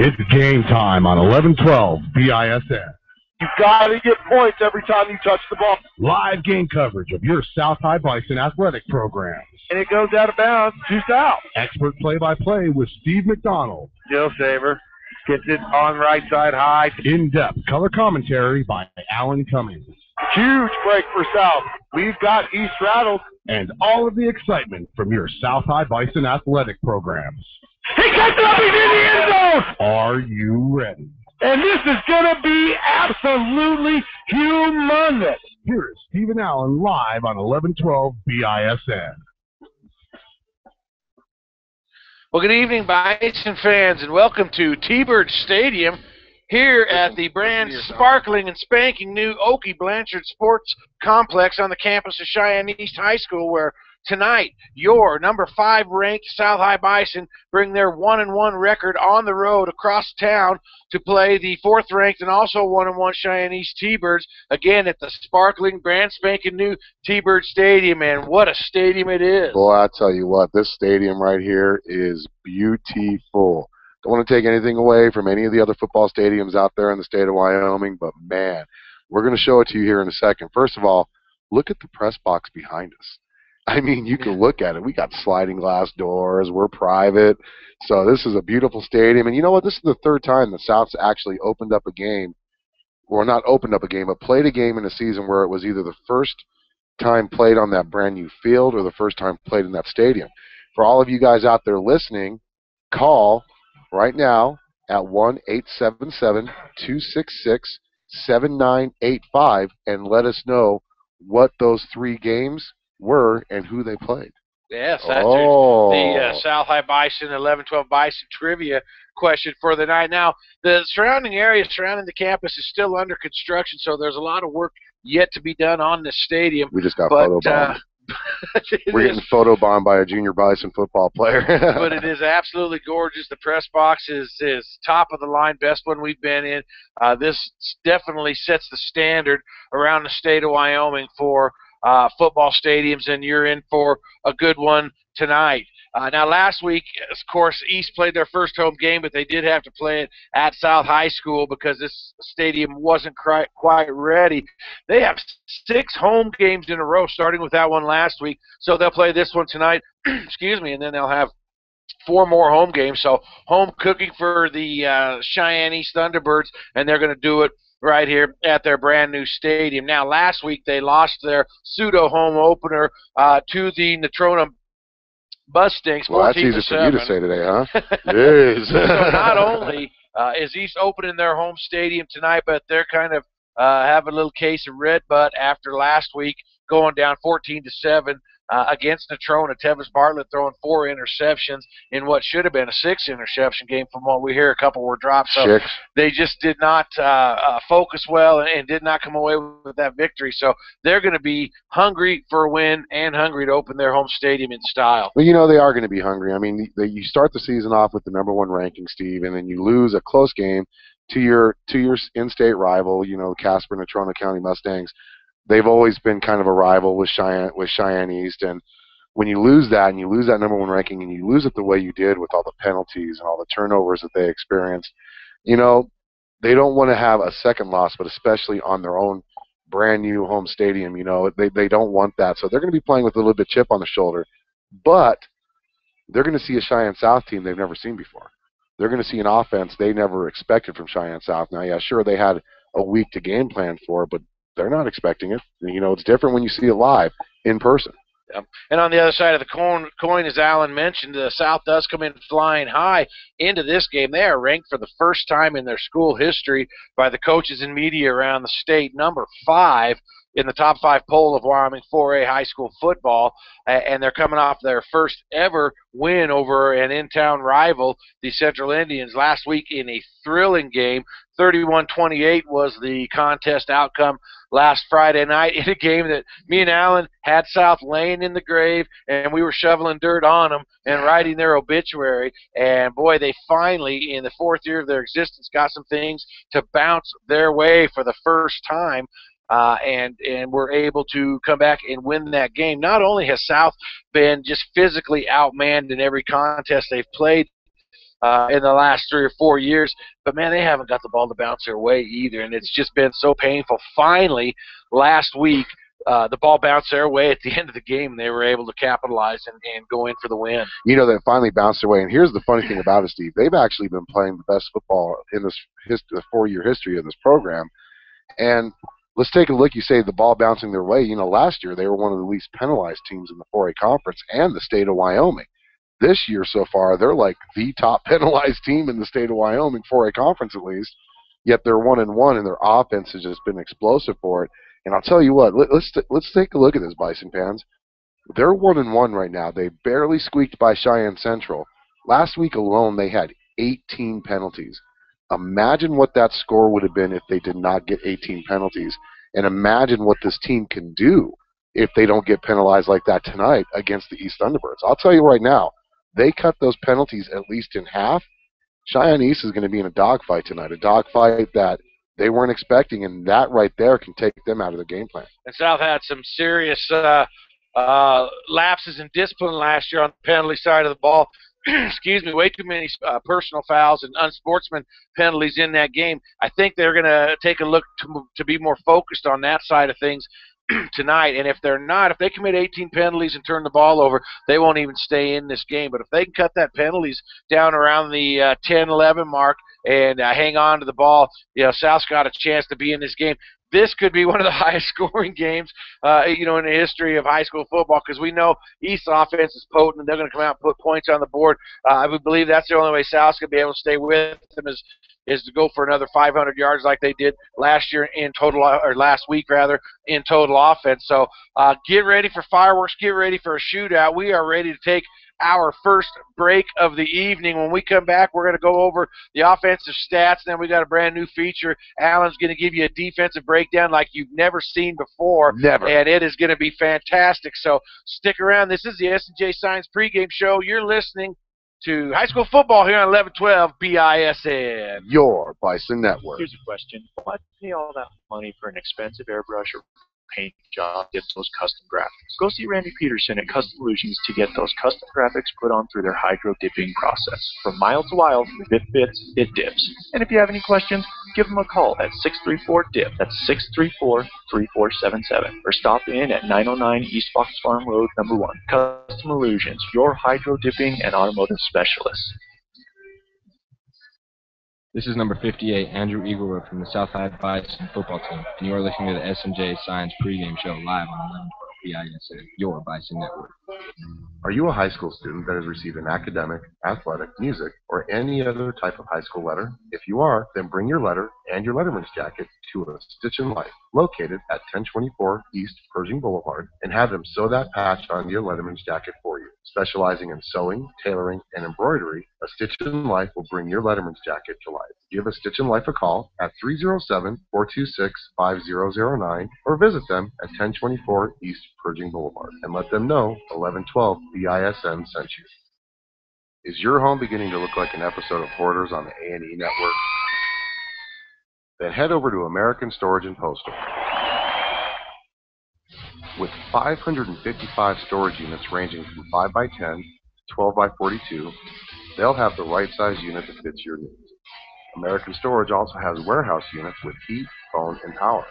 It's game time on 1112 BISN. You've got to get points every time you touch the ball. Live game coverage of your South Bison athletic programs. And it goes out of bounds to South. Expert play-by-play with Steve McDonald. Jill Saver gets it on right side high. In-depth color commentary by Alan Cummings. Huge break for South. We've got East rattled. And all of the excitement from your South Bison athletic programs. He gets it up, he's in the end zone! Are you ready? And this is going to be absolutely humongous. Here is Stephen Allen live on 1112 BISN. Well, good evening, Bison fans, and welcome to T-Bird Stadium here at the brand sparkling and spanking new Oakey Blanchard Sports Complex on the campus of Cheyenne East High School, where tonight your number 5 ranked South Bison bring their 1-1 record on the road across town to play the 4th ranked and also 1-1 Cheyenne East T-Birds again at the sparkling brand spanking new T-Bird Stadium. And what a stadium it is. Boy, I tell you what, this stadium right here is beautiful. Don't want to take anything away from any of the other football stadiums out there in the state of Wyoming, but man, we're going to show it to you here in a second. First of all, look at the press box behind us. I mean, you can look at it. We got sliding glass doors. We're private. So this is a beautiful stadium. And you know what? This is the 3rd time the South's actually opened up a game, or not opened up a game, but played a game in a season where it was either the first time played on that brand new field or the first time played in that stadium. For all of you guys out there listening, call right now at 1-877-266-7985 and let us know what those 3 games were and who they played. Yes, that's the South Bison 11-12 Bison trivia question for the night. Now, the surrounding area surrounding the campus is still under construction, so there's a lot of work yet to be done on this stadium. We just got photobombed. We're getting photobombed by a junior Bison football player. But it is absolutely gorgeous. The press box is top of the line, best one we've been in. This definitely sets the standard around the state of Wyoming for football stadiums, and you're in for a good one tonight. Now, last week, of course, East played their first home game, but they did have to play it at South High School because this stadium wasn't quite ready. They have 6 home games in a row, starting with that one last week, so they'll play this one tonight, excuse me, and then they'll have 4 more home games. So home cooking for the Cheyenne East Thunderbirds, and they're going to do it right here at their brand new stadium. Now, last week they lost their pseudo home opener to the Natrona Mustangs. Well, that's easy for you to say today, huh? Yes. So not only is East opening their home stadium tonight, but they're kind of having a little case of red butt after last week going down 14-7 against Natrona. Tevis Bartlett throwing 4 interceptions in what should have been a 6-interception game. From what we hear, a couple were dropped. So 6. They just did not focus well and did not come away with that victory. So they're going to be hungry for a win and hungry to open their home stadium in style. Well, you know they are going to be hungry. I mean, you start the season off with the number 1 ranking, Steve, and then you lose a close game to your in-state rival, you know, the Casper-Natrona County Mustangs. They've always been kind of a rival with Cheyenne East, and when you lose that and you lose that number 1 ranking and you lose it the way you did with all the penalties and all the turnovers that they experienced, you know, they don't want to have a second loss, but especially on their own brand new home stadium, you know, they don't want that. So they're going to be playing with a little bit chip on the shoulder, but they're going to see a Cheyenne South team they've never seen before. They're going to see an offense they never expected from Cheyenne South. Now, yeah, sure, they had a week to game plan for, but they're not expecting it. You know, it's different when you see it live in person. Yep. And on the other side of the coin, as Alan mentioned, the South does come in flying high into this game. They are ranked for the first time in their school history by the coaches and media around the state, number 5 in the top 5 poll of Wyoming 4A high school football, and they're coming off their first ever win over an in-town rival, the Central Indians, last week in a thrilling game. 31-28 was the contest outcome last Friday night in a game that me and Alan had South laying in the grave, and we were shoveling dirt on them and writing their obituary. And, boy, they finally, in the 4th year of their existence, got some things to bounce their way for the first time. And were able to come back and win that game. Not only has South been just physically outmanned in every contest they've played in the last 3 or 4 years. But, man, they haven't got the ball to bounce their way either, and it's just been so painful. Finally, last week, the ball bounced their way at the end of the game, and they were able to capitalize and go in for the win. You know, they finally bounced their way. And here's the funny thing about it, Steve. They've actually been playing the best football in this the 4-year history of this program. And let's take a look. You say the ball bouncing their way. You know, last year they were one of the least penalized teams in the 4A conference and the state of Wyoming. This year so far, they're like the top penalized team in the state of Wyoming, 4A conference at least. Yet they're 1-1, and their offense has just been explosive for it. And I'll tell you what, let's take a look at this, Bison fans. They're 1-1 right now. They barely squeaked by Cheyenne Central. Last week alone, they had 18 penalties. Imagine what that score would have been if they did not get 18 penalties. And imagine what this team can do if they don't get penalized like that tonight against the East Thunderbirds. I'll tell you right now, they cut those penalties at least in half. Cheyenne East is going to be in a dogfight tonight, a dogfight that they weren't expecting, and that right there can take them out of the game plan. And South had some serious lapses in discipline last year on the penalty side of the ball. Excuse me, way too many personal fouls and unsportsman penalties in that game. I think they're going to take a look to be more focused on that side of things tonight. And if they're not, if they commit 18 penalties and turn the ball over, they won't even stay in this game. But if they can cut that penalties down around the 10-11 mark and hang on to the ball, you know, South's got a chance to be in this game. This could be one of the highest scoring games, you know, in the history of high school football, because we know East's offense is potent and they're going to come out and put points on the board. I would believe that's the only way South's going to be able to stay with them is to go for another 500 yards like they did last year in total, or last week rather, in total offense. So get ready for fireworks, get ready for a shootout. We are ready to take our first break of the evening. When we come back, we're going to go over the offensive stats, and then we got a brand new feature. Alan's going to give you a defensive breakdown like you've never seen before. Never. And it is going to be fantastic. So stick around. This is the S&J Science pregame show. You're listening to high school football here on 1112 BISN. Your Bison Network. Here's a question. Why pay all that money for an expensive airbrush or paint job, get those custom graphics? Go see Randy Peterson at Custom Illusions to get those custom graphics put on through their hydro dipping process. From mild to wild, if it fits, it dips. And if you have any questions, give them a call at 634-DIP. That's 634-3477. Or stop in at 909 East Fox Farm Road, number 1. Custom Illusions, your hydro dipping and automotive specialist. This is number 58, Andrew Eaglewood from the South Bison football team, and you are listening to the S&J Science pregame show live on 1112 BISN, your Bison Network. Are you a high school student that has received an academic, athletic, music, or any other type of high school letter? If you are, then bring your letter and your letterman's jacket to a Stitch in Life, located at 1024 East Pershing Boulevard, and have them sew that patch on your letterman's jacket for you. Specializing in sewing, tailoring, and embroidery, a Stitch in Life will bring your letterman's jacket to life. Give a Stitch in Life a call at 307-426-5009 or visit them at 1024 East Pershing Boulevard and let them know 1112 BISN sent you. Is your home beginning to look like an episode of Hoarders on the A&E network? Then head over to American Storage and Postal. With 555 storage units ranging from 5x10 to 12x42, they'll have the right size unit that fits your needs. American Storage also has warehouse units with heat, phone, and power.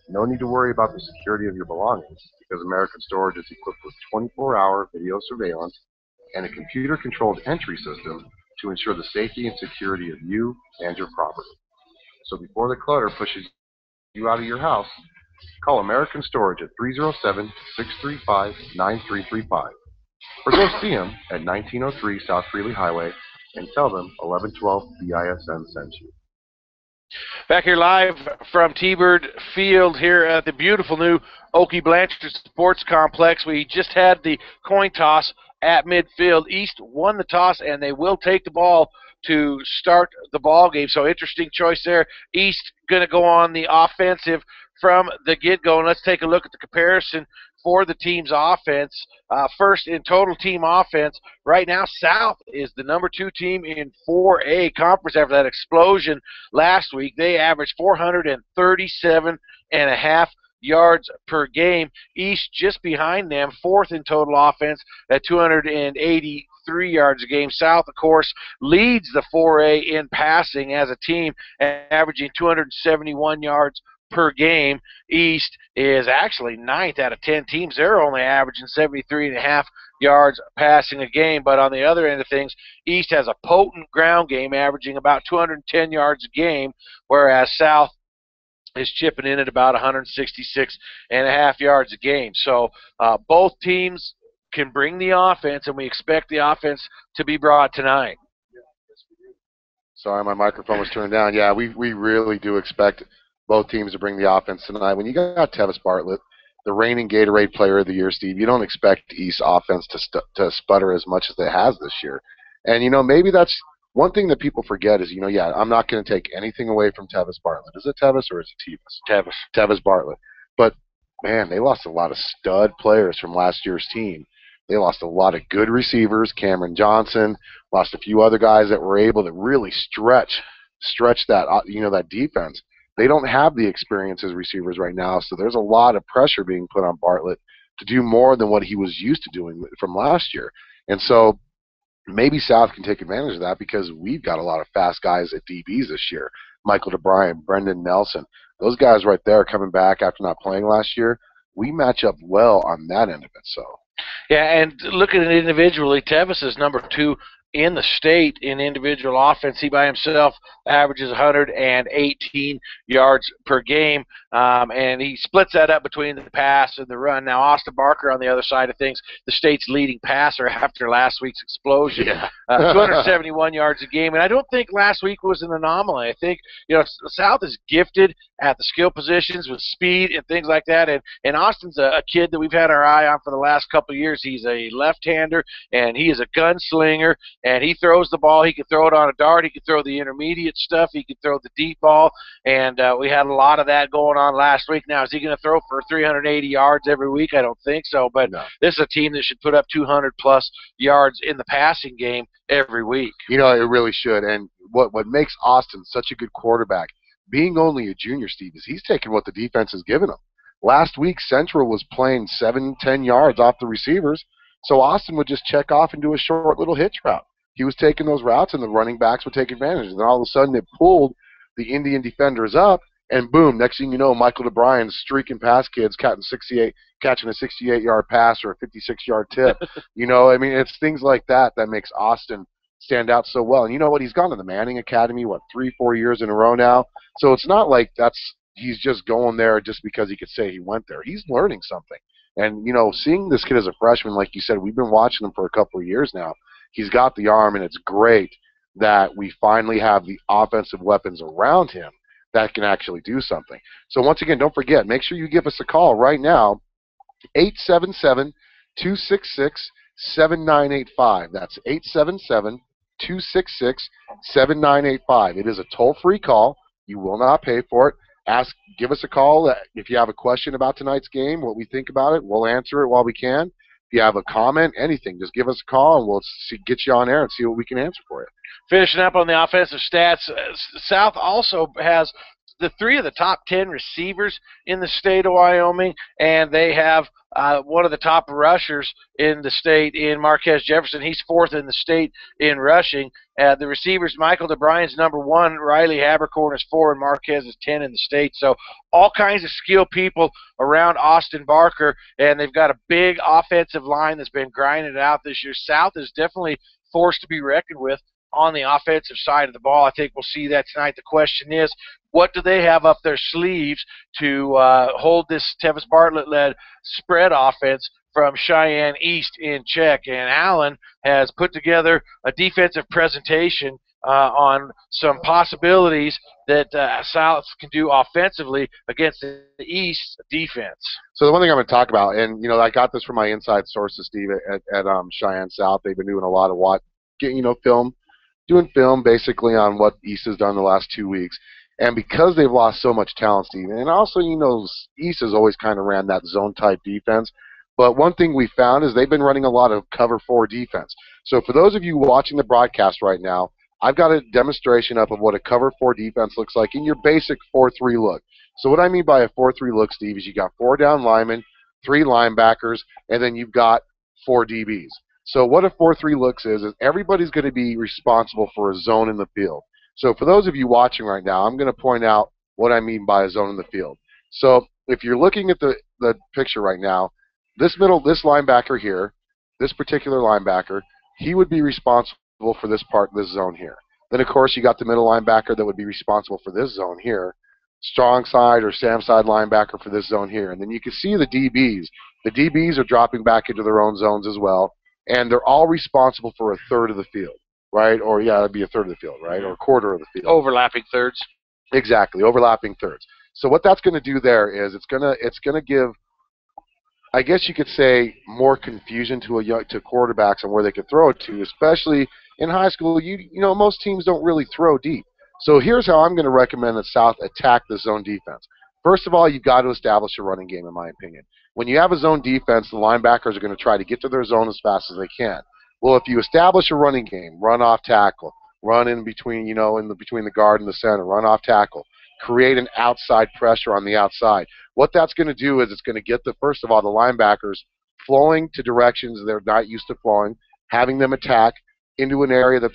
No need to worry about the security of your belongings, because American Storage is equipped with 24-hour video surveillance and a computer-controlled entry system to ensure the safety and security of you and your property. So before the clutter pushes you out of your house, call American Storage at 307-635-9335 or go see them at 1903 South Freely Highway and tell them 1112 BISN sent you. Back here live from T-Bird Field here at the beautiful new Okie Blanchard Sports Complex. We just had the coin toss at midfield. East won the toss, and they will take the ball to start the ball game. So interesting choice there. East going to go on the offensive from the get-go. And let's take a look at the comparison for the team's offense. First in total team offense. Right now, South is the number 2 team in 4A conference after that explosion last week. They averaged 437.5 yards per game. East just behind them, fourth in total offense at 283 yards a game. South, of course, leads the 4A in passing as a team, averaging 271 yards per game. East is actually ninth out of 10 teams. They're only averaging 73.5 yards passing a game. But on the other end of things, East has a potent ground game, averaging about 210 yards a game, whereas South is chipping in at about 166.5 yards a game. So both teams can bring the offense, and we expect the offense to be brought tonight. Sorry, my microphone was turned down. Yeah, we really do expect both teams to bring the offense tonight. When you got Tevis Bartlett, the reigning Gatorade Player of the Year, Steve, you don't expect East offense to sputter as much as it has this year. And, maybe that's one thing that people forget is, I'm not going to take anything away from Tevis Bartlett. Is it Tevis or is it Tevis? Tevis Bartlett. But, man, they lost a lot of stud players from last year's team. They lost a lot of good receivers. Cameron Johnson, lost a few other guys that were able to really stretch that, that defense. They don't have the experience as receivers right now, so there's a lot of pressure being put on Bartlett to do more than what he was used to doing from last year. And so maybe South can take advantage of that because we've got a lot of fast guys at DBs this year. Michael DeBruyn, Brendan Nelson, those guys right there coming back after not playing last year. We match up well on that end of it. So. Yeah, and looking at it individually, Tevis is number 2 in the state in individual offense. He by himself averages 118 yards per game, and he splits that up between the pass and the run. Now, Austin Barker on the other side of things, the state's leading passer after last week's explosion, 271 yards a game. And I don't think last week was an anomaly. I think, South is gifted at the skill positions with speed and things like that. And Austin's a kid that we've had our eye on for the last couple of years. He's a left-hander, and he is a gunslinger, and he throws the ball. He can throw it on a dart. He can throw the intermediate stuff. He can throw the deep ball, and we had a lot of that going on last week. Now, is he going to throw for 380 yards every week? I don't think so, but no. This is a team that should put up 200-plus yards in the passing game every week. It really should, and what makes Austin such a good quarterback, being only a junior, Steve, is he's taking what the defense has given him. Last week, Central was playing 7-10 yards off the receivers, so Austin would just check off and do a short little hitch route. He was taking those routes, and the running backs would take advantage. And then all of a sudden, it pulled the Indian defenders up, and boom, next thing you know, Michael DeBruyn streaking past kids, catching a 68-yard pass or a 56-yard tip. It's things like that makes Austin stand out so well. And you know what? He's gone to the Manning Academy, 3-4 years in a row now. So it's not like he's just going there just because he could say he went there. He's learning something. And, seeing this kid as a freshman, like you said, we've been watching him for a couple of years now. He's got the arm, and it's great that we finally have the offensive weapons around him that can actually do something. So once again, don't forget, make sure you give us a call right now, 877-266-7985. That's 877-266-7985. It is a toll-free call. You will not pay for it. Give us a call if you have a question about tonight's game, what we think about it. We'll answer it while we can. If you have a comment, anything, just give us a call, and we'll get you on air and see what we can answer for you. Finishing up on the offensive stats, South also has the 3 of the top 10 receivers in the state of Wyoming, and they have one of the top rushers in the state in Marquez Jefferson. He's 4th in the state in rushing. The receivers, Michael DeBruyn's number 1, Riley Habercorn is 4, and Marquez is 10 in the state. So all kinds of skilled people around Austin Barker, and they've got a big offensive line that's been grinding it out this year. South is definitely forced to be reckoned with on the offensive side of the ball. I think we'll see that tonight. The question is, what do they have up their sleeves to hold this Tevis Bartlett-led spread offense from Cheyenne East in check? And Allen has put together a defensive presentation on some possibilities that South can do offensively against the East defense. So the one thing I'm going to talk about, and I got this from my inside sources, Steve, at Cheyenne South. They've been doing a lot of doing film basically on what East has done the last 2 weeks. And because they've lost so much talent, Steve, and also, East has always kind of ran that zone-type defense. But one thing we found is they've been running a lot of cover 4 defense. So for those of you watching the broadcast right now, I've got a demonstration up of what a cover 4 defense looks like in your basic 4-3 look. So what I mean by a 4-3 look, Steve, is you got 4 down linemen, 3 linebackers, and then you've got 4 DBs. So what a 4-3 looks is everybody's going to be responsible for a zone in the field. So for those of you watching right now, I'm going to point out what I mean by a zone in the field. So if you're looking at the picture right now, this linebacker here, this particular linebacker, he would be responsible for this zone here. Then, of course, you got the middle linebacker that would be responsible for this zone here, strong side or Sam side linebacker for this zone here. And then you can see the DBs. The DBs are dropping back into their own zones as well, and they're all responsible for a third of the field, right? Or, yeah, that'd be a third of the field, right? Or a quarter of the field. Overlapping thirds. Exactly, overlapping thirds. So what that's going to do there is it's going to give, I guess you could say, more confusion to quarterbacks on where they could throw it to, especially in high school. You know, most teams don't really throw deep. So here's how I'm going to recommend that South attack the zone defense. First of all, you've got to establish a running game, in my opinion. When you have a zone defense, the linebackers are going to try to get to their zone as fast as they can. Well, if you establish a running game, run off tackle, run in between, between the guard and the center, run off tackle, create an outside pressure on the outside. What that's going to do is it's going to get first of all, the linebackers flowing to directions they're not used to flowing, having them attack into an area that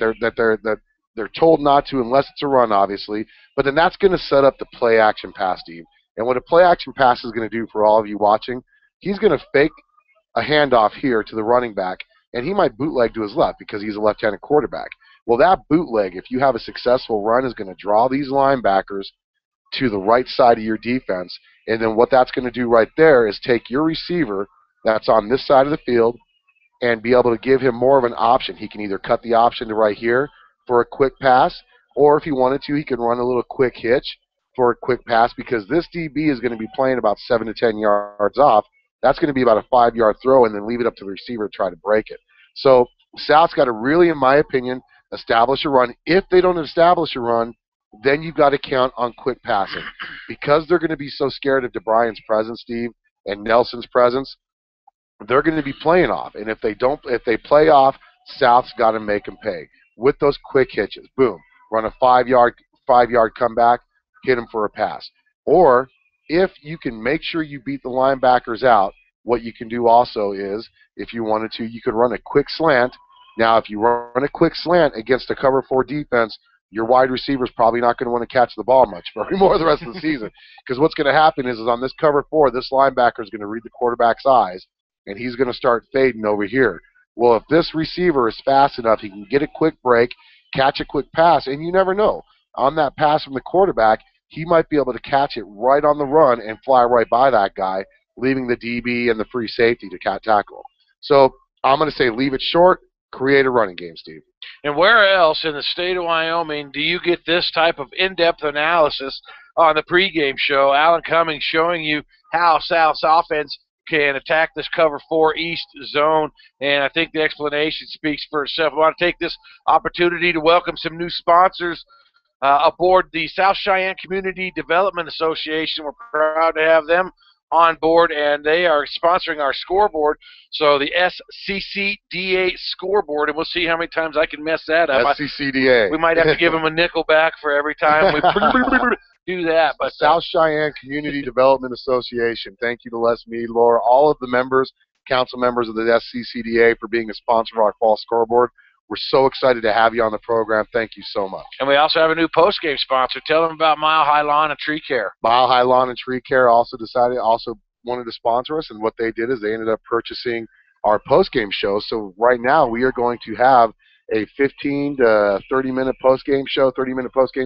they're told not to unless it's a run, obviously. But then that's going to set up the play action pass, Steve. And what a play action pass is going to do for all of you watching, he's going to fake a handoff here to the running back, and he might bootleg to his left because he's a left-handed quarterback. Well, that bootleg, if you have a successful run, is going to draw these linebackers to the right side of your defense. And then what that's going to do right there is take your receiver that's on this side of the field and be able to give him more of an option. He can either cut the option to right here for a quick pass, or if he wanted to, he can run a little quick hitch for a quick pass, because this DB is going to be playing about 7 to 10 yards off. That's going to be about a 5-yard throw, and then leave it up to the receiver to try to break it. So South's got to really, in my opinion, establish a run. If they don't establish a run, then you've got to count on quick passing. Because they're going to be so scared of DeBruyn's presence, Steve, and Nelson's presence, they're going to be playing off. And if they play off, South's got to make them pay with those quick hitches. Boom, run a 5-yard comeback, hit him for a pass. Or if you can make sure you beat the linebackers out, what you can do also is, if you wanted to, you could run a quick slant. Now, if you run a quick slant against a cover 4 defense, your wide receiver's probably not going to want to catch the ball much for more the rest of the season. Because what's going to happen is on this cover 4, this linebacker is going to read the quarterback's eyes, and he's going to start fading over here. Well, if this receiver is fast enough, he can get a quick break, catch a quick pass, and you never know. On that pass from the quarterback, he might be able to catch it right on the run and fly right by that guy, leaving the DB and the free safety to tackle. So I'm going to say leave it short, create a running game, Steve. And where else in the state of Wyoming do you get this type of in-depth analysis on the pregame show? Alan Cummings showing you how South's offense can attack this cover 4 East zone, and I think the explanation speaks for itself. I want to take this opportunity to welcome some new sponsors aboard the South Cheyenne Community Development Association. We're proud to have them on board, and they are sponsoring our scoreboard. So the SCCDA scoreboard, and we'll see how many times I can mess that up. SCCDA. We might have to give them a nickel back for every time we do that. But South Cheyenne Community Development Association. Thank you to Les Mead, Laura, all of the members, council members of the SCCDA for being a sponsor of our fall scoreboard. We're so excited to have you on the program. Thank you so much. And we also have a new post-game sponsor. Tell them about Mile High Lawn and Tree Care. Mile High Lawn and Tree Care also wanted to sponsor us, and what they did is they ended up purchasing our post-game show. So right now we are going to have a 15 to 30-minute post-game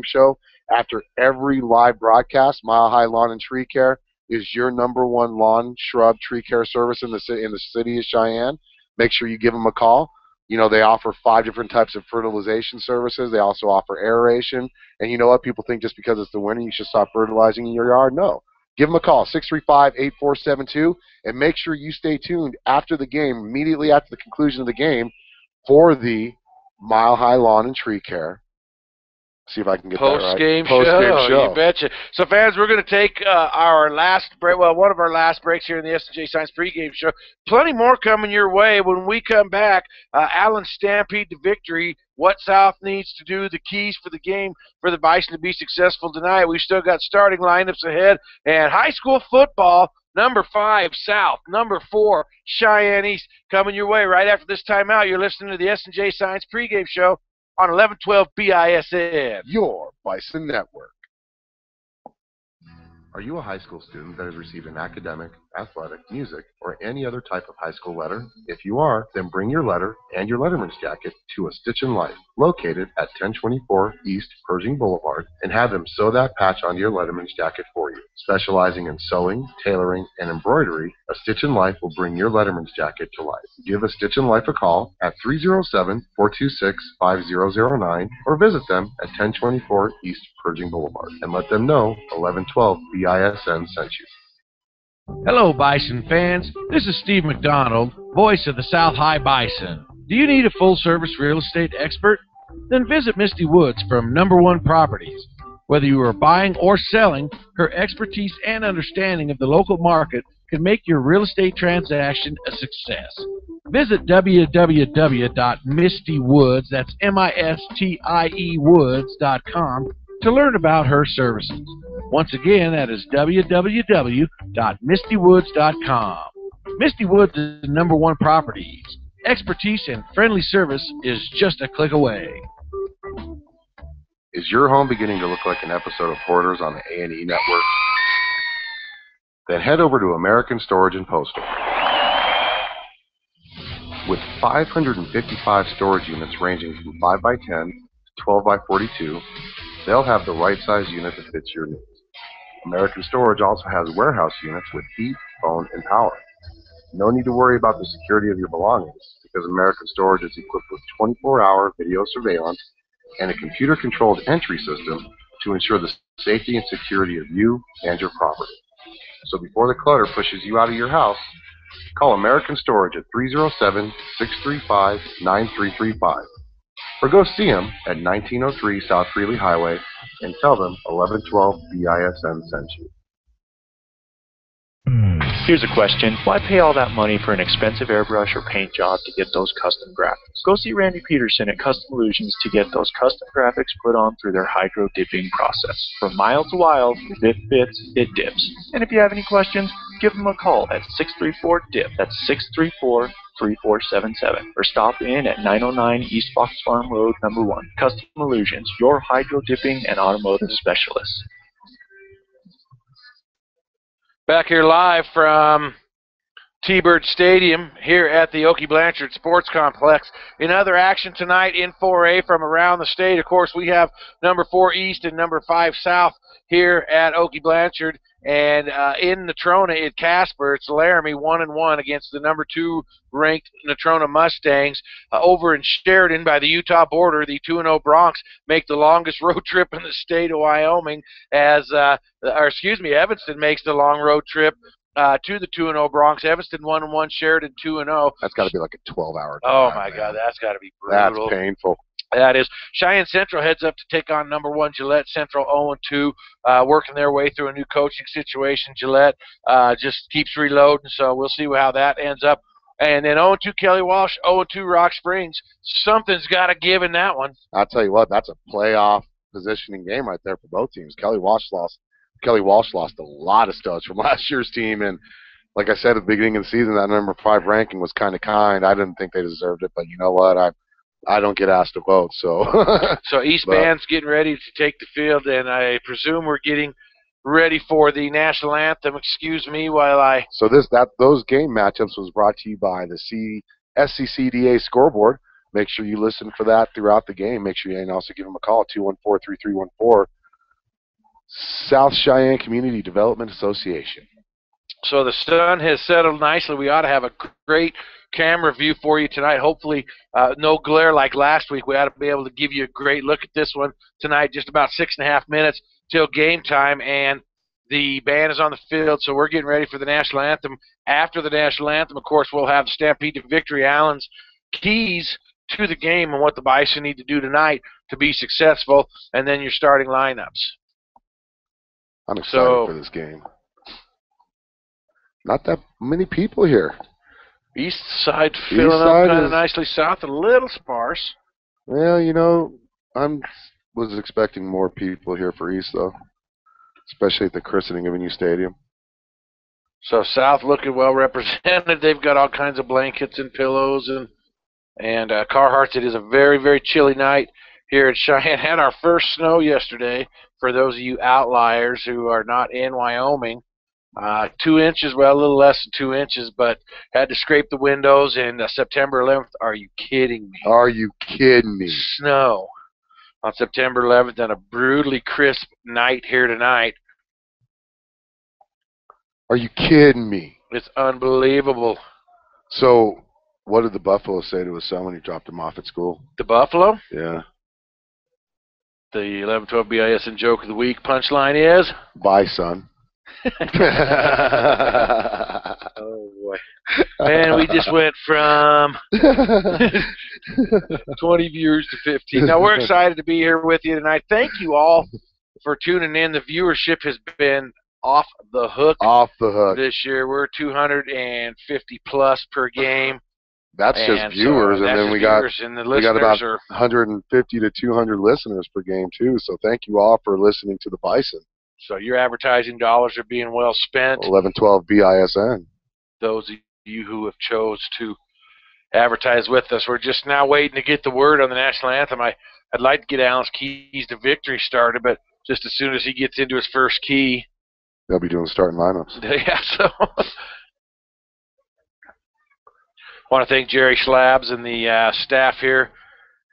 show after every live broadcast. Mile High Lawn and Tree Care is your #1 lawn, shrub, tree care service in the city of Cheyenne. Make sure you give them a call. You know, they offer 5 different types of fertilization services. They also offer aeration. And you know what? People think just because it's the winter you should stop fertilizing in your yard. No. Give them a call, 635-8472, and make sure you stay tuned after the game, immediately after the conclusion of the game, for the Mile High Lawn and Tree Care See if I can get Post-game that right. Post-game show. You betcha. So, fans, we're going to take our last break, well, one of our last breaks here in the S&J Science pregame show. Plenty more coming your way. When we come back, Allen's Stampede to victory, what South needs to do, the keys for the game for the Bison to be successful tonight. We've still got starting lineups ahead, and high school football, number 5, South. Number 4, Cheyenne East. Coming your way right after this timeout. You're listening to the S&J Science pregame show on 1112 BISN. Your Bison Network. Are you a high school student that has received an academic, athletic, music, or any other type of high school letter? If you are, then bring your letter and your letterman's jacket to A Stitch in Life, located at 1024 East Pershing Boulevard, and have them sew that patch onto your letterman's jacket for you. Specializing in sewing, tailoring, and embroidery, A Stitch in Life will bring your letterman's jacket to life. Give A Stitch in Life a call at 307-426-5009 or visit them at 1024 East Pershing Boulevard and let them know 1112 BISN sent you. Hello, Bison fans. This is Steve McDonald, voice of the South High Bison. Do you need a full-service real estate expert? Then visit Misty Woods from Number One Properties. Whether you are buying or selling, her expertise and understanding of the local market can make your real estate transaction a success. Visit www.mistywoods, that's M-I-S-T-I-E woods.com, to learn about her services. Once again, that is www.mistywoods.com. Misty Woods is Number One Properties. Expertise and friendly service is just a click away. Is your home beginning to look like an episode of Hoarders on the A&E network? Then head over to American Storage and Postal. With 555 storage units ranging from 5x10 to 12x42, they'll have the right size unit that fits your needs. American Storage also has warehouse units with heat, phone, and power. No need to worry about the security of your belongings because American Storage is equipped with 24-hour video surveillance and a computer-controlled entry system to ensure the safety and security of you and your property. So before the clutter pushes you out of your house, call American Storage at 307-635-9335. Or go see them at 1903 South Freely Highway and tell them 1112 BISN sent you. Here's a question. Why pay all that money for an expensive airbrush or paint job to get those custom graphics? Go see Randy Peterson at Custom Illusions to get those custom graphics put on through their hydro dipping process. From mild to wild, if it fits, it dips. And if you have any questions, give them a call at 634-DIP. That's 634-3477. Or stop in at 909 East Fox Farm Road, number 1. Custom Illusions, your hydro dipping and automotive specialist. Back here live from T-Bird Stadium here at the Okie Blanchard Sports Complex. In other action tonight in 4A from around the state, of course, we have number 4 East and number 5 South here at Okie Blanchard. And in Natrona at Casper, it's Laramie 1-1 against the number 2 ranked Natrona Mustangs. Over in Sheridan by the Utah border, the 2-0 Bronx make the longest road trip in the state of Wyoming as, Evanston makes the long road trip to the 2-0 Bronx. Evanston 1-1, Sheridan 2-0. That's got to be like a 12-hour drive. Oh, my God, that's got to be brutal. That's painful. That is. Cheyenne Central heads up to take on number 1 Gillette Central 0-2, working their way through a new coaching situation. Gillette just keeps reloading, so we'll see how that ends up. And then 0-2 Kelly Walsh, 0-2 Rock Springs. Something's got to give in that one. I'll tell you what, that's a playoff positioning game right there for both teams. Kelly Walsh lost a lot of studs from last year's team, and like I said at the beginning of the season, that number 5 ranking was kind. I didn't think they deserved it, but you know what? I don't get asked to vote, so. So East Band's getting ready to take the field, and I presume we're getting ready for the national anthem. Excuse me while I. So those game matchups was brought to you by the SCCDA scoreboard. Make sure you listen for that throughout the game. Make sure you also give them a call 214-3314. South Cheyenne Community Development Association. So the sun has settled nicely. We ought to have a great camera view for you tonight. Hopefully no glare like last week. We ought to be able to give you a great look at this one tonight. Just about 6.5 minutes till game time, and the band is on the field, so we're getting ready for the national anthem. After the national anthem, of course, we'll have the Stampede to Victory, Allen's keys to the game and what the Bison need to do tonight to be successful, and then your starting lineups. I'm excited for this game. Not that many people here. East side filling up kind of nicely. South a little sparse. Well, I was expecting more people here for East, though, especially at the christening of a new stadium. So South looking well represented. They've got all kinds of blankets and pillows and Carhartts. It is a very, very chilly night here at Cheyenne. Had our first snow yesterday for those of you outliers who are not in Wyoming. 2 inches, well, a little less than 2 inches, but had to scrape the windows in September 11th. Are you kidding me? Are you kidding me? Snow on September 11th and a brutally crisp night here tonight. Are you kidding me? It's unbelievable. So, what did the Buffalo say to his son when he dropped him off at school? The Buffalo? Yeah. The 11-12 BISN joke of the week punchline is? Bye, son. Oh, boy. Man, we just went from 20 viewers to 15. Now, we're excited to be here with you tonight. Thank you all for tuning in. The viewership has been off the hook. Off the hook. This year, we're 250 plus per game. That's just viewers, and then we got about 150 to 200 listeners per game too. So thank you all for listening to the Bison. So your advertising dollars are being well spent. 11-12 BISN. Those of you who have chose to advertise with us, we're just now waiting to get the word on the national anthem. I'd like to get Alan's keys to victory started, but just as soon as he gets into his first key, they'll be doing the starting lineups. Yeah, so I want to thank Jerry Schlabs and the staff here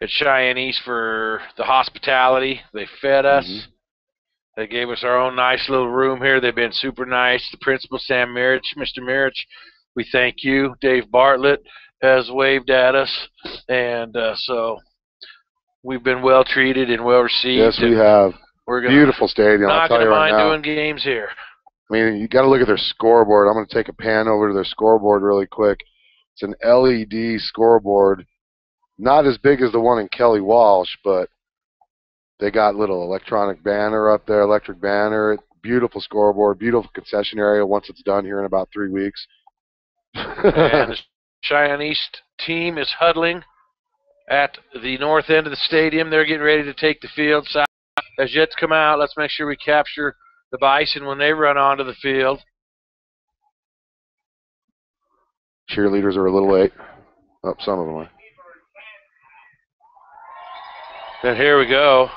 at Cheyenne East for the hospitality. They fed us. Mm-hmm. They gave us our own nice little room here. They've been super nice. The principal, Sam Mirich, Mr. Mirich, we thank you. Dave Bartlett has waved at us, and so we've been well treated and well received. Yes, we have. Beautiful stadium. I'll tell you right now. Not going to mind doing games here. I mean, you got to look at their scoreboard. I'm going to take a pan over to their scoreboard really quick. It's an LED scoreboard, not as big as the one in Kelly Walsh, but they got little electronic banner up there, electric banner, beautiful scoreboard, beautiful concession area once it's done here in about 3 weeks. And the Cheyenne East team is huddling at the north end of the stadium. They're getting ready to take the field. South has yet to come out. Let's make sure we capture the Bison when they run onto the field. Cheerleaders are a little late. Oh, some of them are. And here we go.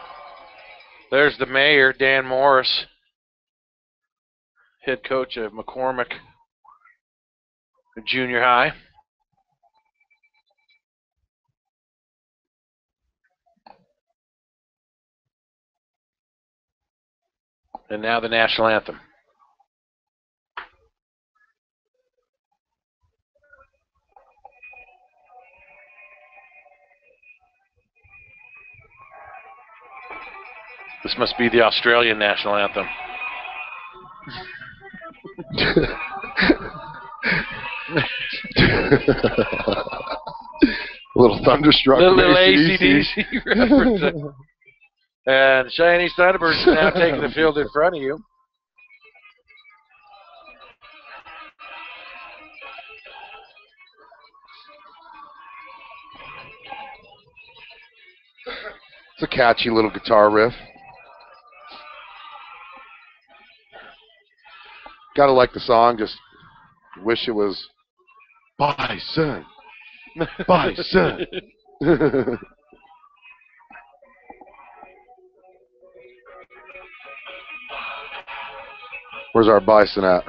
There's the mayor, Dan Morris, head coach of McCormick Junior High. And now the national anthem. This must be the Australian national anthem. A little thunderstruck. Little AC/DC reference. And Cheyenne East Thunderbirds is now taking the field in front of you. It's a catchy little guitar riff. Gotta like the song, just wish it was Bison. Bison. Where's our Bison at?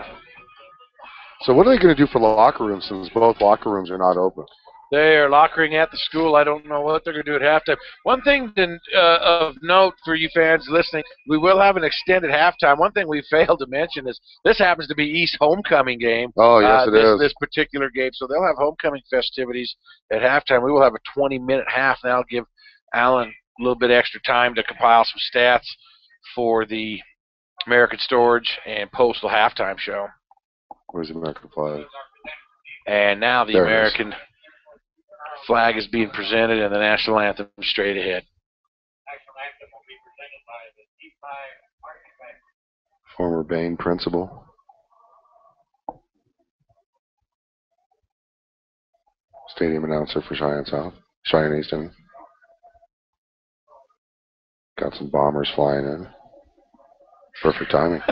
So what are they going to do for locker rooms since both locker rooms are not open? They are lockering at the school. I don't know what they're going to do at halftime. One thing of note for you fans listening, we will have an extended halftime. One thing we failed to mention is this happens to be East homecoming game. Oh, yes, it is. This particular game. So they'll have homecoming festivities at halftime. We will have a 20-minute half, and that'll give Alan a little bit extra time to compile some stats for the American Storage and Postal halftime show. Where's the American flag? And now the American flag is being presented and the national anthem straight ahead. Former Bain principal. Stadium announcer for Cheyenne East. Got some bombers flying in. Perfect timing.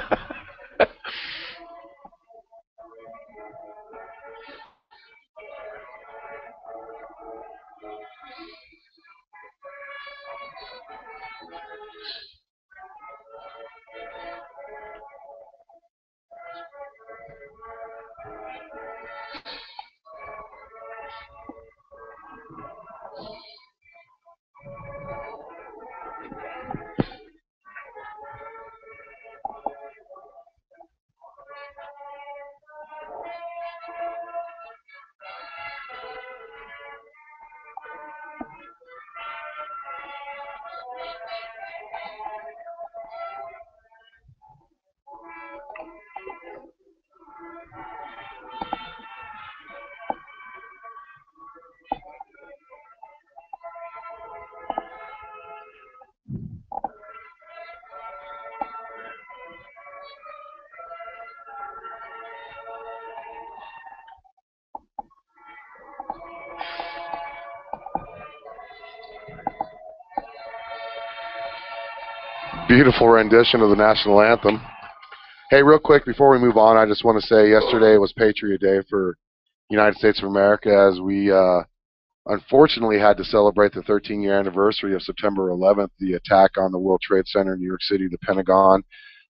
Beautiful rendition of the national anthem. Hey, real quick before we move on, I just want to say yesterday was Patriot Day for United States of America, as we unfortunately had to celebrate the 13-year anniversary of September 11th, the attack on the World Trade Center in New York City, the Pentagon.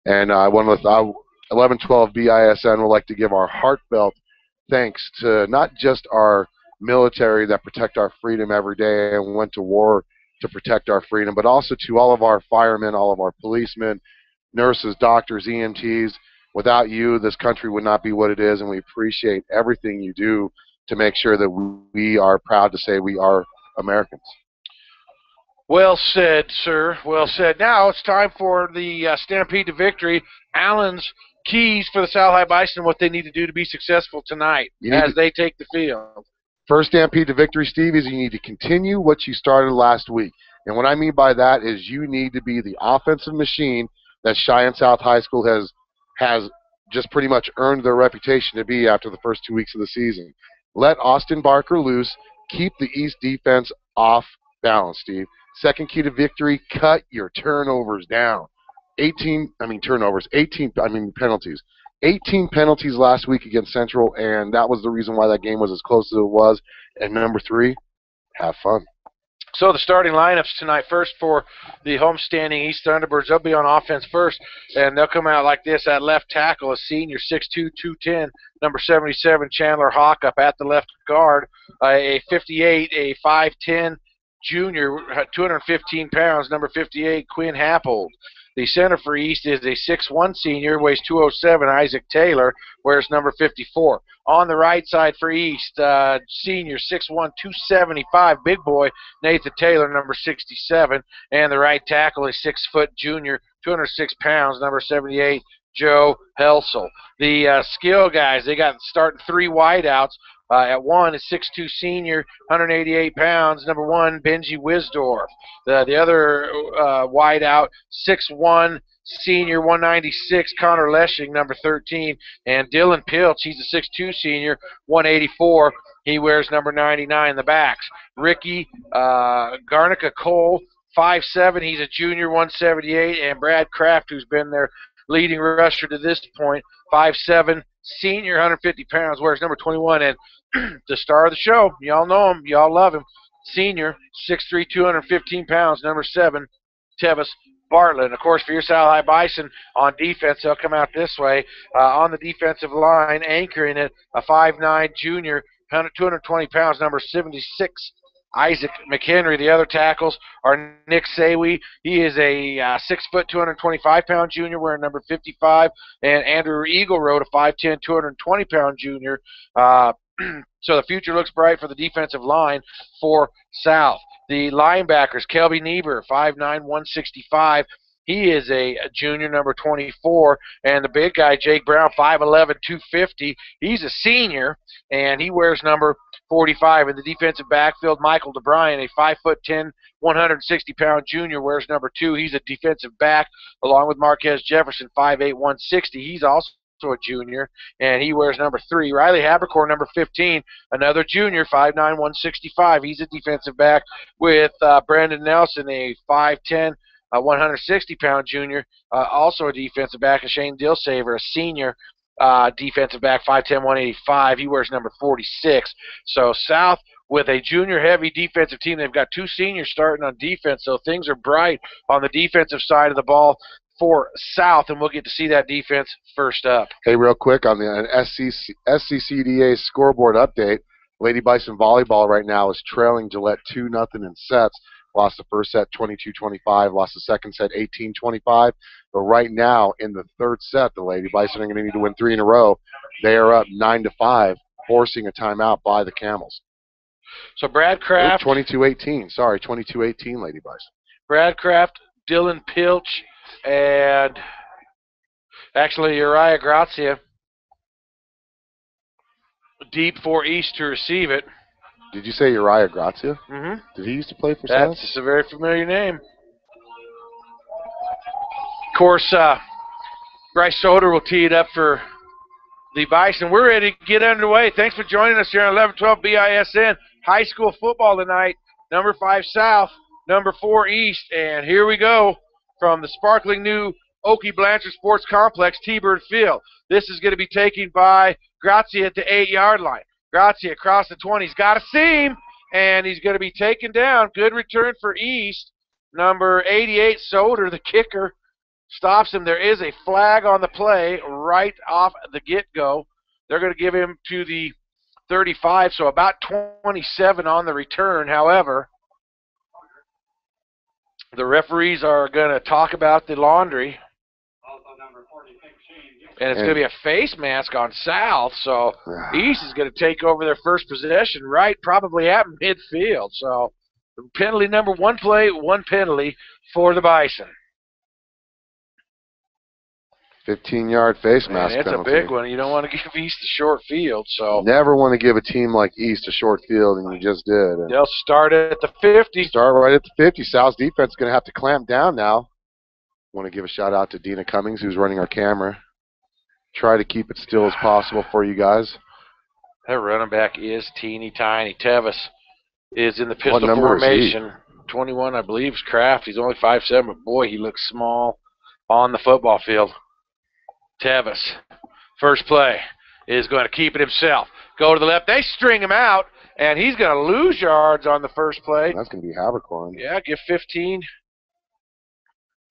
And 1112 BISN would like to give our heartfelt thanks to not just our military that protect our freedom every day and went to war to protect our freedom, but also to all of our firemen, all of our policemen, nurses, doctors, EMTs. Without you, this country would not be what it is, and we appreciate everything you do to make sure that we are proud to say we are Americans. Well said, sir. Well said. Now it's time for the Stampede to Victory. Allen's keys for the South High Bison, what they need to do to be successful tonight as they take the field. First Stampede to Victory, Steve, is you need to continue what you started last week. And what I mean by that is you need to be the offensive machine that Cheyenne South High School has just pretty much earned their reputation to be after the first 2 weeks of the season. Let Austin Barker loose. Keep the East defense off balance, Steve. Second key to victory, cut your turnovers down. 18 penalties. 18 penalties last week against Central, and that was the reason why that game was as close as it was. And number 3, have fun. So the starting lineups tonight, first for the homestanding East Thunderbirds, they'll be on offense first, and they'll come out like this. At left tackle, a senior, 6'2", 210, number 77, Chandler Hawk up at the left guard, a 58, a 5'10", junior, 215 pounds, number 58, Quinn Happold. The center for East is a 6'1" senior, weighs 207, Isaac Taylor, wears number 54. On the right side for East, senior, 6'1", 275, big boy, Nathan Taylor, number 67. And the right tackle is 6 foot junior, 206 pounds, number 78, Joe Helsel. The skill guys, they got starting 3 wideouts. At one is 6'2" senior, 188 pounds, number 1, Benji Wisdorf. The other wideout, 6'1", senior, 196, Connor Lesching, number 13. And Dylan Pilch, he's a 6'2" senior, 184. He wears number 99 in the backs. Ricky Garnica Cole, 5'7", he's a junior, 178. And Brad Kraft, who's been their leading rusher to this point, 5'7", senior, 150 pounds, wears number 21. And the star of the show, y'all know him, y'all love him, senior, 6'3", 215 pounds, number 7, Tevis Bartlett. And, of course, for your South High Bison on defense, they'll come out this way. On the defensive line, anchoring it, a 5'9", junior, 220 pounds, number 76, Isaac McHenry. The other tackles are Nick Sawi. He is a 6 foot, 225-pound junior, wearing number 55, and Andrew Eagle-Road, a 5'10", 220-pound junior. So the future looks bright for the defensive line for South. The linebackers, Kelby Niebuhr, 5'9", 165. He is a junior, number 24. And the big guy, Jake Brown, 5'11", 250. He's a senior, and he wears number 45. In the defensive backfield, Michael DeBruyn, a 5'10", 160-pound junior, wears number 2. He's a defensive back, along with Marquez Jefferson, 5'8", 160. He's also a junior, and he wears number 3. Riley Habercorn, number 15, another junior, 5'9", 165. He's a defensive back with Brandon Nelson, a 5'10", 160-pound junior, also a defensive back, and Shane Dillsaver, a senior defensive back, 5'10", 185. He wears number 46. So South, with a junior-heavy defensive team, they've got 2 seniors starting on defense, so things are bright on the defensive side of the ball for South, and we'll get to see that defense first up. Hey, real quick on the SCCDA scoreboard update, Lady Bison Volleyball right now is trailing Gillette 2-0 in sets. Lost the first set 22-25, lost the second set 18-25. But right now, in the third set, the Lady Bison are going to need to win 3 in a row. They are up 9-5, forcing a timeout by the Camels. So Brad Kraft. 22-18. Sorry, 22-18, Lady Bison. Brad Kraft, Dylan Pilch, and actually Uriah Grazia deep for East to receive it. Did you say Uriah Grazia? Mm-hmm. Did he used to play for South? That's a very familiar name. Of course, Bryce Soder will tee it up for the Bison. We're ready to get underway. Thanks for joining us here on 1112 BISN. High school football tonight. Number 5 South, number 4 East. And here we go from the sparkling new Oakey Blanchard Sports Complex, T-Bird Field. This is going to be taken by Grazia at the 8-yard line. Grazia across the 20. He's got a seam, and he's going to be taken down. Good return for East. Number 88, Soder, the kicker, stops him. There is a flag on the play right off the get-go. They're going to give him to the 35, so about 27 on the return. However, the referees are going to talk about the laundry. And it's going to be a face mask on South, so East is going to take over their first possession right probably at midfield. So penalty number 1 play, 1 penalty for the Bison. 15-yard face mask It's penalty. a big one. You don't want to give East a short field. So never want to give a team like East a short field, and you just did. And they'll start at the 50. Start right at the 50. South's defense is going to have to clamp down now. Want to give a shout-out to Dina Cummings, who's running our camera. Try to keep it still as possible for you guys. That running back is teeny tiny. Tevis is in the pistol What number formation. is 21, I believe, is Kraft. He's only 5'7", but boy, he looks small on the football field. Tevis, first play, is going to keep it himself. Go to the left. They string him out, and he's going to lose yards on the first play. That's going to be Habercorn. Yeah, give 15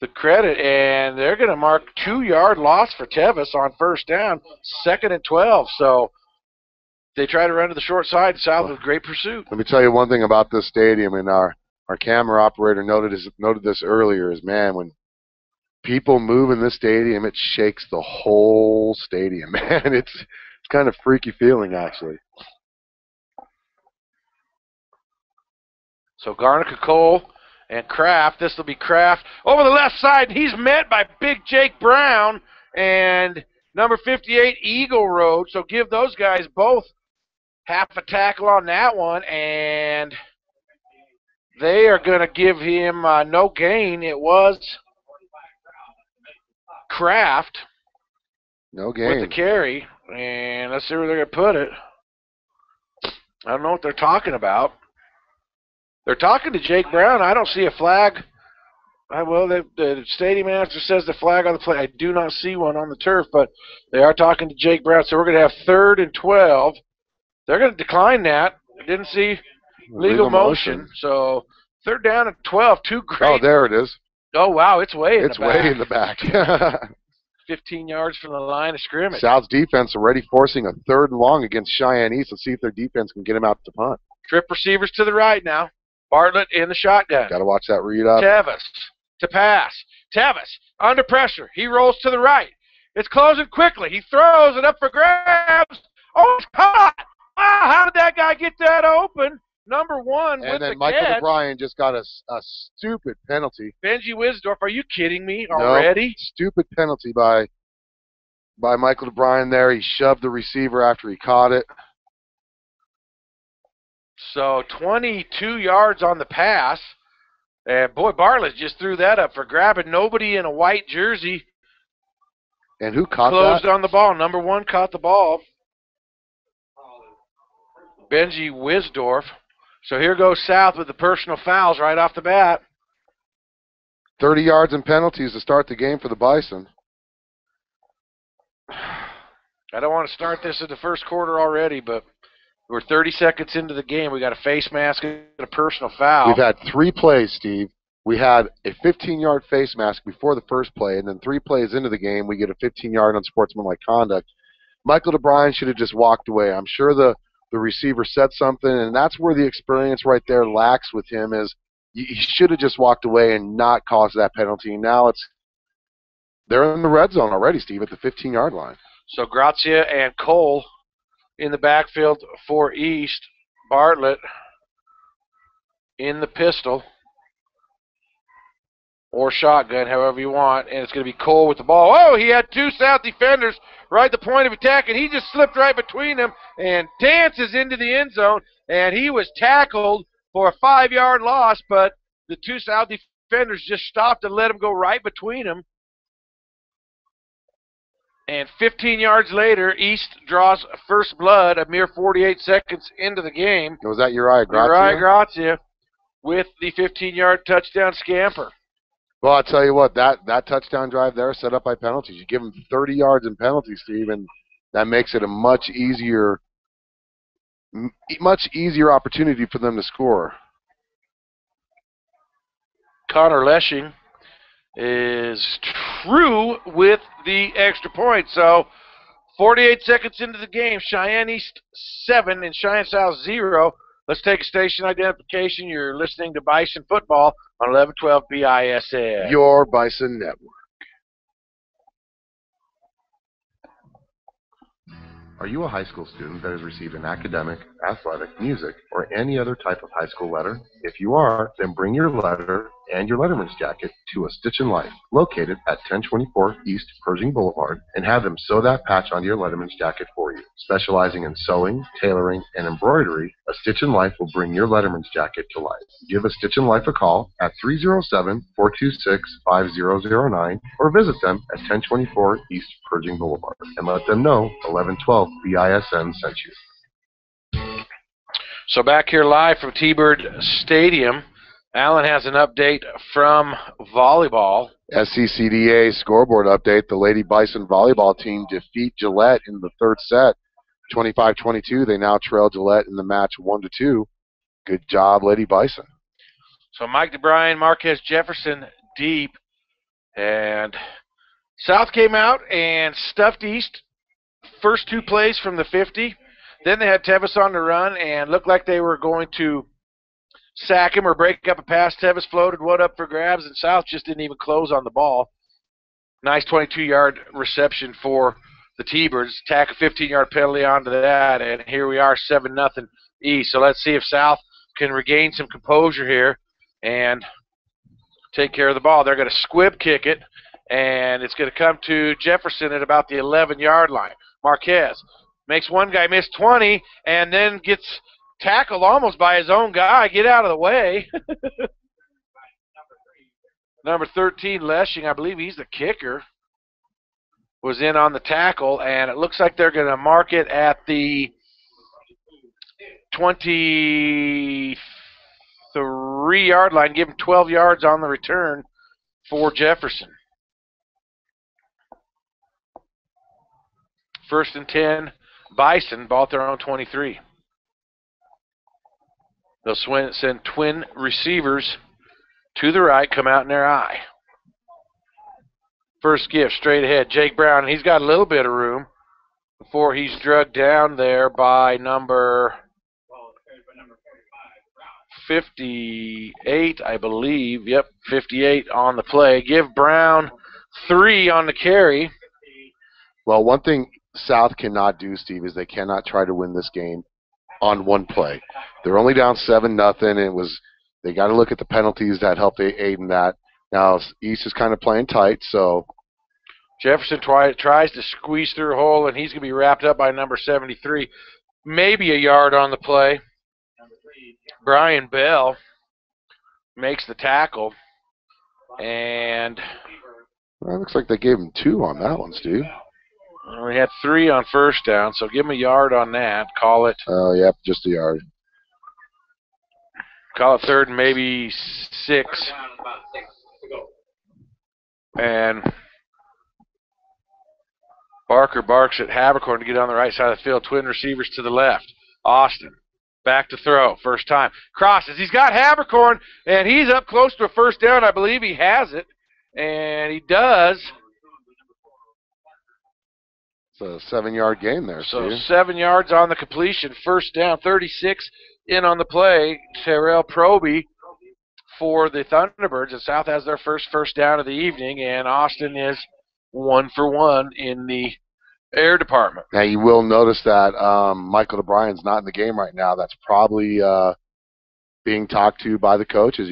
the credit, and they're going to mark 2-yard loss for Tevis on first down, 2nd and 12. So they try to run to the short side. South with great pursuit. Let me tell you one thing about this stadium, and our camera operator noted this earlier, is, man, when people move in this stadium, it shakes the whole stadium, man. It's kind of freaky feeling, actually. So Garnica Cole and Kraft. This will be Kraft over the left side. He's met by big Jake Brown and number 58, Eagle Road. So give those guys both half a tackle on that one, and they are going to give him no gain. It was Kraft. No gain. With the carry, and let's see where they're going to put it. I don't know what they're talking about. They're talking to Jake Brown. I don't see a flag. Well, the stadium announcer says the flag on the play. I do not see one on the turf, but they are talking to Jake Brown. So we're going to have 3rd and 12. They're going to decline that. I didn't see legal motion. So 3rd down and 12. Two great. Oh, there it is. Oh, wow. It's way in the back. It's way in the back. 15 yards from the line of scrimmage. South's defense already forcing a 3rd and long against Cheyenne East. Let's see if their defense can get him out to punt. Trip receivers to the right now. Bartlett in the shotgun. Got to watch that read up. Tevis to pass. Tevis under pressure. He rolls to the right. It's closing quickly. He throws it up for grabs. Oh, it's caught. Wow, how did that guy get that open? number one And with then the Michael catch. DeBruyn just got a stupid penalty. Benji Wisdorf, are you kidding me No, already? stupid penalty by Michael DeBruyn there. He shoved the receiver after he caught it. So 22 yards on the pass. And boy, Bartlett just threw that up for grabbing. Nobody in a white jersey And who caught closed that? on the ball. Number one caught the ball. Benji Wisdorf. So here goes South with the personal fouls right off the bat. 30 yards and penalties to start the game for the Bison. I don't want to start this in the first quarter already, but we're 30 seconds into the game. We got a face mask and a personal foul. We've had 3 plays, Steve. We had a 15-yard face mask before the first play, and then 3 plays into the game, we get a 15-yard unsportsmanlike conduct. Michael DeBruyn should have just walked away. I'm sure the receiver said something, and that's where the experience right there lacks with him is he should have just walked away and not caused that penalty. Now they're in the red zone already, Steve, at the 15-yard line. So Grazia and Cole in the backfield for East. Bartlett in the pistol or shotgun, however you want, and it's going to be Cole with the ball. Oh, he had 2 South defenders right at the point of attack, and he just slipped right between them and dances into the end zone, and he was tackled for a 5-yard loss, but the 2 South defenders just stopped and let him go right between them. And 15 yards later, East draws first blood a mere 48 seconds into the game. Was that Uriah Grazia? Uriah Grazia with the 15-yard touchdown scamper. Well, I'll tell you what, that touchdown drive there set up by penalties. You give them 30 yards in penalties, Steve, and that makes it a much easier opportunity for them to score. Connor Leshing is true with the extra point. So 48 seconds into the game, Cheyenne East 7 and Cheyenne South 0. Let's take a station identification. You're listening to Bison Football on 1112 BISN. Your Bison Network. Are you a high school student that has received an academic, athletic, music, or any other type of high school letter? If you are, then bring your letter and your letterman's jacket to A Stitch in Life, located at 1024 East Pershing Boulevard, and have them sew that patch onto your letterman's jacket for you. Specializing in sewing, tailoring, and embroidery, A Stitch in Life will bring your letterman's jacket to life. Give A Stitch in Life a call at 307-426-5009 or visit them at 1024 East Pershing Boulevard and let them know 1112 BISN sent you. So back here live from T-Bird Stadium, Alan has an update from volleyball. SCCDA scoreboard update. The Lady Bison volleyball team defeat Gillette in the third set, 25-22. They now trail Gillette in the match 1-2. Good job, Lady Bison. So Mike DeBruyn, Marquez Jefferson deep, and South came out and stuffed East. First 2 plays from the 50. Then they had Tevis on the run and looked like they were going to sack him or break up a pass. Tevis floated one up for grabs, and South just didn't even close on the ball. Nice 22-yard reception for the T-Birds. Tack a 15-yard penalty onto that, and here we are, 7-0 East. So let's see if South can regain some composure here and take care of the ball. They're going to squib kick it, and it's going to come to Jefferson at about the 11-yard line. Marquez makes one guy miss 20 and then gets tackled almost by his own guy. Get out of the way. Number 13, Leshing, I believe he's the kicker, was in on the tackle, and it looks like they're going to mark it at the 23-yard line, give him 12 yards on the return for Jefferson. 1st and 10, Bison, ball at their own 23. They'll send twin receivers to the right, come out in their eye. First gift, straight ahead, Jake Brown, and he's got a little bit of room before he's drugged down there by number 58, I believe. Yep, 58 on the play. Give Brown 3 on the carry. Well, one thing South cannot do, Steve, is they cannot try to win this game on one play. They're only down 7-0. They got to look at the penalties that helped aid in that. Now East is kind of playing tight, so Jefferson tries to squeeze through a hole, and he's going to be wrapped up by number 73. Maybe a yard on the play. Brian Bell makes the tackle, and well, it looks like they gave him 2 on that one, Steve. We had 3 on first down, so give him a yard on that. Call it. Oh, yep, just a yard. Call it third and maybe 6. And Barker barks at Habercorn to get on the right side of the field. Twin receivers to the left. Austin back to throw. First time. Crosses. He's got Habercorn, and he's up close to a first down. I believe he has it. And he does. It's a 7-yard gain there, So Steve. 7 yards on the completion. First down. 36 in on the play. Terrell Proby for the Thunderbirds. And South has their first down of the evening, and Austin is 1 for 1 in the air department. Now, you will notice that Michael DeBruyn's not in the game right now. That's probably being talked to by the coaches,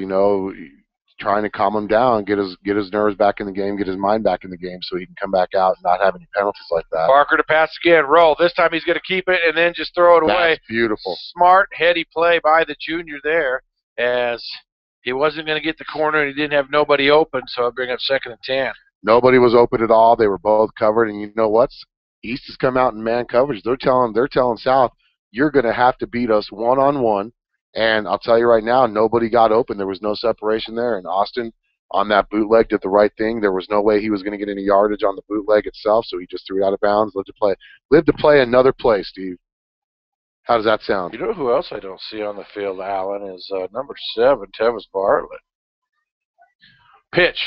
trying to calm him down, get his nerves back in the game, get his mind back in the game so he can come back out and not have any penalties like that. Barker to pass again. Roll. This time he's going to keep it and then just throw it away. That's beautiful. Smart, heady play by the junior there, as he wasn't going to get the corner and he didn't have nobody open, so I'll bring up 2nd and 10. Nobody was open at all. They were both covered, and you know what? East has come out in man coverage. They're telling South, you're going to have to beat us one-on-one. And I'll tell you right now, nobody got open. There was no separation there. And Austin, on that bootleg, did the right thing. There was no way he was going to get any yardage on the bootleg itself, so he just threw it out of bounds. Lived to play another play, Steve. How does that sound? You know who else I don't see on the field, Alan, is number 7, Tevis Bartlett. Pitch.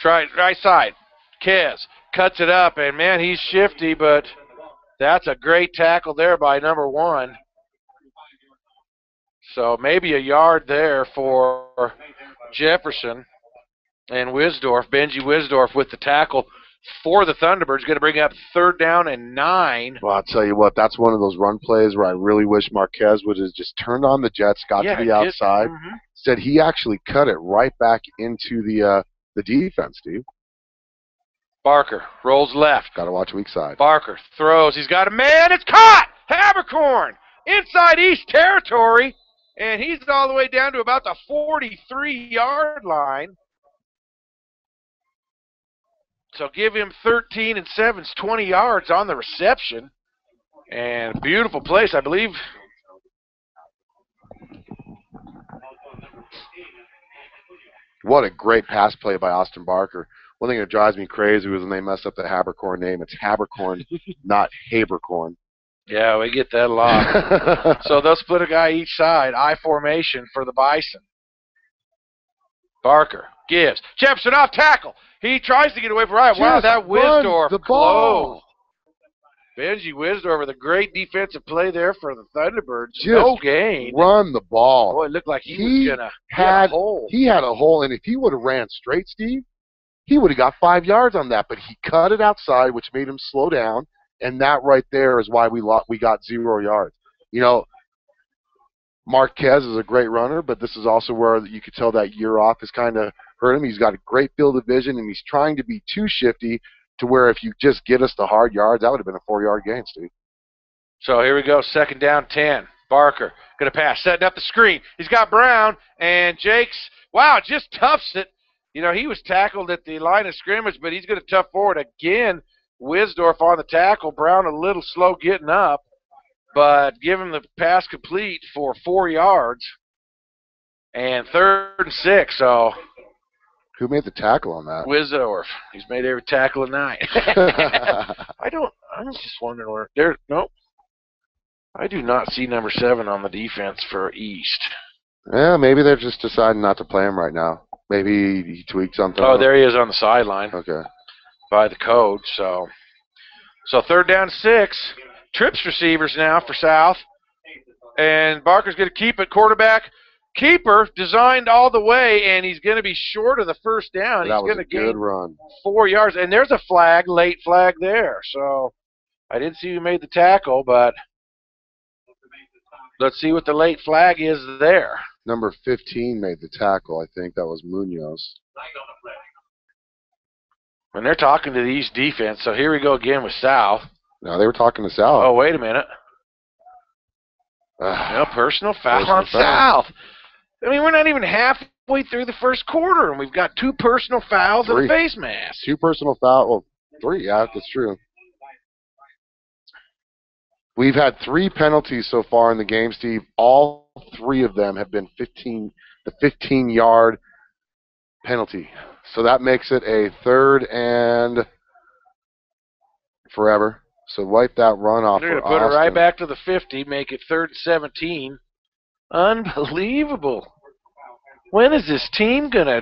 Try right side. Kez cuts it up, and, man, he's shifty, but that's a great tackle there by number 1. So maybe a yard there for Jefferson and Wisdorf. Benji Wisdorf with the tackle for the Thunderbirds. Going to bring up 3rd down and 9. Well, I'll tell you what, that's one of those run plays where I really wish Marquez would have just turned on the jets, got to the outside. Said he actually cut it right back into the defense, Steve. Barker rolls left. Got to watch weak side. Barker throws. He's got a man. It's caught! Habercorn inside East territory. And he's all the way down to about the 43-yard line. So give him 13 and 7, 20 yards on the reception. And beautiful place, I believe. What a great pass play by Austin Barker. One thing that drives me crazy was when they mess up the Habercorn name. It's Habercorn, not Habercorn. Yeah, we get that a lot. So they'll split a guy each side. I formation for the Bison. Barker gives. Jefferson off tackle. He tries to get away from right. Wow, that Wisdorf close. Benji Wisdorf with a great defensive play there for the Thunderbirds. No gain. Run the ball. Boy, it looked like he was going to have a hole. He had a hole, and if he would have ran straight, Steve, he would have got 5 yards on that. But he cut it outside, which made him slow down. And that right there is why we got 0 yards. Marquez is a great runner, but this is also where you could tell that year off has kind of hurt him. He's got a great field of vision, and he's trying to be too shifty to where if you just get us the hard yards, that would have been a 4-yard gain, Steve. So here we go, 2nd down, 10. Barker going to pass, setting up the screen. He's got Brown, and Jakes, wow, just toughs it. He was tackled at the line of scrimmage, but he's going to tough forward again. Wisdorf on the tackle. Brown a little slow getting up, but give him the pass complete for 4 yards. And 3rd and 6, so. Who made the tackle on that? Wisdorf. He's made every tackle tonight. I'm just wondering where. Nope. I do not see number 7 on the defense for East. Yeah, maybe they're just deciding not to play him right now. Maybe he tweaked something. Oh, there he is on the sideline. Okay. By the coach. So 3rd down 6. Trips receivers now for South. And Barker's going to keep it. Quarterback keeper designed all the way, and he's going to be short of the first down. That he's going to gain good run. 4 yards. And there's a flag, late flag there. So I didn't see who made the tackle, but Let's see what the late flag is there. Number 15 made the tackle. I think that was Munoz. And they're talking to the East defense, so here we go again with South. No, they were talking to South. Oh, wait a minute. No, personal foul on South. I mean, we're not even halfway through the first quarter, and we've got 2 personal fouls and a face mask. 2 personal fouls. Well, 3, yeah, that's true. We've had 3 penalties so far in the game, Steve. All 3 of them have been the 15-yard penalty. So that makes it a 3rd and forever. So wipe that run off. They're going to put it right back to the 50, make it 3rd and 17. Unbelievable. When is this team going to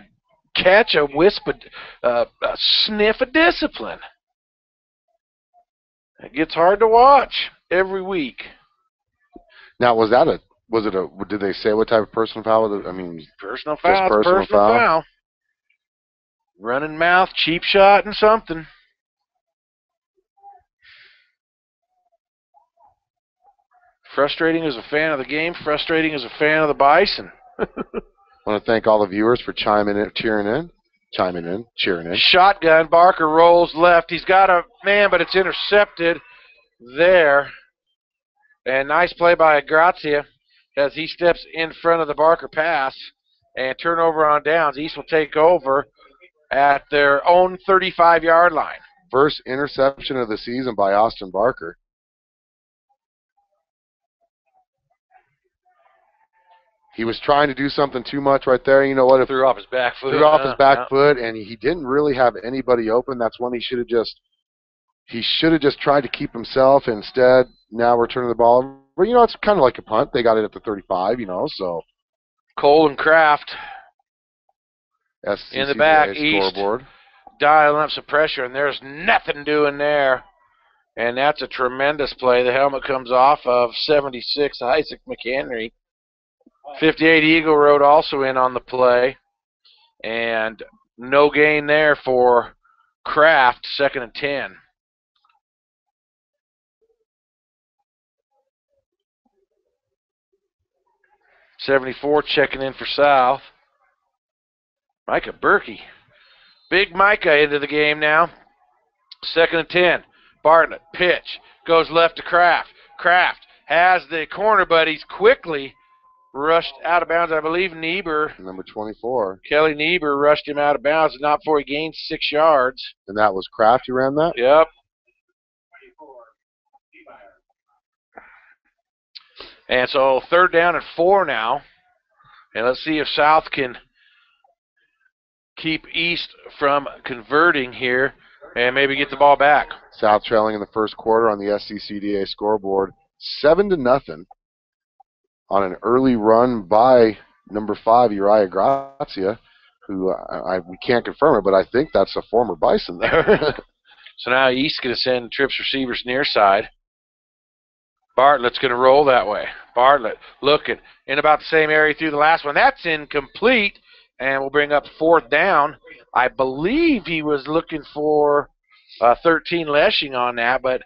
catch a sniff of discipline? It gets hard to watch every week. Now, did they say what type of personal foul was it? I mean, personal foul, personal foul. Running mouth, cheap shot, and something. Frustrating as a fan of the game, frustrating as a fan of the Bison. I want to thank all the viewers for chiming in, cheering in. Shotgun, Barker rolls left. He's got a man, but it's intercepted there. And nice play by Grazia as he steps in front of the Barker pass. And turnover on downs. East will take over at their own 35-yard line. First interception of the season by Austin Barker. He was trying to do something too much right there. You know what? Threw off his back foot. And he didn't really have anybody open. That's when he should have just tried to keep himself. Instead, now we're turning the ball over. But, you know, it's kind of like a punt. They got it at the 35, you know, so. Cole and Kraft SCCA in the back, scoreboard. East dialing up some pressure, and there's nothing doing there. And that's a tremendous play. The helmet comes off of 76, Isaac McHenry. 58 Eagle Road also in on the play. And no gain there for Kraft, 2nd and 10. '74 checking in for South. Micah Berkey. Big Micah into the game now. 2nd and 10. Bartlett, pitch. Goes left to Kraft. Kraft has the corner, but he's quickly rushed out of bounds. I believe Niebuhr. Number 24. Kelly Niebuhr rushed him out of bounds, not before he gained 6 yards. And that was Kraft who ran that? Yep. And so 3rd down and 4 now. And let's see if South can keep East from converting here and maybe get the ball back. South trailing in the first quarter on the SCCDA scoreboard, 7-0 on an early run by number 5, Uriah Grazia, who we can't confirm it, but I think that's a former Bison there. So now East going to send trips receivers near side. Bartlett's going to roll that way. Bartlett looking in about the same area through the last one. That's incomplete, and we'll bring up 4th down. I believe he was looking for 13 Leshing on that, but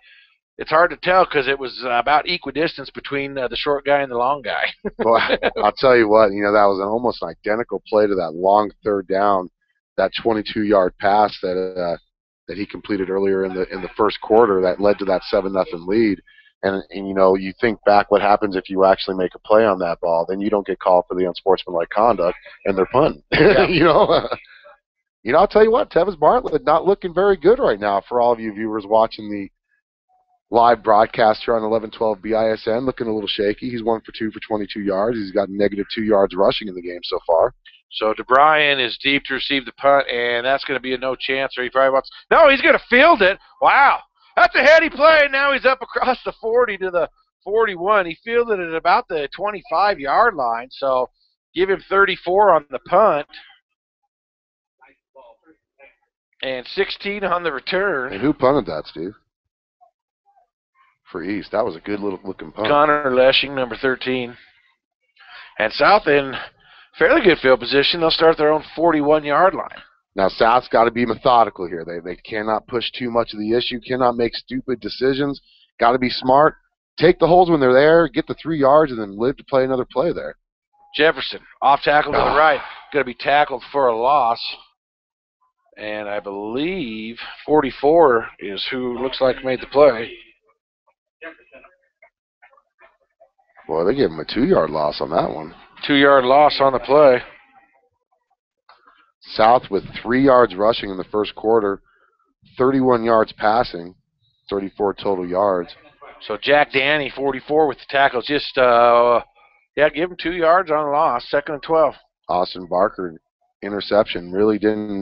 it's hard to tell because it was about equidistance between the short guy and the long guy. Well, I'll tell you what, you know, that was an almost identical play to that long 3rd down, that 22-yard pass that he completed earlier in the first quarter that led to that 7-0 lead. And you know, you think back what happens if you actually make a play on that ball, then you don't get called for the unsportsmanlike conduct, and they're punting. Yeah. You know, I'll tell you what, Tevis Bartlett not looking very good right now for all of you viewers watching the live broadcast here on 1112 BISN, looking a little shaky. He's 1 for 2 for 22 yards. He's got -2 yards rushing in the game so far. So DeBruyn is deep to receive the punt, and that's going to be a no chance. Or he probably wants. No, he's going to field it. Wow. That's a heady play. Now he's up across the 40 to the 41. He fielded it at about the 25-yard line, so give him 34 on the punt. And 16 on the return. And who punted that, Steve? For East. That was a good little looking punt. Connor Leshing, number 13. And South in fairly good field position. They'll start their own 41-yard line. Now, South's got to be methodical here. They cannot push too much of the issue, cannot make stupid decisions. Got to be smart. take the holes when they're there, get the 3 yards, and then live to play another play there. Jefferson, off tackle to the right. Going to be tackled for a loss. And I believe 44 is who looks like made the play. Boy, they gave him a 2-yard loss on that one. 2-yard loss on the play. South with 3 yards rushing in the first quarter, 31 yards passing, 34 total yards. So Jack Danny, 44 with the tackle. Just, give him 2 yards on a loss, 2nd and 12. Austin Barker, interception. Really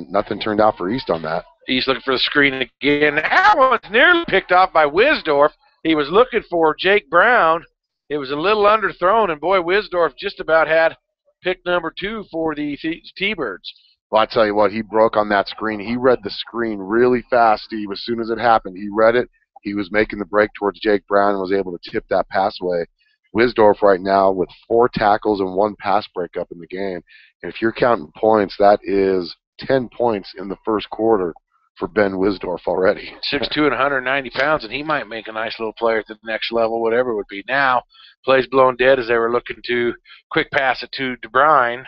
nothing turned out for East on that. East looking for the screen again. That one's nearly picked off by Wisdorf. He was looking for Jake Brown. It was a little underthrown, and boy, Wisdorf just about had pick number 2 for the T-Birds. Well, I tell you what, he broke on that screen. He read the screen really fast, Steve. As soon as it happened, he read it. He was making the break towards Jake Brown and was able to tip that pass away. Wisdorf right now with 4 tackles and 1 pass breakup in the game. And if you're counting points, that is 10 points in the first quarter for Ben Wisdorf already. 6'2" and 190 pounds, and he might make a nice little player at the next level, whatever it would be. Now, plays blown dead as they were looking to quick pass it to DeBruyn.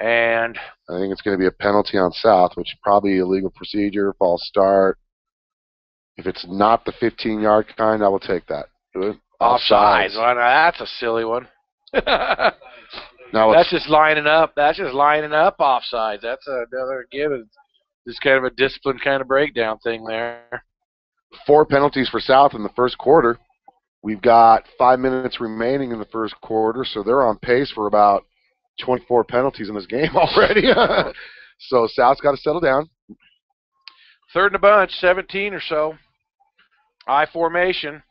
And I think it's going to be a penalty on South, which is probably illegal procedure, false start. If it's not the 15-yard kind, I will take that. Offsides. Well, that's a silly one. Now that's just lining up. That's just lining up offsides. That's another, again, just kind of a discipline kind of breakdown thing there. 4 penalties for South in the first quarter. We've got 5 minutes remaining in the first quarter, so they're on pace for about 24 penalties in this game already. So South's got to settle down. 3rd and a bunch, 17 or so. I formation.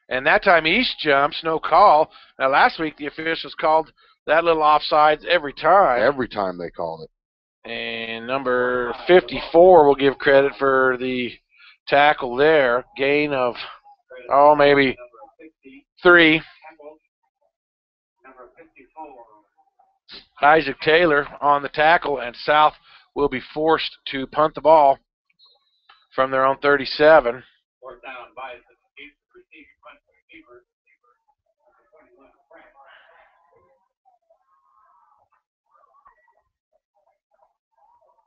And that time East jumps, no call. Now last week the officials called that little offsides every time. Every time they called it. And number 54 will give credit for the tackle there. Gain of, maybe 3. Isaac Taylor on the tackle, and South will be forced to punt the ball from their own 37.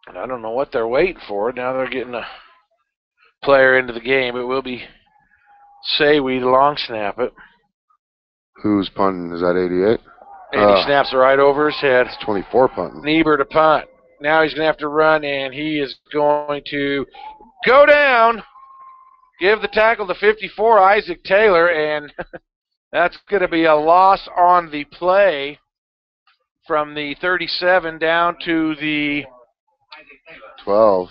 And I don't know what they're waiting for. Now they're getting a player into the game. It will be Saywe to long snap it. Who's punting? Is that 88? And he snaps it right over his head. It's 24 punting. Niebuhr to punt. Now he's going to have to run, and he is going to go down. Give the tackle to 54, Isaac Taylor, and that's going to be a loss on the play from the 37 down to the 12,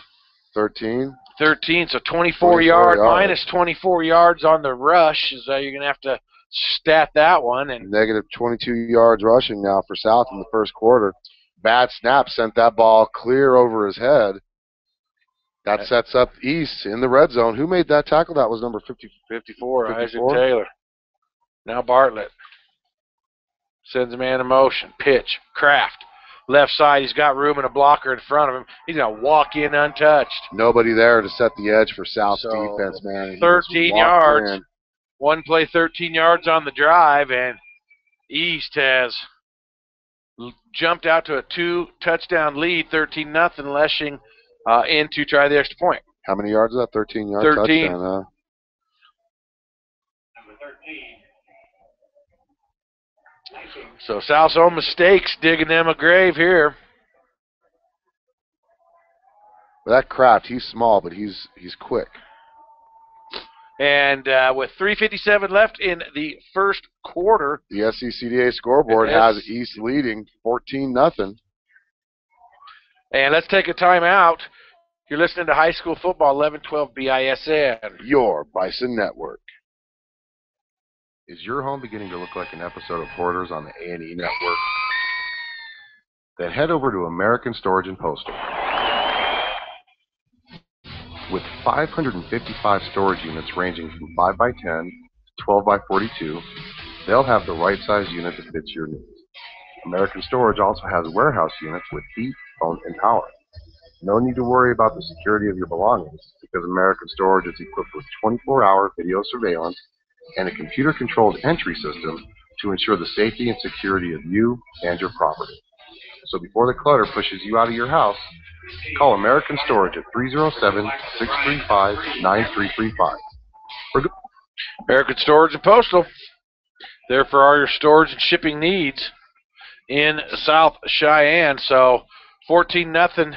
13. 13, so 24 yards, minus 24 yards on the rush. So you're going to have to stat that one. And negative 22 yards rushing now for South in the first quarter. Bad snap sent that ball clear over his head. That sets up East in the red zone. Who made that tackle? That was number 54. Isaac Taylor. Now Bartlett sends a man in motion. Pitch. Kraft. Left side. He's got room and a blocker in front of him. He's going to walk in untouched. Nobody there to set the edge for South's defense, man. 13 yards. One play, 13 yards on the drive, and East has jumped out to a 2-touchdown lead, 13-0, Leshing in to try the extra point. How many yards is that? 13 yards 13. Touchdown, huh? So South's own mistakes digging them a grave here. Well, that Kraft, he's small, but he's quick. And with 3:57 left in the first quarter, the SCCDA scoreboard has East leading 14-0. And let's take a timeout. You're listening to High School Football 1112 BISN. Your Bison Network. Is your home beginning to look like an episode of Hoarders on the A&E Network? Then head over to American Storage and Postal. With 555 storage units ranging from 5x10 to 12x42, they'll have the right size unit that fits your needs. American Storage also has warehouse units with heat, phone, and power. No need to worry about the security of your belongings because American Storage is equipped with 24-hour video surveillance and a computer-controlled entry system to ensure the safety and security of you and your property. So before the clutter pushes you out of your house, call American Storage at 307-635-9335. American Storage and Postal. There for all your storage and shipping needs in South Cheyenne. So 14-0.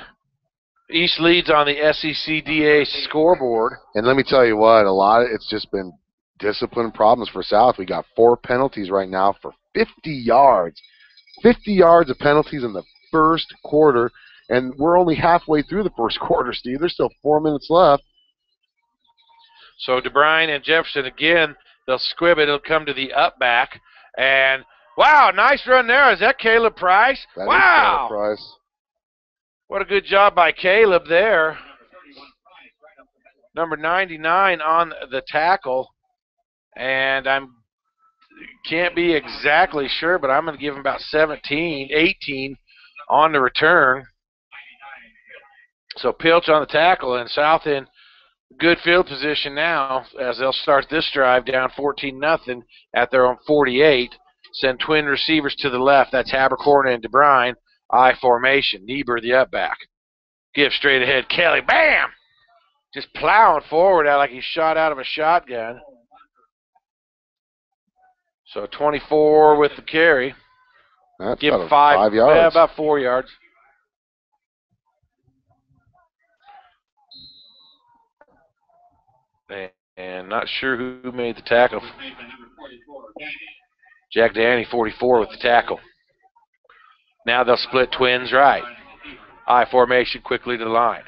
East leads on the SECDA scoreboard. And let me tell you what, it's just been discipline problems for South. We got 4 penalties right now for 50 yards. 50 yards of penalties in the first quarter, and we're only halfway through the first quarter, Steve. There's still 4 minutes left. So DeBruyn and Jefferson again, they'll squib it. It'll come to the up back. And, wow, nice run there. Is that Caleb Price? That wow. Is Caleb Price. What a good job by Caleb there. Number 99 on the tackle. And can't be exactly sure, but I'm going to give him about 17, 18 on the return. So Pilch on the tackle, and South in good field position now as they'll start this drive down 14-0 at their own 48. Send twin receivers to the left. That's Habercorn and DeBruyn. I formation. Niebuhr the up back. Give straight ahead. Kelly, bam! Just plowing forward like he shot out of a shotgun. So 24 with the carry. That's Give about 5 yards. Yeah, about 4 yards. And not sure who made the tackle. Jack Danny, 44 with the tackle. Now they'll split twins right. I formation quickly to the line.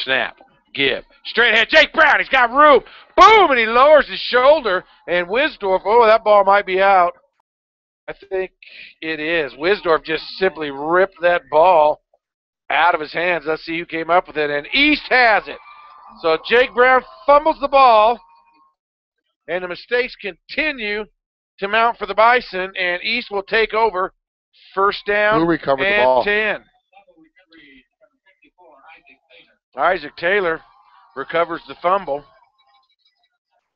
Snap. Give. Straight ahead. Jake Brown. He's got room. Boom! And he lowers his shoulder. And Wisdorf, oh, that ball might be out. I think it is. Wisdorf just simply ripped that ball out of his hands. Let's see who came up with it. And East has it. So Jake Brown fumbles the ball. And the mistakes continue to mount for the Bison. And East will take over. First down. Who recovered and the ball? 10. Isaac Taylor recovers the fumble.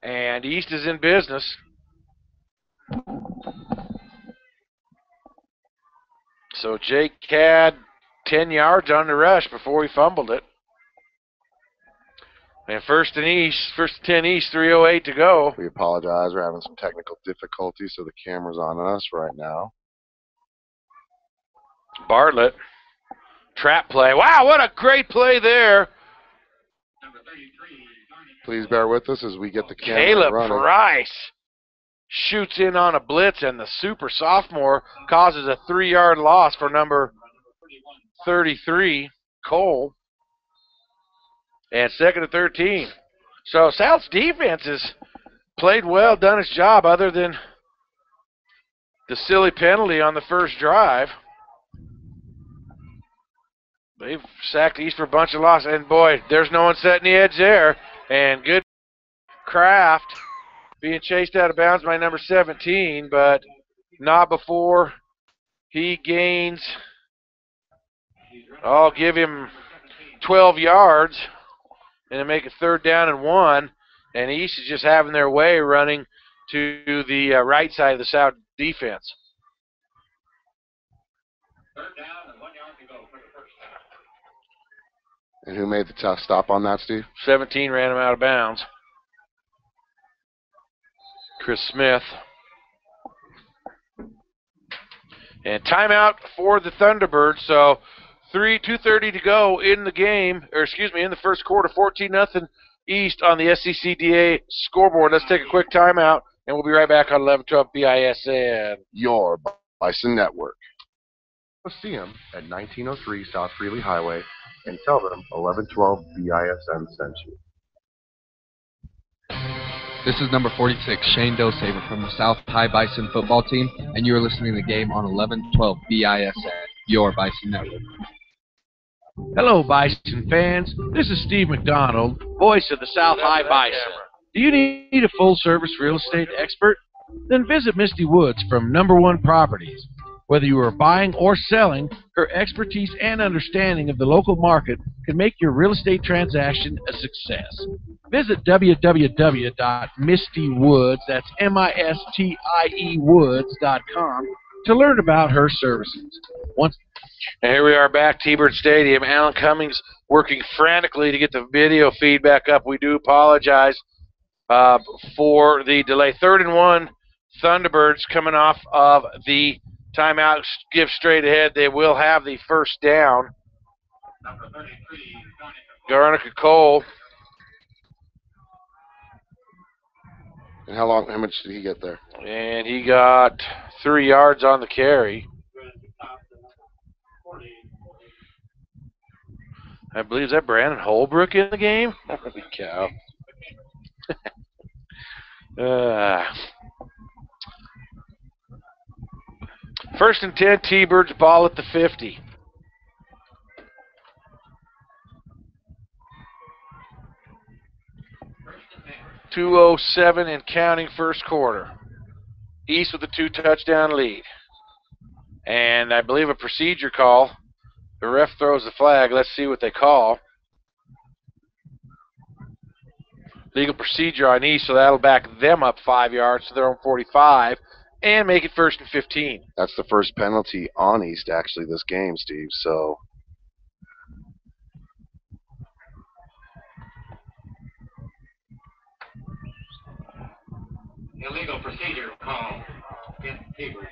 And East is in business. So Jake had 10 yards on the rush before he fumbled it. And first and 10 East, 3:08 to go. We apologize. We're having some technical difficulties, so the camera's on us right now. Bartlett. Trap play. Wow, what a great play there. Please bear with us as we get the camera Caleb running. Price shoots in on a blitz, and the super sophomore causes a 3-yard loss for number 33, Cole. And 2nd and 13. So South's defense has played well, done its job, other than the silly penalty on the first drive. They've sacked East for a bunch of losses. And, boy, there's no one setting the edge there. And good Kraft being chased out of bounds by number 17, but not before he gains, I'll give him 12 yards, and to make it 3rd down and 1. And East is just having their way running to the right side of the South defense. 3rd down and 1 yard to go for the first down. And who made the tough stop on that, Steve? 17 ran him out of bounds. Chris Smith. And timeout for the Thunderbirds. So 2:30 to go in the game, in the first quarter. 14-0 East on the SECDA scoreboard. Let's take a quick timeout, and we'll be right back on 1112 BISN. Your Bison Network. See them at 1903 South Freely Highway and tell them 1112 BISN sent you. This is number 46, Shane Dosaver from the South Bison football team, and you are listening to the game on 1112 BISN, your Bison Network. Hello, Bison fans. This is Steve McDonald, voice of the South Bison. Do you need a full-service real estate expert? Then visit Misty Woods from Number One Properties. Whether you are buying or selling, her expertise and understanding of the local market can make your real estate transaction a success. Visit www.mistywoods, that's M-I-S-T-I-E woods.com, to learn about her services. And here we are back, T-Bird Stadium. Alan Cummings working frantically to get the video feedback up. We do apologize for the delay. 3rd and 1, Thunderbirds coming off of the timeout. Give straight ahead. They will have the first down. Garnica Cole. And how much did he get there? And he got 3 yards on the carry. I believe, is that Brandon Holbrook in the game? Holy cow. 1st and 10, T-Birds, ball at the 50. .207 and counting first quarter. East with a 2-touchdown lead. And I believe a procedure call. The ref throws the flag. Let's see what they call. Legal procedure on East, so that'll back them up 5 yards to their own 45 and make it 1st and 15. That's the first penalty on East, actually, this game, Steve. So illegal procedure call against T-Birds.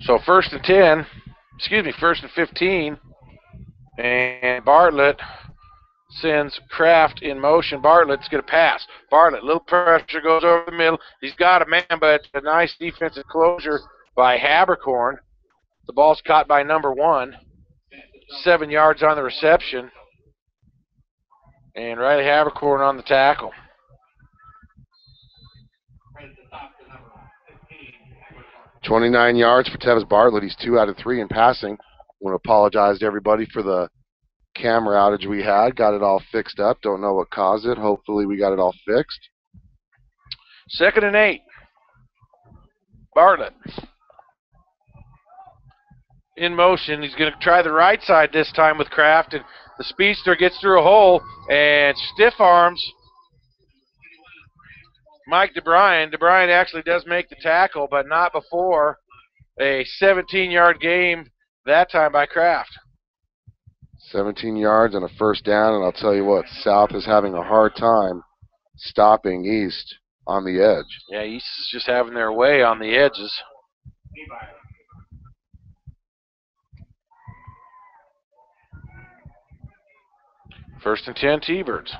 So 1st and 10, 1st and 15, and Bartlett sends Kraft in motion. Bartlett's going to pass. Bartlett, little pressure, goes over the middle. He's got a man, but a nice defensive closure by Habercorn. The ball's caught by number 1. 7 yards on the reception. And Riley Habercorn on the tackle. 29 yards for Tevis Bartlett. He's 2 out of 3 in passing. I want to apologize to everybody for the camera outage we had. Got it all fixed up. Don't know what caused it. Hopefully we got it all fixed. 2nd and 8. Bartlett in motion. He's going to try the right side this time with Kraft, and the speedster gets through a hole and stiff arms Mike DeBruyn. DeBruyn actually does make the tackle, but not before a 17-yard gain that time by Kraft. 17 yards and a first down, and I'll tell you what, South is having a hard time stopping East on the edge. Yeah, East is just having their way on the edges. First and 10, T-Birds.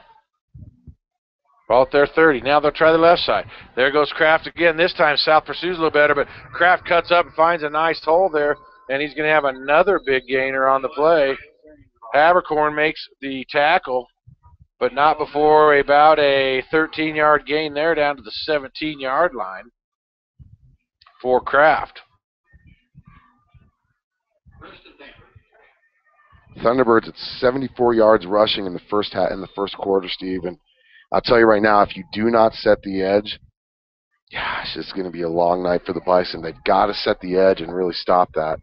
Ball at their 30. Now they'll try the left side. There goes Kraft again. This time South pursues a little better, but Kraft cuts up and finds a nice hole there, and he's going to have another big gainer on the play. Habercorn makes the tackle, but not before about a 13-yard gain there down to the 17-yard line for Kraft. Thunderbirds at 74 yards rushing in the first quarter, Steve. And I'll tell you right now, if you do not set the edge, gosh, it's going to be a long night for the Bison. They've got to set the edge and really stop that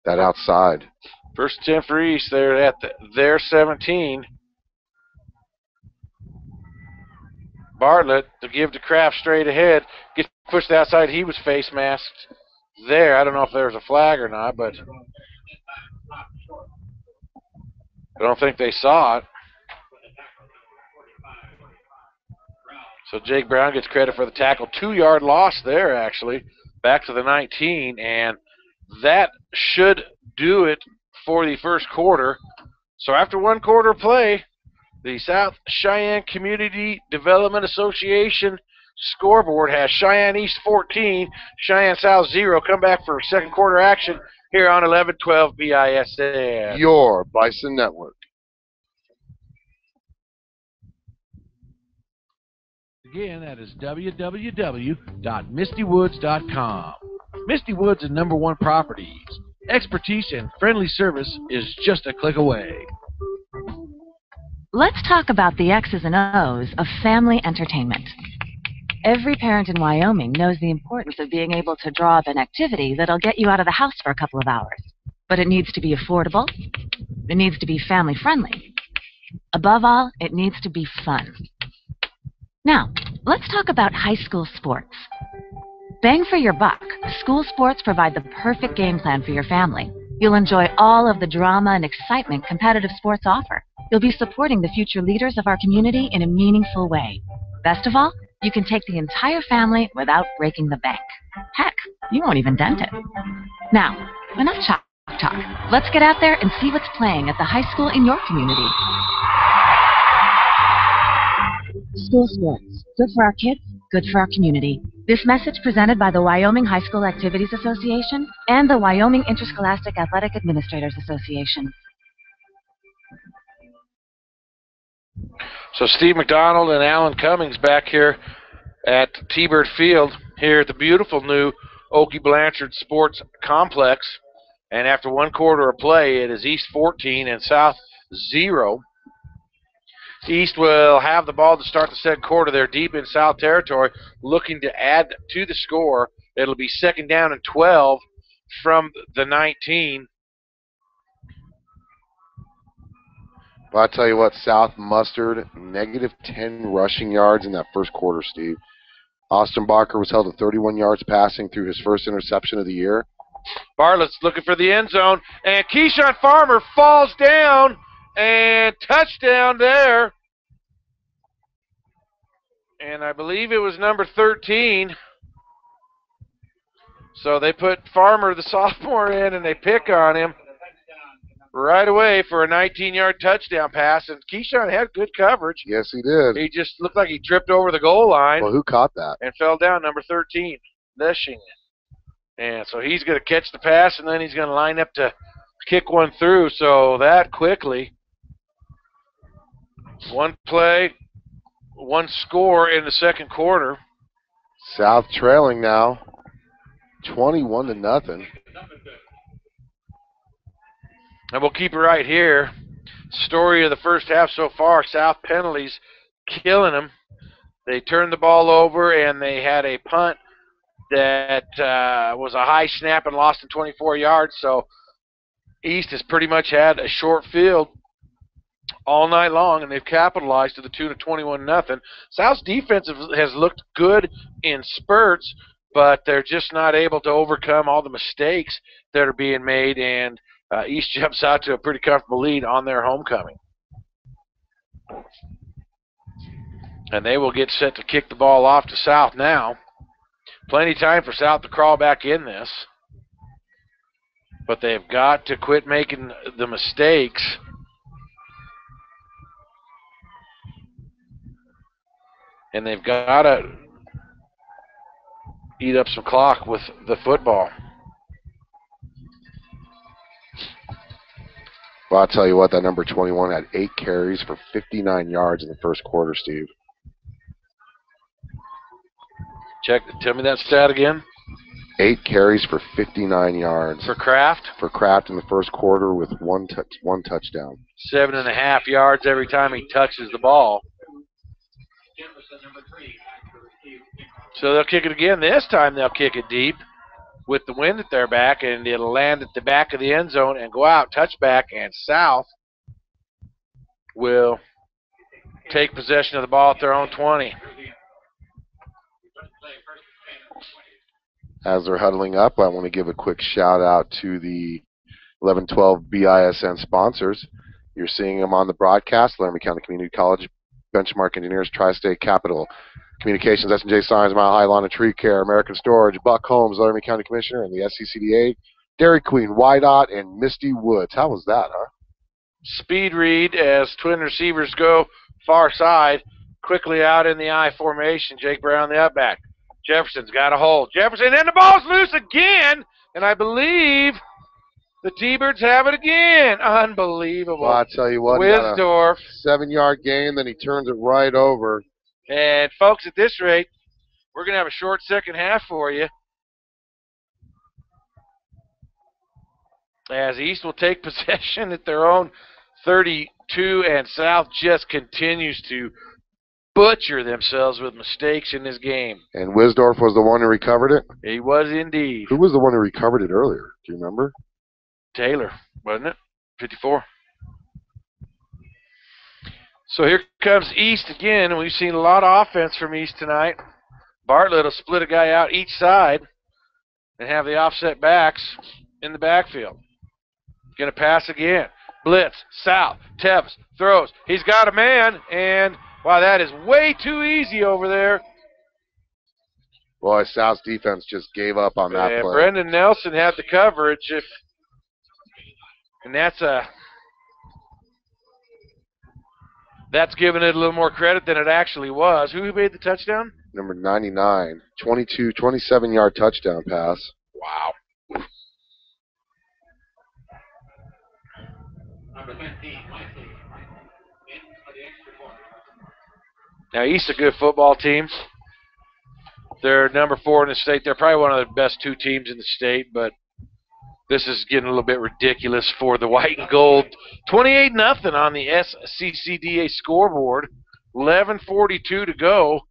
outside. First 10 for East. They're at their 17. Bartlett to give to Kraft straight ahead. Gets pushed outside. He was face masked there. I don't know if there was a flag or not, but I don't think they saw it. So Jake Brown gets credit for the tackle. 2-yard loss there, actually, back to the 19, and that should do it for the first quarter. So after one quarter play, the South Cheyenne Community Development Association scoreboard has Cheyenne East 14, Cheyenne South 0. Come back for second quarter action here on 1112 BISN. Your Bison Network. Again, that is www.mistywoods.com. Misty Woods is #1 properties. Expertise and friendly service is just a click away. Let's talk about the X's and O's of family entertainment. Every parent in Wyoming knows the importance of being able to draw up an activity that'll get you out of the house for a couple of hours. But it needs to be affordable. It needs to be family-friendly. Above all, it needs to be fun. Now, let's talk about high school sports. Bang for your buck, school sports provide the perfect game plan for your family. You'll enjoy all of the drama and excitement competitive sports offer. You'll be supporting the future leaders of our community in a meaningful way. Best of all, you can take the entire family without breaking the bank. Heck, you won't even dent it. Now, enough talk. Let's get out there and see what's playing at the high school in your community. School sports. Good for our kids, good for our community. This message presented by the Wyoming High School Activities Association and the Wyoming Interscholastic Athletic Administrators Association. So Steve McDonald and Alan Cummings back here at T-Bird Field here at the beautiful new Okie Blanchard Sports Complex. And after one quarter of play, it is East 14 and South 0. East will have the ball to start the second quarter. They're deep in South territory, looking to add to the score. It'll be second down and 12 from the 19. Well, I tell you what, South mustered -10 rushing yards in that first quarter, Steve. Austin Barker was held to 31 yards passing through his first interception of the year. Bartlett's looking for the end zone, and Keyshawn Farmer falls down, and touchdown there. And I believe it was number 13. So they put Farmer, the sophomore, in, and they pick on him right away for a 19-yard touchdown pass. And Keyshawn had good coverage. Yes, he did. He just looked like he tripped over the goal line. Well, who caught that? And fell down, number 13, Leshing. And so he's going to catch the pass, and then he's going to line up to kick one through. So that quickly, one play, one score in the second quarter. South trailing now, 21-0. And we'll keep it right here. Story of the first half so far, South penalties killing them. They turned the ball over, and they had a punt that was a high snap and lost in 24 yards. So East has pretty much had a short field all night long, and they've capitalized to the tune of 21-0. South's defense has looked good in spurts, but they're just not able to overcome all the mistakes that are being made, and East jumps out to a pretty comfortable lead on their homecoming. And they will get set to kick the ball off to South now. Plenty of time for South to crawl back in this. But they've got to quit making the mistakes. And they've got to eat up some clock with the football. Well, I'll tell you what, that number 21 had 8 carries for 59 yards in the first quarter, Steve. Tell me that stat again. 8 carries for 59 yards. For Kraft? For Kraft in the first quarter with one touchdown. 7.5 yards every time he touches the ball. So they'll kick it again. This time they'll kick it deep with the wind at their back, and it'll land at the back of the end zone and go out, touchback, and South will take possession of the ball at their own 20. As they're huddling up, I want to give a quick shout out to the 11-12 BISN sponsors. You're seeing them on the broadcast: Laramie County Community College, Benchmark Engineers, Tri-State Capital, Communications, S&J Signs, Mile High Lawn and Tree Care, American Storage, Buck Holmes, Laramie County Commissioner, and the SCCDA, Dairy Queen, Wydot, and Misty Woods. How was that, huh? Speed read as twin receivers go far side, quickly out in the I formation. Jake Brown, the up back. Jefferson's got a hold. Jefferson, and the ball's loose again, and I believe the T-Birds have it again. Unbelievable. Well, I'll tell you what, Wisdorf. 7-yard gain, then he turns it right over. And, folks, at this rate, we're going to have a short second half for you, as East will take possession at their own 32, and South just continues to butcher themselves with mistakes in this game. And Wisdorf was the one who recovered it? He was indeed. Who was the one who recovered it earlier? Do you remember? Taylor, wasn't it? 54. So here comes East again, and we've seen a lot of offense from East tonight. Bartlett will split a guy out each side and have the offset backs in the backfield. Going to pass again. Blitz, South, Tevis, throws. He's got a man, and, wow, that is way too easy over there. Boy, South's defense just gave up on that play. Brendan Nelson had the coverage, and that's giving it a little more credit than it actually was. Who made the touchdown? Number 99, 27-yard touchdown pass. Wow. Now, East's a good football team. They're number 4 in the state. They're probably one of the best 2 teams in the state, but this is getting a little bit ridiculous for the white and gold. 28-0 on the SCCDA scoreboard. 11:42 to go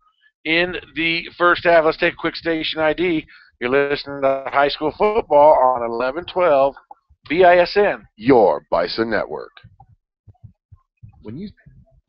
in the first half. Let's take a quick station ID. You're listening to high school football on 1112 BISN. Your Bison Network. When you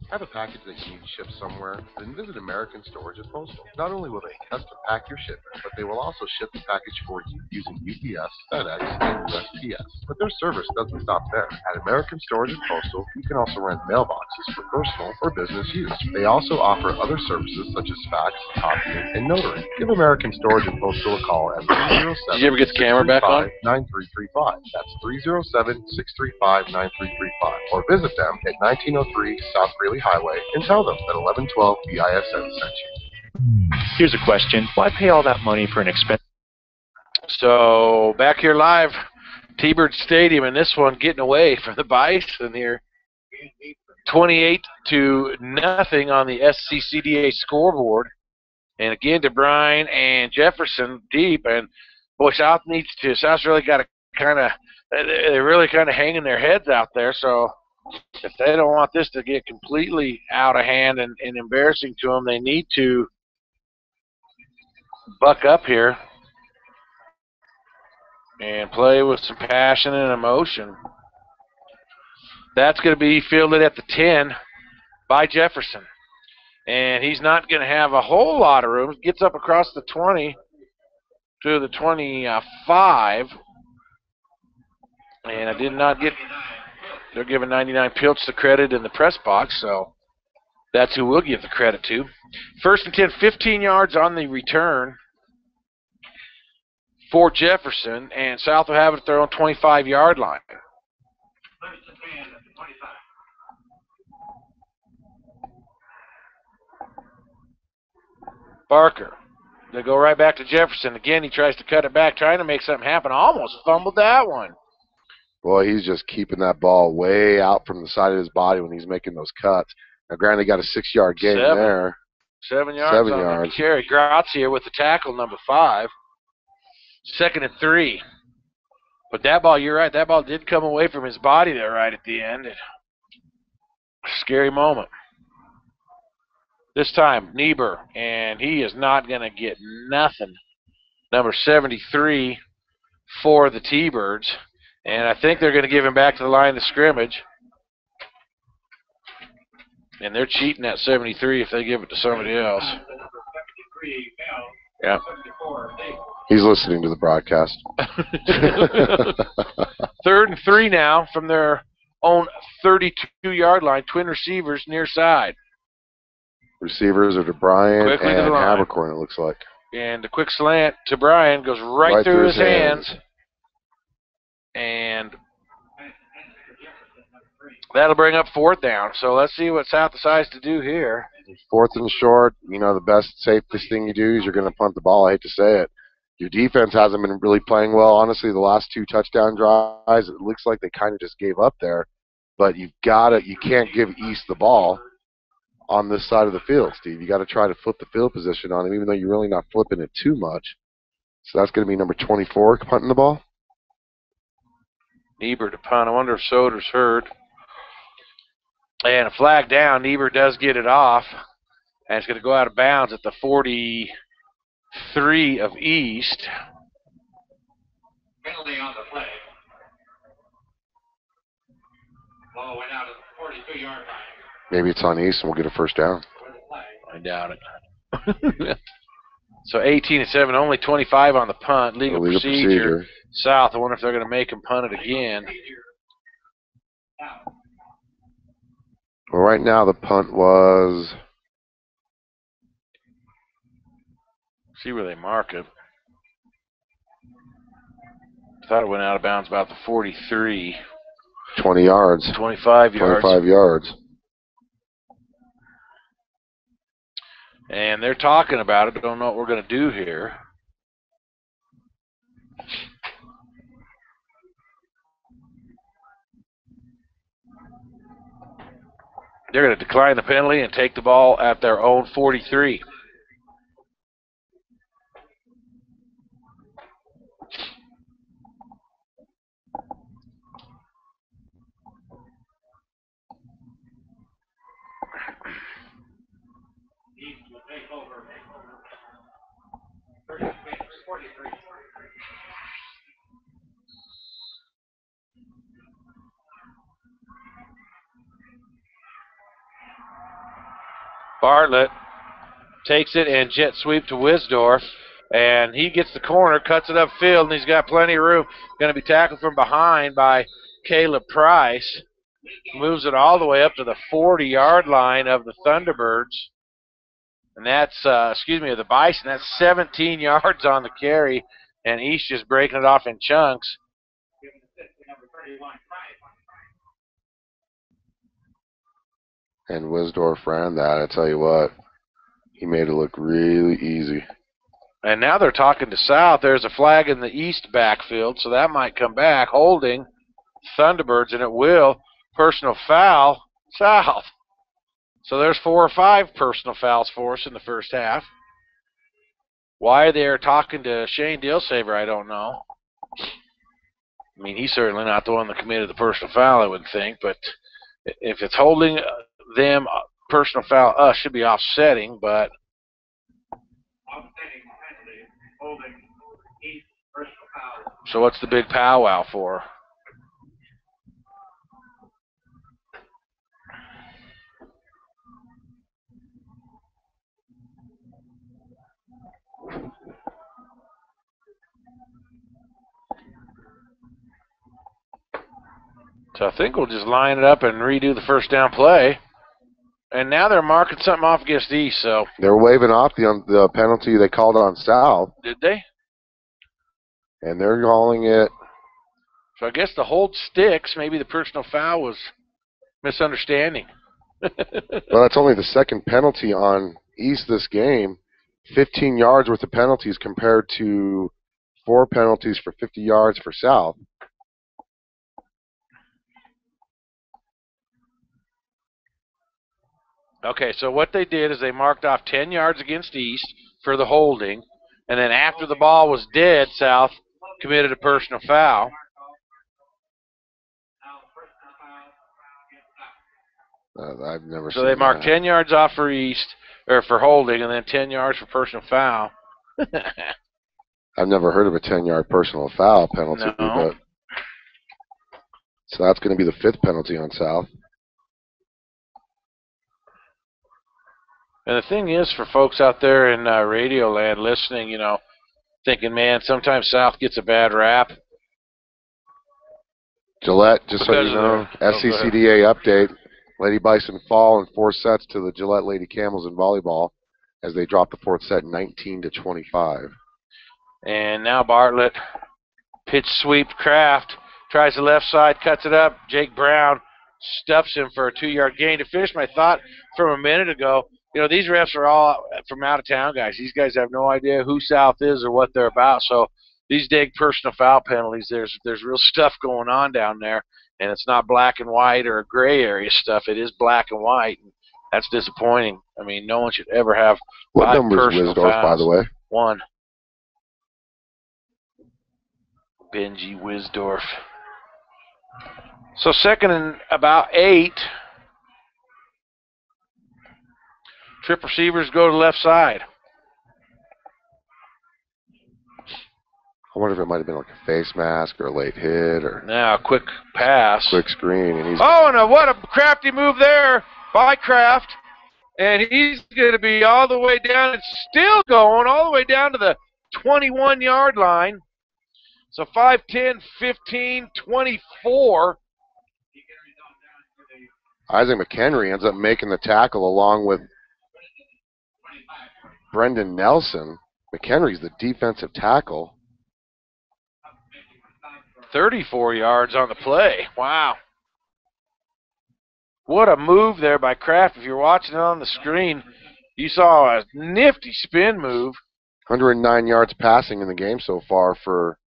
have a package that you need shipped somewhere, then visit American Storage and Postal. Not only will they custom pack your shipment, but they will also ship the package for you using UPS, FedEx, and USPS. But their service doesn't stop there. At American Storage and Postal, you can also rent mailboxes for personal or business use. They also offer other services such as fax, copying, and notary. Give American Storage and Postal a call at 307 Did you ever get the camera back on? 9335. That's 307-635-9335. Or visit them at 1903 South Greeley Highway and tell them that 1112 BISN sent you. Here's a question. Why pay all that money for an expensive... So, back here live, T-Bird Stadium, and this one getting away from the Bison here. 28-0 on the SCCDA scoreboard. And again, DeBruyn and Jefferson deep. And, boy, South's really got to they're really kind of hanging their heads out there. So, if they don't want this to get completely out of hand and embarrassing to them, they need to buck up here and play with some passion and emotion. That's going to be fielded at the 10 by Jefferson. And he's not going to have a whole lot of room. Gets up across the 20 to the 25. And I did not get... They're giving 99 Pilch the credit in the press box, so that's who we'll give the credit to. First and 10, 15 yards on the return for Jefferson, and South will have it at their own 25-yard line. Barker. They go right back to Jefferson. Again, he tries to cut it back, trying to make something happen. Almost fumbled that one. Boy, he's just keeping that ball way out from the side of his body when he's making those cuts. Now, granted, they got a 6-yard gain there. 7 yards. 7 yards. Carry. Grazia with the tackle, number 5. 2nd and 3. But that ball, you're right, that ball did come away from his body there right at the end. Scary moment. This time, Niebuhr, and he is not going to get nothing. Number 73 for the T-Birds. And I think they're going to give him back to the line of scrimmage. And they're cheating at 73 if they give it to somebody else. Yeah. He's listening to the broadcast. 3rd and 3 now from their own 32-yard line. Twin receivers near side. Receivers are DeBruyn and Habercorn, it looks like. And the quick slant to Bryan goes right through his hands. And that'll bring up 4th down. So let's see what South decides to do here. 4th and short, the best, safest thing you do is you're going to punt the ball. I hate to say it. Your defense hasn't been really playing well. Honestly, the last 2 touchdown drives, it looks like they kind of just gave up there. But you can't give East the ball on this side of the field, Steve. You got to try to flip the field position on him, even though you're really not flipping it too much. So that's going to be number 24 punting the ball. Niebuhr to punt. I wonder if Soder's hurt. And a flag down. Niebuhr does get it off. And it's going to go out of bounds at the 43 of East. Penalty on the play. Ball went out at the 42-yard line. Maybe it's on East and we'll get a first down. I doubt it. So 18-7, only 25 on the punt. Legal procedure. South, I wonder if they're going to make him punt it again. Well, right now the punt was... See where they mark it. I thought it went out of bounds about the 43. 20 yards. 25 yards. 25 yards. And they're talking about it, but don't know what we're going to do here. They're going to decline the penalty and take the ball at their own 43. Bartlett takes it and jet sweep to Wisdorf, and he gets the corner, cuts it upfield, and he's got plenty of room. Going to be tackled from behind by Caleb Price. Moves it all the way up to the 40-yard line of the Thunderbirds. And that's, the Bison. That's 17 yards on the carry, and East just breaking it off in chunks. And Wisdorf ran that. I tell you what, he made it look really easy. And now they're talking to South. There's a flag in the East backfield, so that might come back. Holding Thunderbirds, and it will. Personal foul, South. So there's 4 or 5 personal fouls for us in the first half. Why they're talking to Shane Dillsaver, I don't know. I mean, he's certainly not the one that committed the personal foul, I would think, but if it's holding them, personal foul, us should be offsetting, but so what's the big powwow for? So I think we'll just line it up and redo the first down play. And now they're marking something off against East. So they're waving off the penalty they called on South. Did they? And they're calling it. So I guess the hold sticks. Maybe the personal foul was misunderstanding. Well, that's only the second penalty on East this game. 15 yards worth of penalties compared to 4 penalties for 50 yards for South. Okay, so what they did is they marked off 10 yards against East for the holding, and then after the ball was dead, South committed a personal foul. I've never So seen they marked that. 10 yards off for East, or for holding, and then 10 yards for personal foul. I've never heard of a 10-yard personal foul penalty, No. but so that's going to be the 5th penalty on South. And the thing is, for folks out there in Radio Land listening, thinking, man, sometimes South gets a bad rap. Gillette, just so you know, SCCDA update. Lady Bison fall in 4 sets to the Gillette Lady Camels in volleyball as they drop the 4th set 19-25. And now Bartlett, pitch sweep Kraft, tries the left side, cuts it up. Jake Brown stuffs him for a 2-yard gain. To finish my thought from a minute ago, these refs are all from out of town guys. These guys have no idea who South is or what they're about. So these big personal foul penalties, there's real stuff going on down there, and it's not black and white or gray area stuff. It is black and white, and that's disappointing. I mean, no one should ever have what 5 number is personal Wisdorf, fouls. by the way? 1. Benji Wisdorf. So second and about 8. Trip receivers go to the left side. I wonder if it might have been like a face mask or a late hit or now a quick pass. Quick screen. And he's what a crafty move there by Kraft. And he's going to be all the way down. It's still going all the way down to the 21-yard line. So 5, 10, 15, 24. Isaac McHenry ends up making the tackle along with Brendan Nelson. McHenry's the defensive tackle. 34 yards on the play. Wow. What a move there by Kraft. If you're watching it on the screen, you saw a nifty spin move. 109 yards passing in the game so far for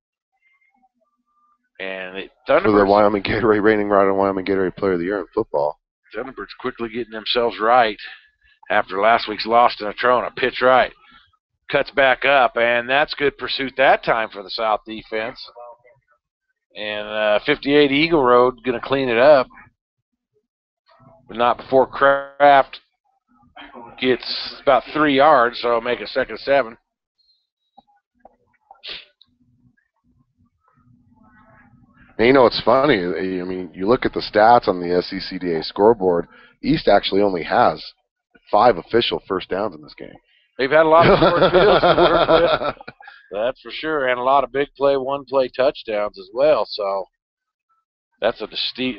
the Wyoming Gatorade reigning Wyoming Gatorade Player of the Year in football. Thunderbirds quickly getting themselves right after last week's loss to Natrona. Pitch right. Cuts back up, and that's good pursuit that time for the South defense. And 58 Eagle Road going to clean it up. But not before Kraft gets about 3 yards, so it'll make it 2nd and 7. And you know, it's funny. I mean, you look at the stats on the SCCDA scoreboard. East actually only has 5 official first downs in this game. They've had a lot of short fields to work with. That's for sure, and a lot of big play, one-play touchdowns as well. So that's a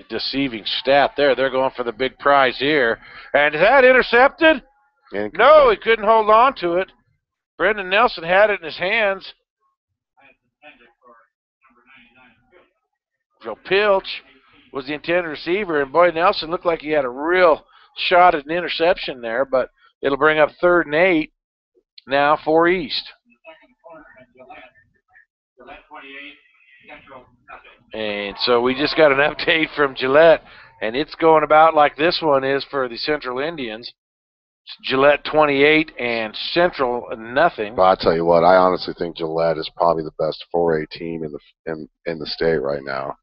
deceiving stat there. They're going for the big prize here. And is that intercepted? No, he couldn't hold on to it. Brendan Nelson had it in his hands. So Pilch was the intended receiver, and boy, Nelson looked like he had a real shot at an interception there, but it'll bring up 3rd and 8 now for East. And so we just got an update from Gillette, and it's going about like this one is for the Central Indians. It's Gillette 28 and Central nothing. But I'll tell you what, I honestly think Gillette is probably the best 4A team in the state right now.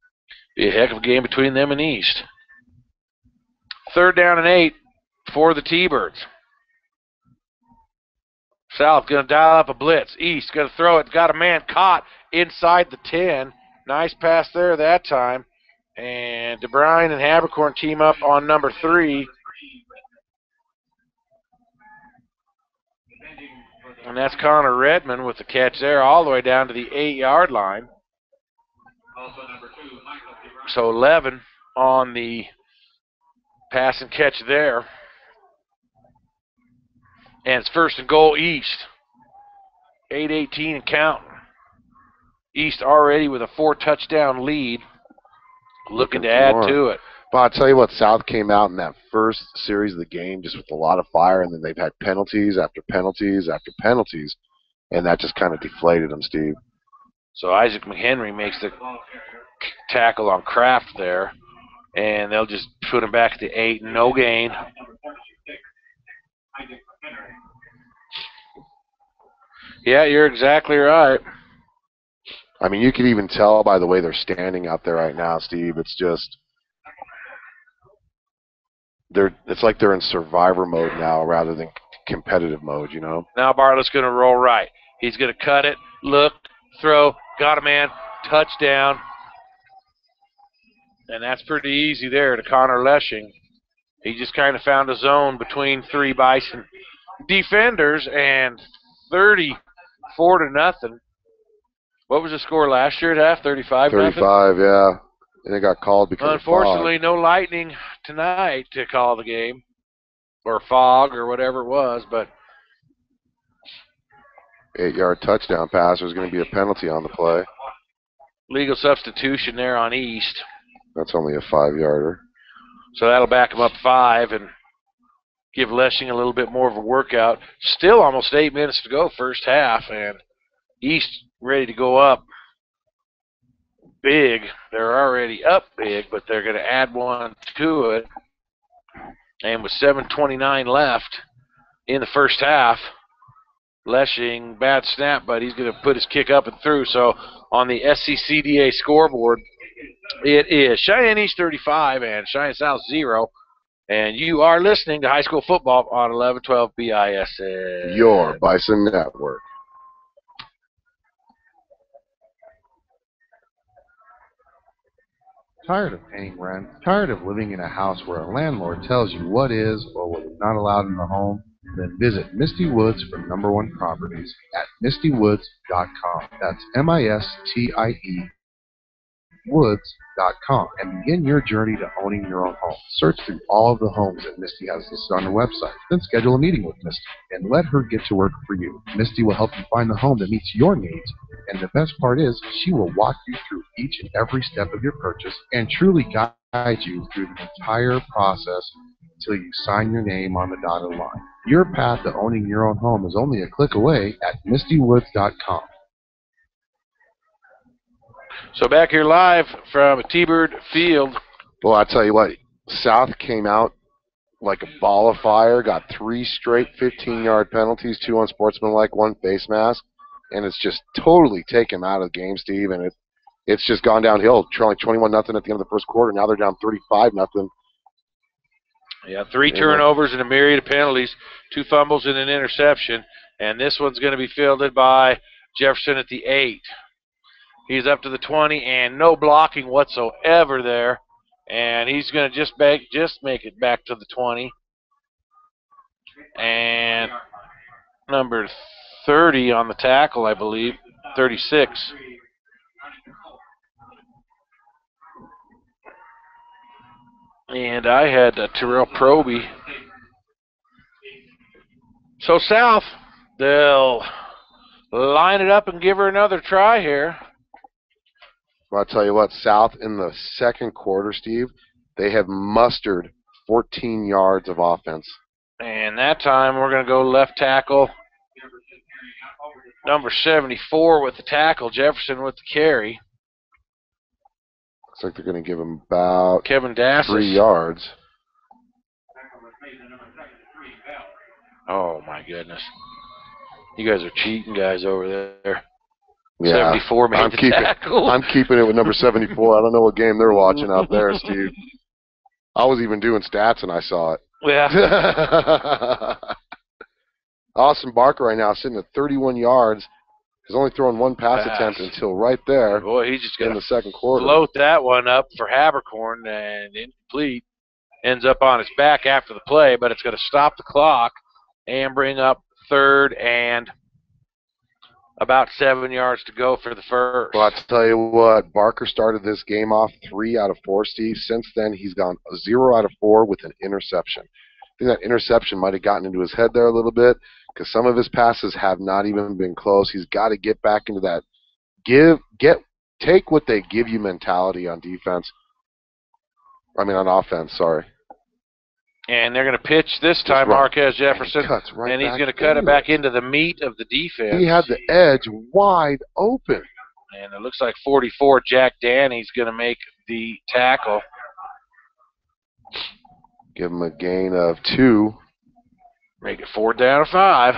Be a heck of a game between them and East. 3rd down and 8 for the T-Birds. South going to dial up a blitz. East going to throw it. Got a man caught inside the 10. Nice pass there that time. And DeBruyn and Habercorn team up on number 3. And that's Connor Redmond with the catch there all the way down to the 8-yard line. So 11 on the pass and catch there. And it's 1st and goal East. 8:18 and counting. East already with a 4-touchdown lead. Looking to add to it. But I'll tell you what, South came out in that first series of the game just with a lot of fire, and then they've had penalties after penalties after penalties, and that just kind of deflated them, Steve. So Isaac McHenry makes the tackle on Kraft there, and they'll just put him back at the 8, no gain. Yeah, you're exactly right. I mean, you can even tell by the way they're standing out there right now, Steve. It's just it's like they're in survivor mode now rather than competitive mode, you know? Now Bartlett's going to roll right. He's going to cut it, look, throw, got a man, touchdown. And that's pretty easy there to Connor Leshing. He just kind of found a zone between 3 Bison defenders, and 34-0. What was the score last year at half? 35-0? 35, yeah. And it got called because unfortunately, of fog. No lightning tonight to call the game, or fog, or whatever it was. But 8-yard touchdown pass. There's going to be a penalty on the play. Legal substitution there on East. That's only a 5-yarder. So that'll back him up 5 and give Leshing a little bit more of a workout. Still almost 8 minutes to go, first half, and East ready to go up big. They're already up big, but they're going to add one to it. And with 7:29 left in the first half, Leshing, bad snap, but he's going to put his kick up and through. So on the SCCDA scoreboard, it is Cheyenne East 35 and Cheyenne South 0. And you are listening to high school football on 1112 BISN. Your Bison Network. Tired of paying rent? Tired of living in a house where a landlord tells you what is or what is not allowed in the home? Then visit Misty Woods for number one properties at mistywoods.com. That's MISTIE woods.com and begin your journey to owning your own home. Search through all of the homes that Misty has listed on her website. Then schedule a meeting with Misty and let her get to work for you. Misty will help you find the home that meets your needs, and the best part is she will walk you through each and every step of your purchase and truly guide you through the entire process until you sign your name on the dotted line. Your path to owning your own home is only a click away at mistywoods.com. So back here live from T-Bird Field. Well, I tell you what, South came out like a ball of fire, got 3 straight 15-yard penalties, 2 unsportsmanlike, 1 face mask, and it's just totally taken them out of the game, Steve, and it's just gone downhill, trailing 21-0 at the end of the first quarter. Now they're down 35-0. Yeah, 3 turnovers and a myriad of penalties, 2 fumbles and an interception, and this one's going to be fielded by Jefferson at the 8. He's up to the 20 and no blocking whatsoever there. And he's going to just make it back to the 20. And number 30 on the tackle, I believe, 36. And I had Terrell Proby. So South, they'll line it up and give her another try here. Well, I'll tell you what, South in the second quarter, Steve, they have mustered 14 yards of offense. And that time we're going to go left tackle. Number 74 with the tackle, Jefferson with the carry. Looks like they're going to give him about Kevin Dassis. 3 yards. Oh, my goodness. You guys are cheating guys over there. Yeah, 74 made the tackle. I'm keeping it with number 74. I don't know what game they're watching out there, Steve. I was even doing stats and I saw it. Yeah. Austin Barker right now sitting at 31 yards. He's only thrown 1 pass attempt until right there. Boy, he's just going in the second quarter. Float that one up for Habercorn and incomplete. Ends up on its back after the play, but it's going to stop the clock and bring up 3rd and about 7 yards to go for the first. Well, I'll tell you what, Barker started this game off 3 out of 4, Steve. Since then, he's gone 0 out of 4 with an interception. I think that interception might have gotten into his head there a little bit because some of his passes have not even been close. He's got to get back into that take what they give you mentality on defense. I mean, on offense, sorry. And they're going to pitch this time, Marquez Jefferson, and he's going to cut it back into the meat of the defense. He had the edge wide open. And it looks like 44, Jack Danny's going to make the tackle. Give him a gain of 2. Make it 4th down to 5.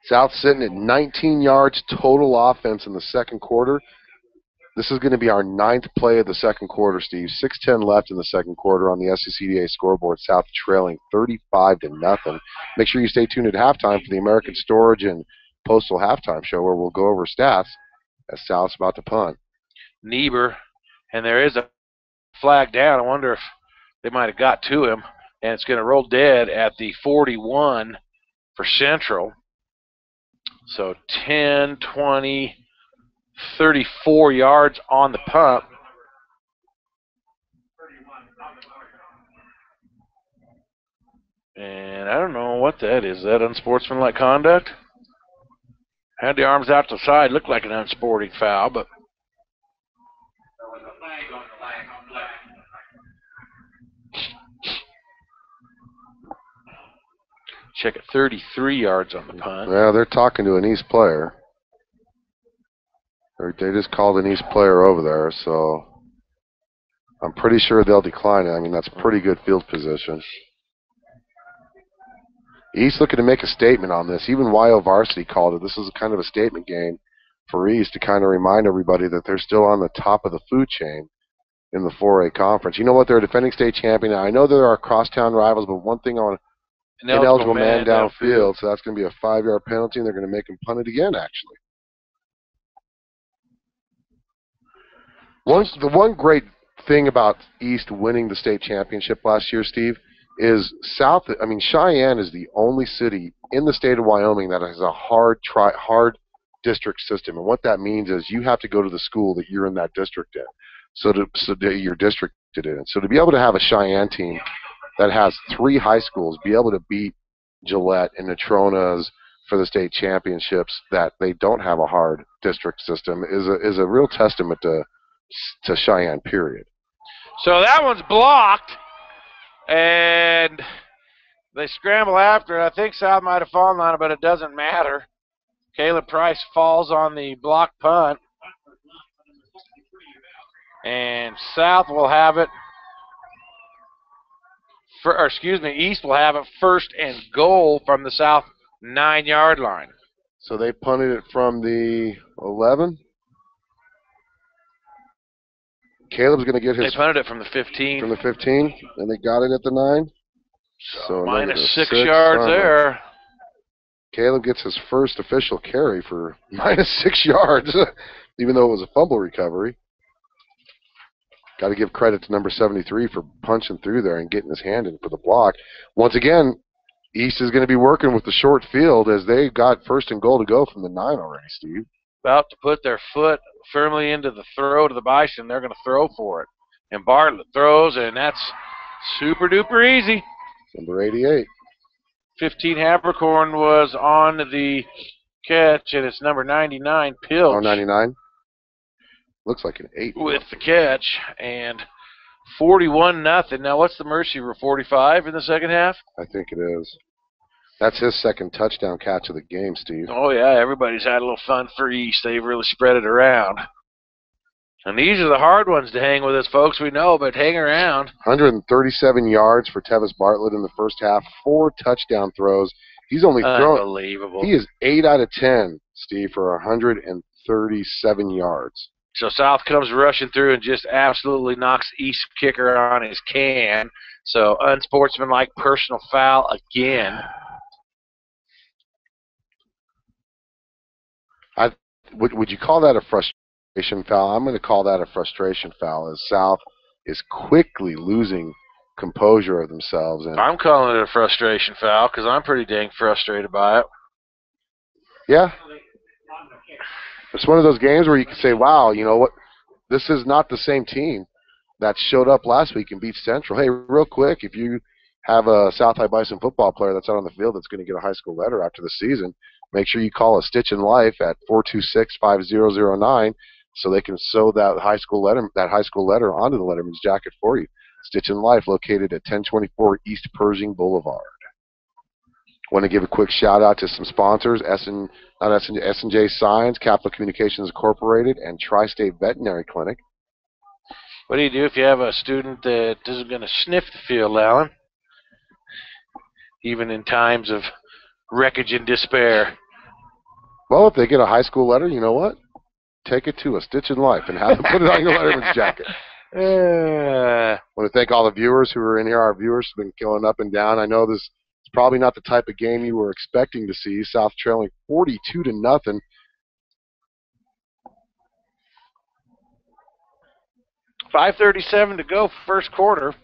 South sitting at 19 yards total offense in the second quarter. This is going to be our 9th play of the second quarter, Steve. 6:10 left in the second quarter on the SCCDA scoreboard. South trailing 35-0. Make sure you stay tuned at halftime for the American Storage and Postal halftime show where we'll go over stats as South's about to punt. Niebuhr, and there is a flag down. I wonder if they might have got to him, and it's going to roll dead at the 41 for Central. So 10, 20, 34 yards on the punt. And I don't know what that is. Is that unsportsmanlike conduct? Had the arms out to the side. Looked like an unsporting foul, but check it, 33 yards on the punt. Well, they're talking to an East player. They just called an East player over there, so I'm pretty sure they'll decline it. I mean, that's pretty good field position. East looking to make a statement on this. Even YO Varsity called it. This is kind of a statement game for East to kind of remind everybody that they're still on the top of the food chain in the 4A conference. You know what? They're a defending state champion. Now, I know there are crosstown rivals, but one thing on ineligible man downfield, so that's going to be a 5-yard penalty, and they're going to make him punt it again, actually. The one great thing about East winning the state championship last year, Steve, is Cheyenne is the only city in the state of Wyoming that has a hard district system. And what that means is you have to go to the school that you're in that district in, so that you're districted in. So to be able to have a Cheyenne team that has 3 high schools be able to beat Gillette and Natrona's for the state championships, that they don't have a hard district system, is a real testament to Cheyenne, period. So that one's blocked, and they scramble after it. I think South might have fallen on it, but it doesn't matter. Caleb Price falls on the blocked punt, and South will have it. East will have it 1st and goal from the South 9-yard line. So they punted it from the 11. Caleb's going to get his. They punted it from the 15. From the 15, and they got it at the 9. So minus 6 yards there. Caleb gets his first official carry for minus 6 yards, even though it was a fumble recovery. Got to give credit to number 73 for punching through there and getting his hand in for the block. Once again, East is going to be working with the short field as they got 1st and goal to go from the 9 already, Steve. About to put their foot firmly into the throw to the Bison. They're going to throw for it. And Bartlett throws, and that's super duper easy. Number 88. 15 Habercorn was on the catch, and it's number 99, Pilch. Oh, 99? Looks like an 8. With the catch, and 41-0. Now, what's the Mercy rule, 45 in the second half? I think it is. That's his second touchdown catch of the game, Steve. Oh, yeah, everybody's had a little fun for East. They've really spread it around. And these are the hard ones to hang with us, folks. We know, but hang around. 137 yards for Tevis Bartlett in the first half. 4 touchdown throws. He's only thrown. Unbelievable. He is 8 out of 10, Steve, for 137 yards. So South comes rushing through and just absolutely knocks East kicker on his can. So unsportsmanlike personal foul again. Would you call that a frustration foul? I'm going to call that a frustration foul, as South is quickly losing composure of themselves. And I'm calling it a frustration foul because I'm pretty dang frustrated by it. Yeah. It's one of those games where you can say, wow, you know what? This is not the same team that showed up last week and beat Central. Hey, real quick, if you have a South High Bison football player that's out on the field that's going to get a high school letter after the season, make sure you call a Stitch in Life at 426-5009 so they can sew that high school letter onto the letterman's jacket for you. Stitch in Life, located at 1024 East Pershing Boulevard. Want to give a quick shout out to some sponsors: S&J Signs, Capital Communications Incorporated, and Tri-State Veterinary Clinic. What do you do if you have a student that isn't going to sniff the field, Alan? Even in times of wreckage and despair. Well, if they get a high school letter, you know what? Take it to a Stitch in Life and have them put it on your letterman's jacket. Want to thank all the viewers who are in here. Our viewers have been going up and down. I know this is probably not the type of game you were expecting to see. South trailing 42-0. .537 to go, first quarter.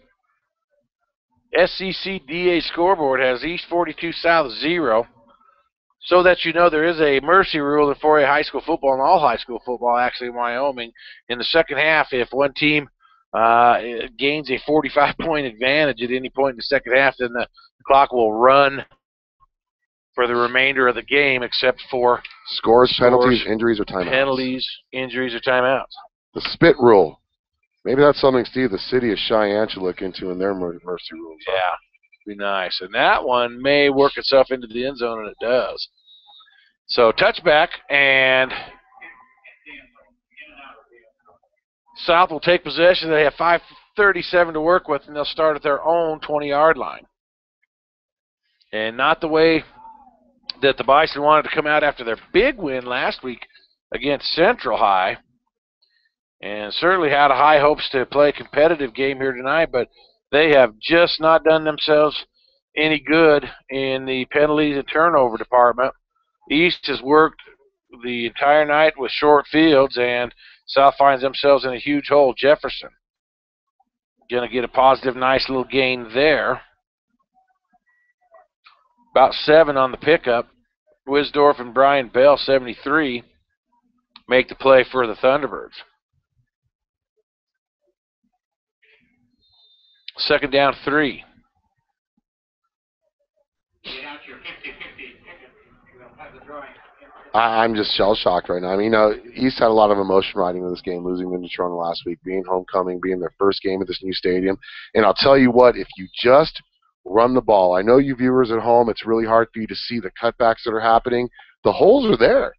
SCCDA scoreboard has East 42, South 0. So that you know, there is a mercy rule in 4A high school football and all high school football, actually, in Wyoming. In the second half, if one team gains a 45-point advantage at any point in the second half, then the clock will run for the remainder of the game, except for scores, penalties, injuries, or timeouts. Penalties, injuries, or timeouts. The spit rule. Maybe that's something, Steve, the city of Cheyenne should look into in their mercy rules. Yeah, be nice. And that one may work itself into the end zone, and it does. So touchback, and South will take possession. They have 5:37 to work with, and they'll start at their own 20-yard line. And not the way that the Bison wanted to come out after their big win last week against Central High. and certainly had high hopes to play a competitive game here tonight, but they have just not done themselves any good in the penalties and turnover department. East has worked the entire night with short fields, and South finds themselves in a huge hole. Jefferson going to get a positive, nice little gain there. About 7 on the pickup. Wisdorf and Brian Bell, 73, make the play for the Thunderbirds. Second down 3. I'm just shell-shocked right now. I mean, East had a lot of emotion riding in this game, losing to Toronto last week, being homecoming, being their first game at this new stadium. And I'll tell you what, if you just run the ball, I know you viewers at home, it's really hard for you to see the cutbacks that are happening. The holes are there,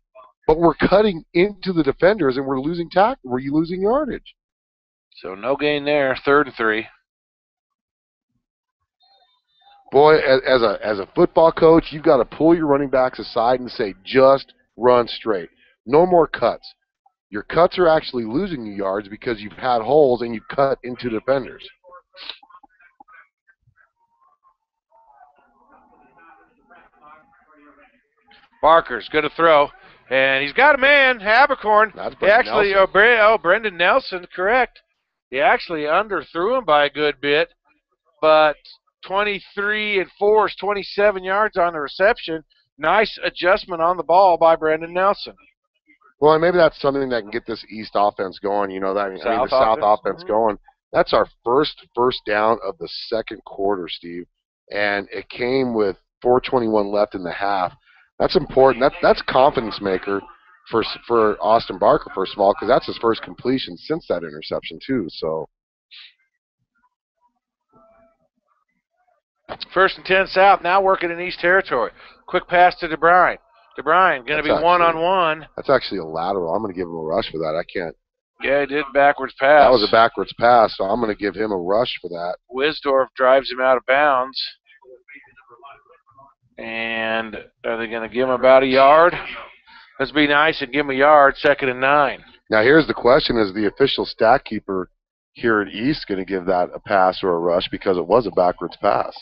but we're cutting into the defenders, and we're losing tackle. We're losing yardage. So no gain there, 3rd and 3. Boy, as a football coach, you've got to pull your running backs aside and say, just run straight. No more cuts. Your cuts are actually losing you yards because you've had holes and you cut into defenders. Barker's going to throw, and he's got a man, Habercorn. That's Brendan Nelson, correct. He actually underthrew him by a good bit, but 23 and 4 is 27 yards on the reception. Nice adjustment on the ball by Brendan Nelson. Well, and maybe that's something that can get this East offense going. You know, the South offense going. That's our first down of the second quarter, Steve, and it came with 4:21 left in the half. That's important. That's confidence maker for Austin Barker, first of all, because that's his first completion since that interception too. So. 1st and 10 South, now working in East territory. Quick pass to DeBruyn. DeBruyn going to be one-on-one. That's actually a lateral. I'm going to give him a rush for that. I can't. Yeah, he did backwards pass. That was a backwards pass, so I'm going to give him a rush for that. Wisdorf drives him out of bounds. And are they going to give him about a yard? Let's be nice and give him a yard, 2nd and 9. Now here's the question. Is the official stat keeper here at East going to give that a pass or a rush because it was a backwards pass?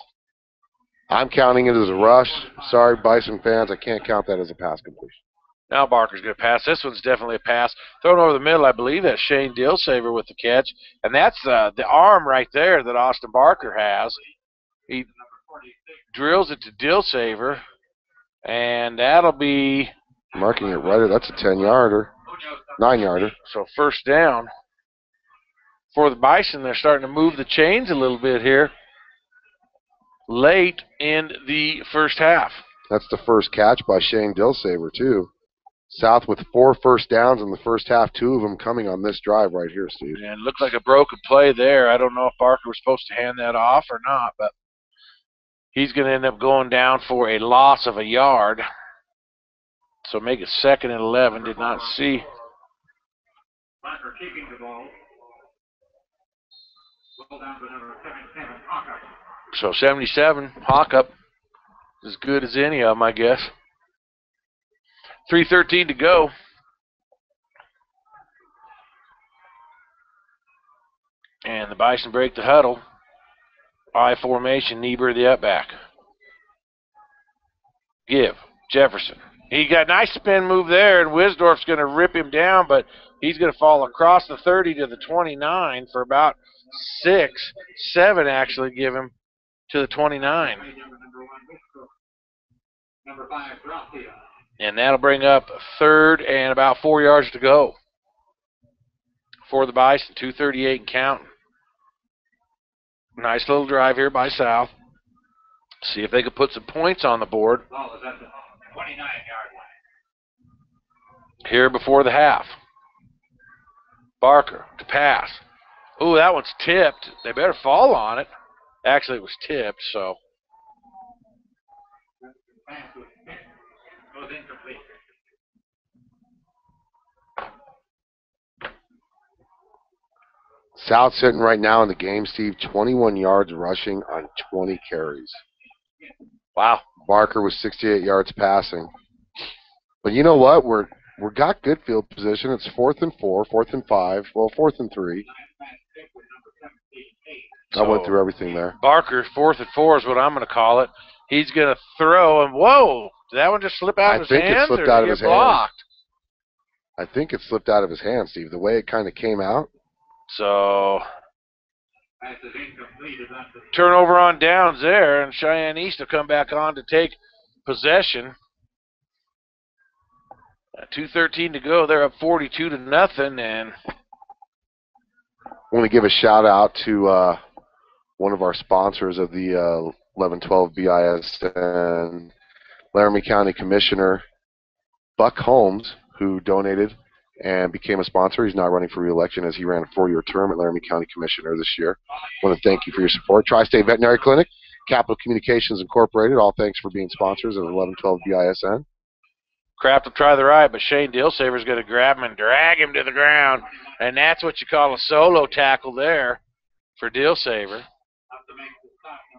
I'm counting it as a rush. Sorry, Bison fans, I can't count that as a pass completion. Now Barker's going to pass. This one's definitely a pass. Thrown over the middle, I believe that's Shane Dilsaver with the catch. And that's the arm right there that Austin Barker has. He drills it to Dilsaver, and that'll be... Marking it right, that's a 10-yarder, 9-yarder. So 1st down for the Bison. They're starting to move the chains a little bit here late in the first half. That's the first catch by Shane Dilsaver, too. South with 4 first downs in the first half, 2 of them coming on this drive right here, Steve. And it looked like a broken play there. I don't know if Barker was supposed to hand that off or not, but he's going to end up going down for a loss of a yard. So make it 2nd and 11. Did not see. Barker keeping the ball. Ball down to number 77, Hawkup. So 77, Hawkup, as good as any of them, I guess. 3:13 to go. And the Bison break the huddle. I formation, Niebuhr the up back. Give, Jefferson. He got a nice spin move there, and Wisdorf's going to rip him down, but he's going to fall across the 30 to the 29 for about 6, 7 actually give him to the 29. Number 5, Gracia. And that'll bring up 3rd and about 4 yards to go for the Bison. 2:38 and counting. Nice little drive here by South. See if they can put some points on the board. Ball is at the 29-yard line. Here before the half. Barker to pass. Ooh, that one's tipped. They better fall on it. Actually, it was tipped, so. Pass was hit. Goes incomplete. South sitting right now in the game, Steve, 21 yards rushing on 20 carries. Wow. Barker was 68 yards passing. But you know what? We're we've got good field position. It's 4th and 4, 4th and 5, well, 4th and 3. So I went through everything there. Barker, 4th and 4 is what I'm going to call it. He's going to throw, and whoa, did that one just slip out of his hands? I think it slipped out of his blocked? I think it slipped out of his hand, Steve, the way it kind of came out. So, turnover on downs there, and Cheyenne East will come back on to take possession. 2:13 to go. They're up 42-0, and I want to give a shout out to one of our sponsors of the 11-12 BISN, Laramie County Commissioner Buck Holmes, who donated and became a sponsor. He's not running for re-election as he ran a 4-year term at Laramie County Commissioner this year. I want to thank you for your support. Tri-State Veterinary Clinic, Capital Communications Incorporated, all thanks for being sponsors of 11-12 BISN. Kraft will try the right, but Shane Dillsaver's going to grab him and drag him to the ground, and that's what you call a solo tackle there for Dillsaver.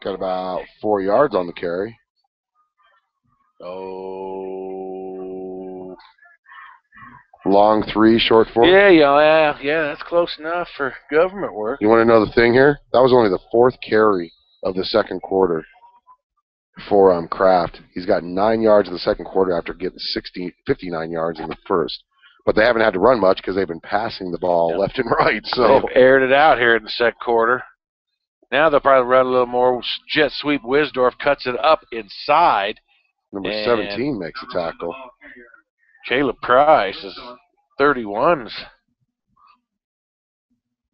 Got about 4 yards on the carry. Oh. Long 3, short 4? Yeah, that's close enough for government work. You want to know the thing here? That was only the 4th carry of the second quarter for Kraft. He's got 9 yards in the second quarter after getting 59 yards in the first. But they haven't had to run much because they've been passing the ball left and right. So they've aired it out here in the second quarter. Now they'll probably run a little more. Jet sweep. Wisdorf cuts it up inside. Number 17 makes a tackle. Caleb Price is 31s.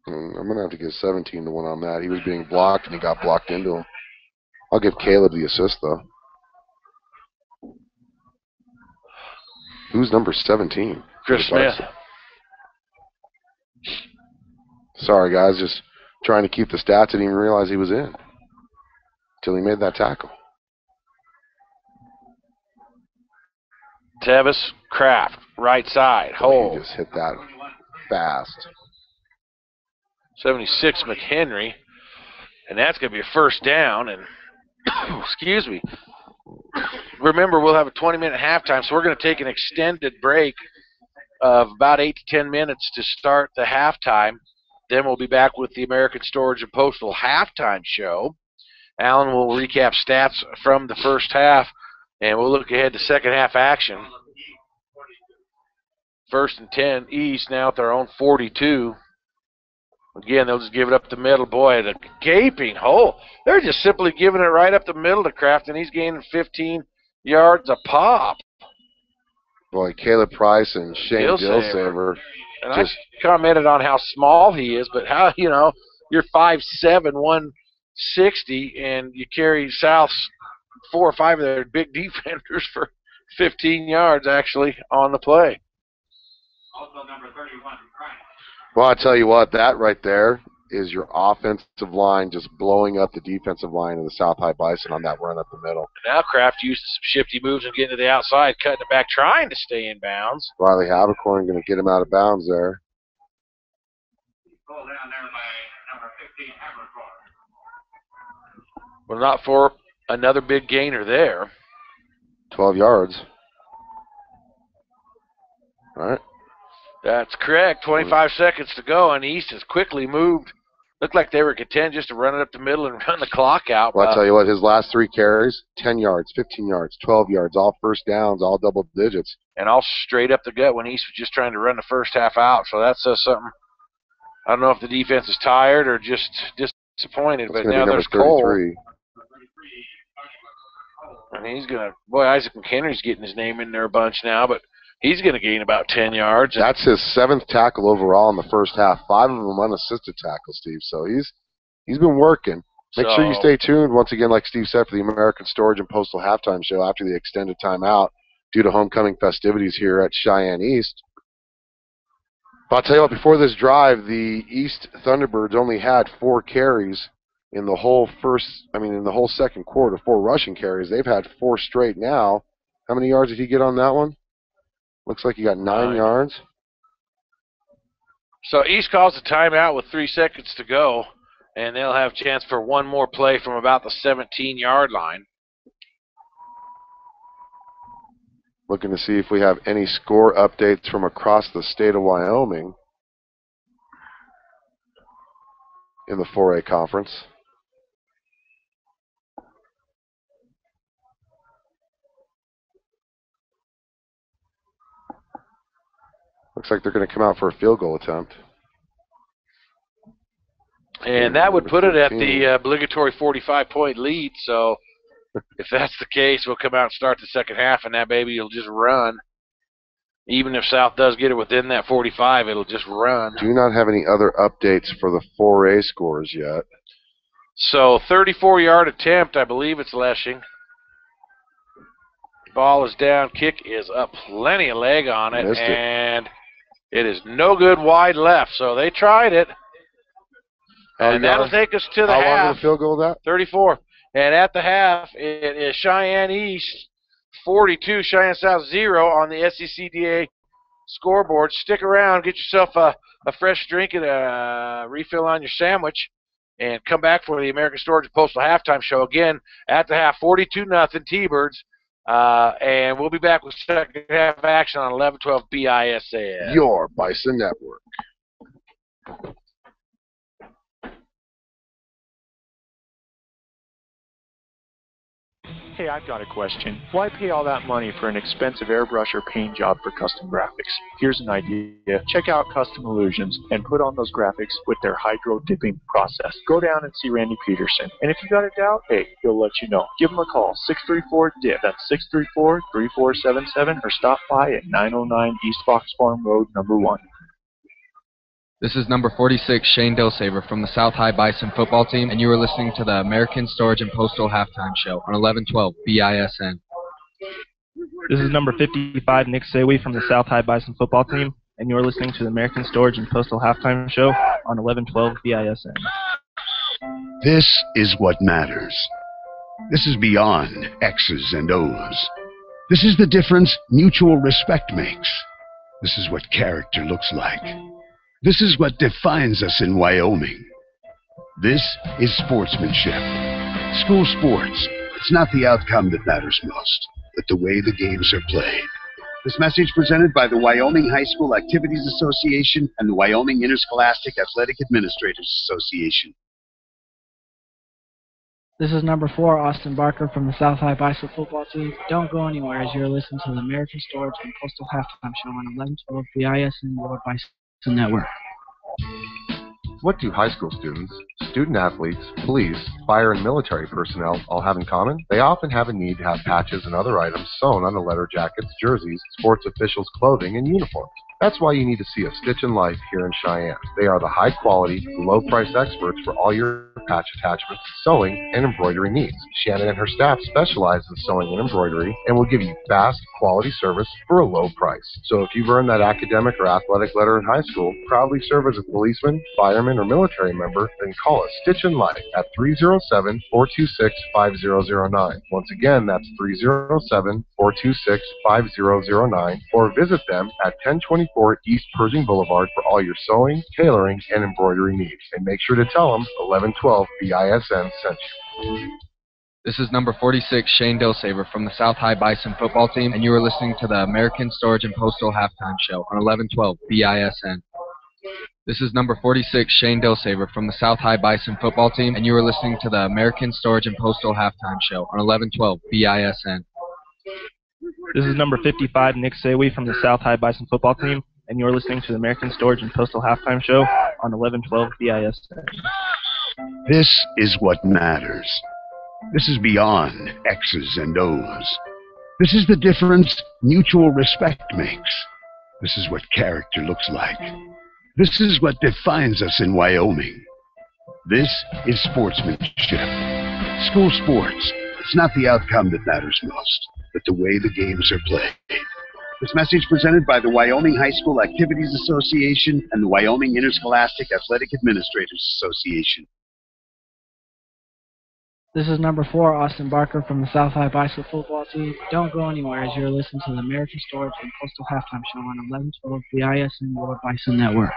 I'm going to have to give 17 to one on that. He was being blocked, and he got blocked into him. I'll give Caleb the assist, though. Who's number 17? Chris Smith. Sorry, guys. Just trying to keep the stats. I didn't even realize he was in until he made that tackle. Tevis, Kraft, right side, hole. He just hit that fast. 76, McHenry. And that's going to be a first down. And, excuse me. Remember, we'll have a 20-minute halftime, so we're going to take an extended break of about 8 to 10 minutes to start the halftime. Then we'll be back with the American Storage and Postal halftime show. Alan will recap stats from the first half, and we'll look ahead to second half action. 1st and 10 East now at their own 42. Again, they'll just give it up the middle. Boy, the gaping hole. They're just simply giving it right up the middle to Kraft, and he's gaining 15 yards a pop. Boy, Caleb Price and Shane Dillsaver. And I commented on how small he is, but how, you're 5'7", 160, and you carry South's 4 or 5 of their big defenders for 15 yards, actually, on the play. Also number 31, well, I tell you what, that right there is your offensive line just blowing up the defensive line of the South High Bison on that run up the middle. Now Kraft used some shifty moves and getting to the outside, cutting it back, trying to stay in bounds. Riley Habercorn going to get him out of bounds there. Pulled down there by number 15, Habercorn. Well, not for another big gainer there. 12 yards. All right. That's correct. 25 seconds to go, and East has quickly moved. Looked like they were content just to run it up the middle and run the clock out. Well, I'll tell you what, his last 3 carries, 10 yards, 15 yards, 12 yards, all first downs, all double digits. And all straight up the gut when East was just trying to run the first half out. So that says something. I don't know if the defense is tired or just disappointed, but now there's Cole. And he's going to, boy, Isaac McHenry's getting his name in there a bunch now, but he's going to gain about 10 yards. That's his 7th tackle overall in the first half. 5 of them unassisted tackles, Steve. So he's been working. Make sure you stay tuned, once again, like Steve said, for the American Storage and Postal halftime show after the extended timeout due to homecoming festivities here at Cheyenne East. But I'll tell you what, before this drive, the East Thunderbirds only had 4 carries in the whole second quarter, 4 rushing carries. They've had 4 straight now. How many yards did he get on that one? Looks like he got 9 yards. So East calls a timeout with 3 seconds to go, and they'll have a chance for one more play from about the 17-yard line. Looking to see if we have any score updates from across the state of Wyoming in the 4A conference. Looks like they're going to come out for a field goal attempt. And that would put it at the obligatory 45-point lead. So if that's the case, we'll come out and start the second half, and that baby will just run. Even if South does get it within that 45, it'll just run. Do not have any other updates for the 4A scores yet. So 34-yard attempt, I believe it's Leshing. Ball is down, kick is up, plenty of leg on it, and it is no good wide left. So they tried it, and that'll take us to the half. How long of a field goal is that? 34. And at the half, it is Cheyenne East 42, Cheyenne South 0 on the SECDA scoreboard. Stick around, get yourself a fresh drink and a refill on your sandwich, and come back for the American Storage and Postal Halftime Show. Again, at the half, 42-0 T-Birds. And we'll be back with second half action on 11-12 BISN. Your Bison Network. Hey, I've got a question. Why pay all that money for an expensive airbrush or paint job for custom graphics? Here's an idea. Check out Custom Illusions and put on those graphics with their hydro dipping process. Go down and see Randy Peterson. And if you got a doubt, hey, he'll let you know. Give him a call, 634-DIP. That's 634-3477, or stop by at 909 East Fox Farm Road, number 1. This is number 46, Shane Dillsaver from the South High Bison football team, and you are listening to the American Storage and Postal Halftime Show on 1112 BISN. This is number 55, Nick Sawi from the South High Bison football team, and you are listening to the American Storage and Postal Halftime Show on 1112 BISN. This is what matters. This is beyond X's and O's. This is the difference mutual respect makes. This is what character looks like. This is what defines us in Wyoming. This is sportsmanship. School sports. It's not the outcome that matters most, but the way the games are played. This message presented by the Wyoming High School Activities Association and the Wyoming Interscholastic Athletic Administrators Association. This is number 4, Austin Barker from the South High Bison football team. Don't go anywhere as you're listening to the American Storage and Postal Halftime Show on 1112 BISN World Bison Network. What do high school students, student athletes, police, fire, and military personnel all have in common? They often have a need to have patches and other items sewn on the letter jackets, jerseys, sports officials' clothing, and uniforms. That's why you need to see a Stitch in Life here in Cheyenne. They are the high-quality, low-price experts for all your patch attachments, sewing, and embroidery needs. Shannon and her staff specialize in sewing and embroidery and will give you fast, quality service for a low price. So if you've earned that academic or athletic letter in high school, proudly serve as a policeman, fireman, or military member, then call us Stitch in Life at 307-426-5009. Once again, that's 307-426-5009, or visit them at 1024 East Pershing Boulevard for all your sewing, tailoring, and embroidery needs. And make sure to tell them 1112 BISN sent you. This is number 46, Shane Dillsaver from the South High Bison football team, and you are listening to the American Storage and Postal Halftime Show on 1112 BISN. This is number 46, Shane Dillsaver from the South High Bison football team, and you are listening to the American Storage and Postal Halftime Show on 1112 BISN. This is number 55, Nick Sawi from the South High Bison football team, and you're listening to the American Storage and Postal Halftime Show on 1112 BISN. This is what matters. This is beyond X's and O's. This is the difference mutual respect makes. This is what character looks like. This is what defines us in Wyoming. This is sportsmanship. School sports. It's not the outcome that matters most, but the way the games are played. This message presented by the Wyoming High School Activities Association and the Wyoming Interscholastic Athletic Administrators Association. This is number 4, Austin Barker from the South High Bison football team. Don't go anywhere as you're listening to the American Storage and Postal Halftime Show on 1112 BISN World Bison Network.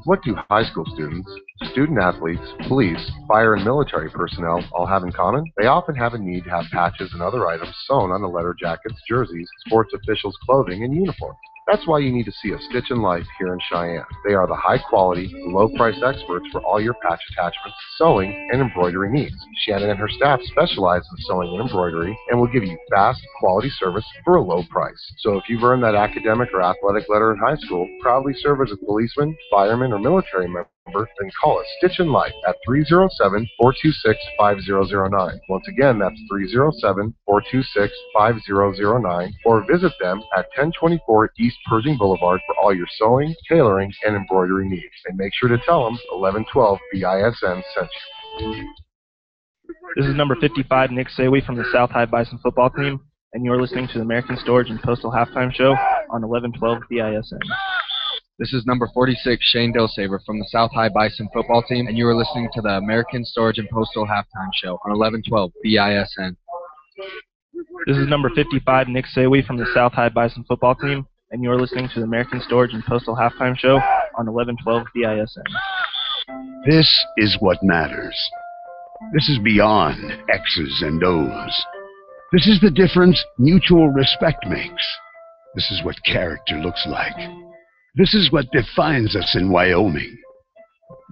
What do high school students, student athletes, police, fire, and military personnel all have in common? They often have a need to have patches and other items sewn on the letter jackets, jerseys, sports officials' clothing, and uniforms. That's why you need to see A Stitch in Life here in Cheyenne. They are the high-quality, low-price experts for all your patch attachments, sewing, and embroidery needs. Shannon and her staff specialize in sewing and embroidery and will give you fast, quality service for a low price. So if you've earned that academic or athletic letter in high school, proudly serve as a policeman, fireman, or military member, then call A Stitch in Life at 307-426-5009. Once again, that's 307-426-5009, or visit them at 1024 East Pershing Boulevard for all your sewing, tailoring, and embroidery needs. And make sure to tell them 1112 BISN sent you. This is number 55, Nick Sayway from the South Bison football team, and you're listening to the American Storage and Postal Halftime Show on 1112 BISN. This is number 46, Shane Dosaver from the South Bison football team, and you are listening to the American Storage and Postal Halftime Show on 1112 BISN. This is number 55, Nick Sayway from the South Bison football team, and you're listening to the American Storage and Postal Halftime Show on 1112 BISN. This is what matters. This is beyond X's and O's. This is the difference mutual respect makes. This is what character looks like. This is what defines us in Wyoming.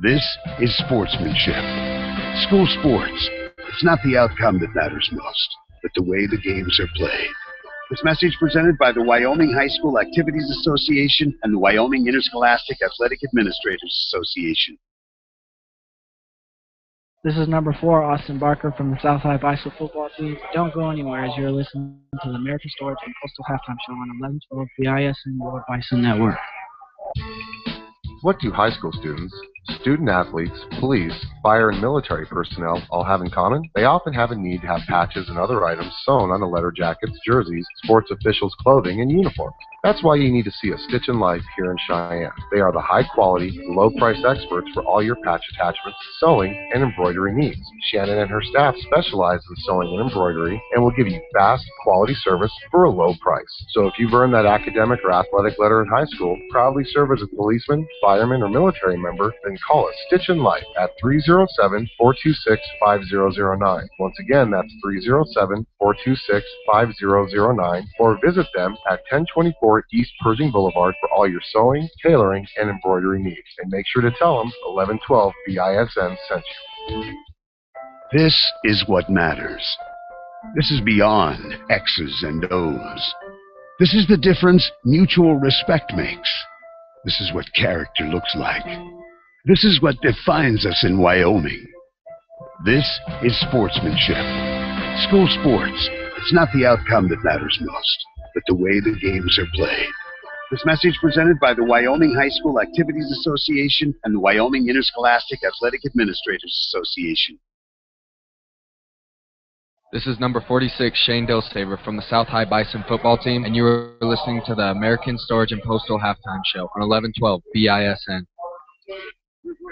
This is sportsmanship. School sports. It's not the outcome that matters most, but the way the games are played. This message presented by the Wyoming High School Activities Association and the Wyoming Interscholastic Athletic Administrators Association. This is number 4, Austin Barker from the South Bison football team. Don't go anywhere as you're listening to the American Storage and Postal Halftime Show on 1112 BISN World Bison Network. What do high school students, student athletes, police, fire, and military personnel all have in common? They often have a need to have patches and other items sewn on the letter jackets, jerseys, sports officials' clothing, and uniforms. That's why you need to see A Stitch in Life here in Cheyenne. They are the high-quality, low-price experts for all your patch attachments, sewing, and embroidery needs. Shannon and her staff specialize in sewing and embroidery and will give you fast, quality service for a low price. So if you've earned that academic or athletic letter in high school, proudly serve as a policeman, fireman, or military member, then call A Stitch in Life at 307-426-5009. Once again, that's 307-426-5009, or visit them at 1024 East Pershing Boulevard for all your sewing, tailoring, and embroidery needs. And make sure to tell them 1112 BISN sent you. This is what matters. This is beyond X's and O's. This is the difference mutual respect makes. This is what character looks like. This is what defines us in Wyoming. This is sportsmanship. School sports. It's not the outcome that matters most, but the way the games are played. This message presented by the Wyoming High School Activities Association and the Wyoming Interscholastic Athletic Administrators Association. This is number 46, Shane Dosaver from the South Bison football team, and you are listening to the American Storage and Postal Halftime Show on 1112 BISN.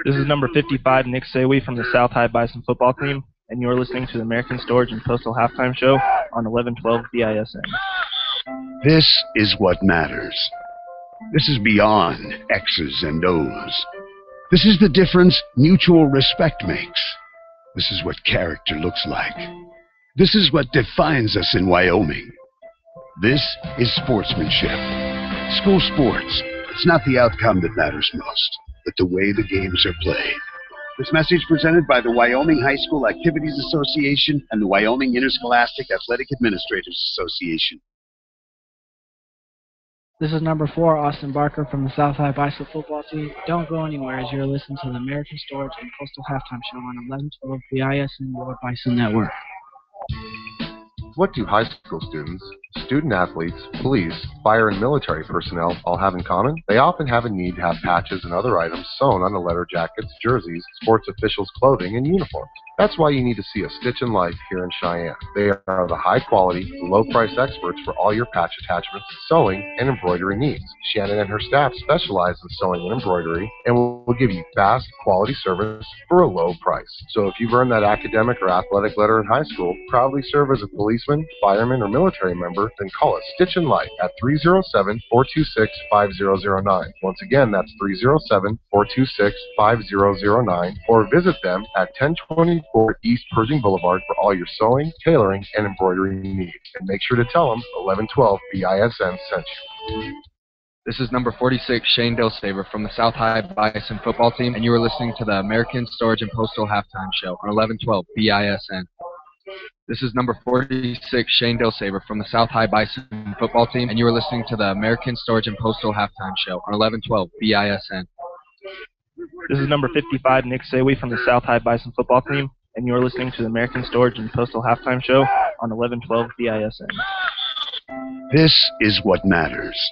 This is number 55, Nick Sayway from the South Bison football team, and you're listening to the American Storage and Postal Halftime Show on 1112 BISN. This is what matters. This is beyond X's and O's. This is the difference mutual respect makes. This is what character looks like. This is what defines us in Wyoming. This is sportsmanship. School sports. It's not the outcome that matters most, but the way the games are played. This message presented by the Wyoming High School Activities Association and the Wyoming Interscholastic Athletic Administrators Association. This is number 4, Austin Barker from the South Bison football team. Don't go anywhere as you're listening to the American Storage and Postal Halftime Show on 1112 BISN World Bison Network. What do high school students, student athletes, police, fire, and military personnel all have in common? They often have a need to have patches and other items sewn on the letter jackets, jerseys, sports officials' clothing, and uniforms. That's why you need to see a Stitch in Life here in Cheyenne. They are the high-quality, low-price experts for all your patch attachments, sewing, and embroidery needs. Shannon and her staff specialize in sewing and embroidery and will give you fast, quality service for a low price. So if you've earned that academic or athletic letter in high school, proudly serve as a policeman, fireman, or military member, then call us Stitch in Life at 307-426-5009. Once again, that's 307-426-5009, or visit them at 1024 East Pershing Boulevard for all your sewing, tailoring, and embroidery needs. And make sure to tell them 1112 BISN sent you. This is number 46, Shane Dilsaver from the South High Bison football team, and you are listening to the American Storage and Postal Halftime Show on 1112 BISN. This is number 46, Shane Dilsaver from the South High Bison football team, and you are listening to the American Storage and Postal Halftime Show on 1112 BISN. This is number 55, Nick Sayway from the South High Bison football team, and you're listening to the American Storage and Postal Halftime Show on 1112 BISN. This is what matters.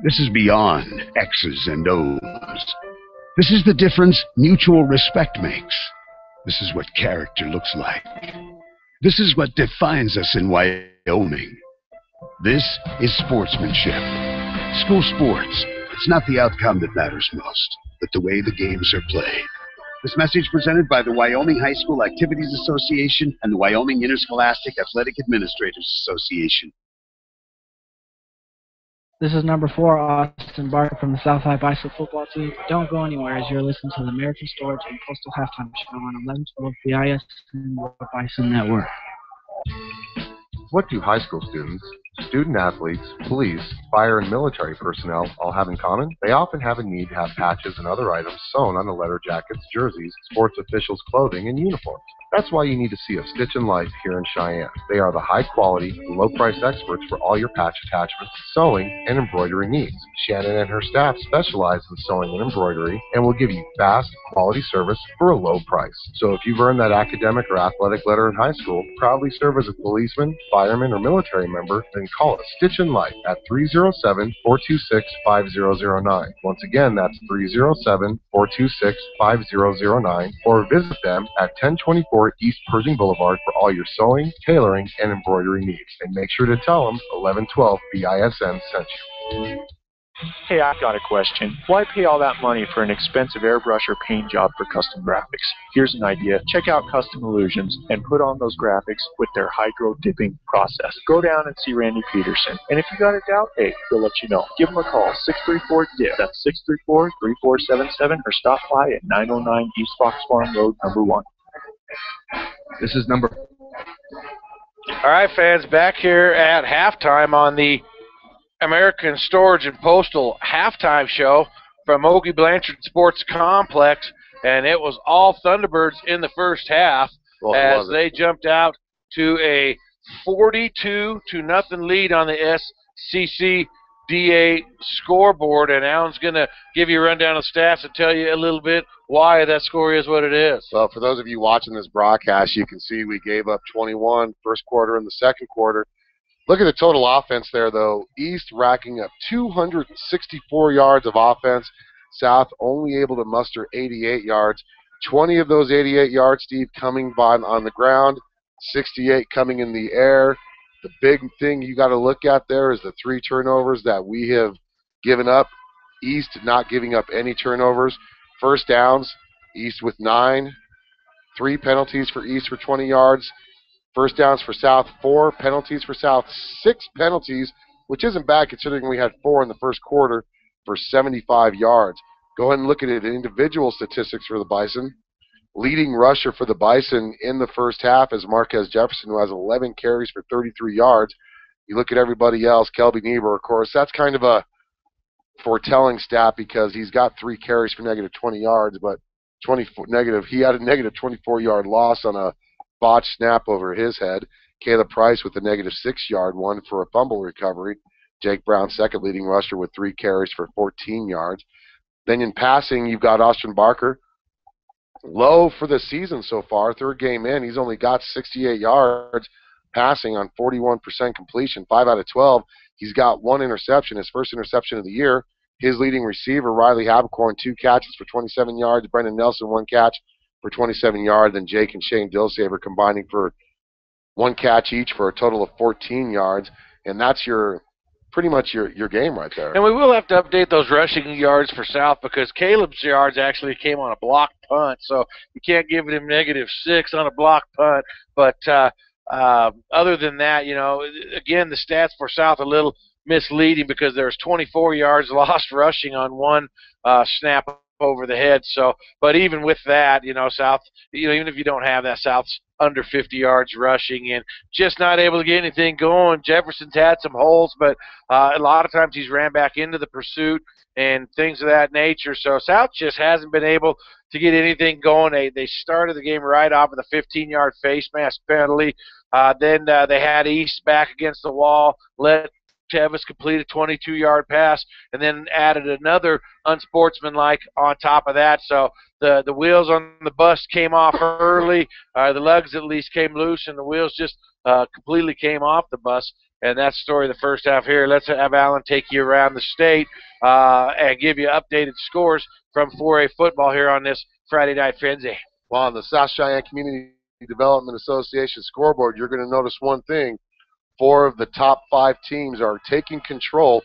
This is beyond X's and O's. This is the difference mutual respect makes. This is what character looks like. This is what defines us in Wyoming. This is sportsmanship. School sports. It's not the outcome that matters most, but the way the games are played. This message presented by the Wyoming High School Activities Association and the Wyoming Interscholastic Athletic Administrators Association. This is number 4, Austin Barker from the South High Bison football team. Don't go anywhere as you're listening to the American Storage and Postal Halftime Show on 1112 BISN Bison Network. What do high school students, student athletes, police, fire, and military personnel all have in common? They often have a need to have patches and other items sewn on the letter jackets, jerseys, sports officials' clothing, and uniforms. That's why you need to see a Stitch in Life here in Cheyenne. They are the high-quality, low-price experts for all your patch attachments, sewing, and embroidery needs. Shannon and her staff specialize in sewing and embroidery and will give you fast, quality service for a low price. So if you've earned that academic or athletic letter in high school, proudly serve as a policeman, fireman, or military member, then call us Stitch in Life at 307-426-5009. Once again, that's 307-426-5009, or visit them at 1024 East Pershing Boulevard for all your sewing, tailoring, and embroidery needs. And make sure to tell them 1112 BISN sent you. Hey, I've got a question. Why pay all that money for an expensive airbrush or paint job for custom graphics? Here's an idea. Check out Custom Illusions and put on those graphics with their hydro dipping process. Go down and see Randy Peterson. And if you got a doubt, hey, he'll let you know. Give him a call, 634-DIP. That's 634-3477, or stop by at 909 East Fox Farm Road, number 1. This is number... All right, fans, back here at halftime on the American Storage and Postal Halftime Show from Ogie Blanchard Sports Complex, and it was all Thunderbirds in the first half as they jumped out to a 42-0 lead on the SCCDA scoreboard, and Alan's going to give you a rundown of stats and tell you a little bit why that score is what it is. Well, for those of you watching this broadcast, you can see we gave up 21 first quarter and the second quarter. Look at the total offense there, though. East racking up 264 yards of offense. South only able to muster 88 yards. 20 of those 88 yards, Steve, coming on the ground, 68 coming in the air. The big thing you got to look at there is the 3 turnovers that we have given up. East not giving up any turnovers. First downs, East with 9. 3 penalties for East for 20 yards. First downs for South, 4 penalties for South, 6 penalties, which isn't bad considering we had 4 in the first quarter for 75 yards. Go ahead and look at it. Individual statistics for the Bison. Leading rusher for the Bison in the first half is Marquez Jefferson, who has 11 carries for 33 yards. You look at everybody else, Kelby Niebuhr, of course, that's kind of a foretelling stat because he's got 3 carries for negative 20 yards, but he had a negative 24-yard loss on a botched snap over his head. Caleb Price with a negative 6-yard one for a fumble recovery. Jake Brown, second leading rusher, with 3 carries for 14 yards. Then in passing, you've got Austin Barker. Low for the season so far. Third game in, he's only got 68 yards passing on 41% completion, 5 out of 12. He's got 1 interception, his first interception of the year. His leading receiver, Riley Habercorn, 2 catches for 27 yards. Brendan Nelson, 1 catch for 27 yards, and Jake and Shane Dillsaver combining for 1 catch each for a total of 14 yards. And that's pretty much your game right there. And we will have to update those rushing yards for South because Caleb's yards actually came on a blocked punt, so you can't give him -6 on a blocked punt. But other than that, again, the stats for South are a little misleading because there's 24 yards lost rushing on 1 snap over the head. So, but even with that, South, even if you don't have that, South's under 50 yards rushing and just not able to get anything going. Jefferson's had some holes, but a lot of times he's ran back into the pursuit and things of that nature. So South just hasn't been able to get anything going. They started the game right off with a 15-yard face mask penalty. Then they had East back against the wall, let Tevis complete a 22-yard pass, and then added another unsportsmanlike on top of that. So the wheels on the bus came off early. The lugs at least came loose, and the wheels just completely came off the bus. And that's the story of the first half here. Let's have Alan take you around the state and give you updated scores from 4A football here on this Friday Night Frenzy. Well, on the South Cheyenne Community Development Association scoreboard, you're going to notice one thing. 4 of the top 5 teams are taking control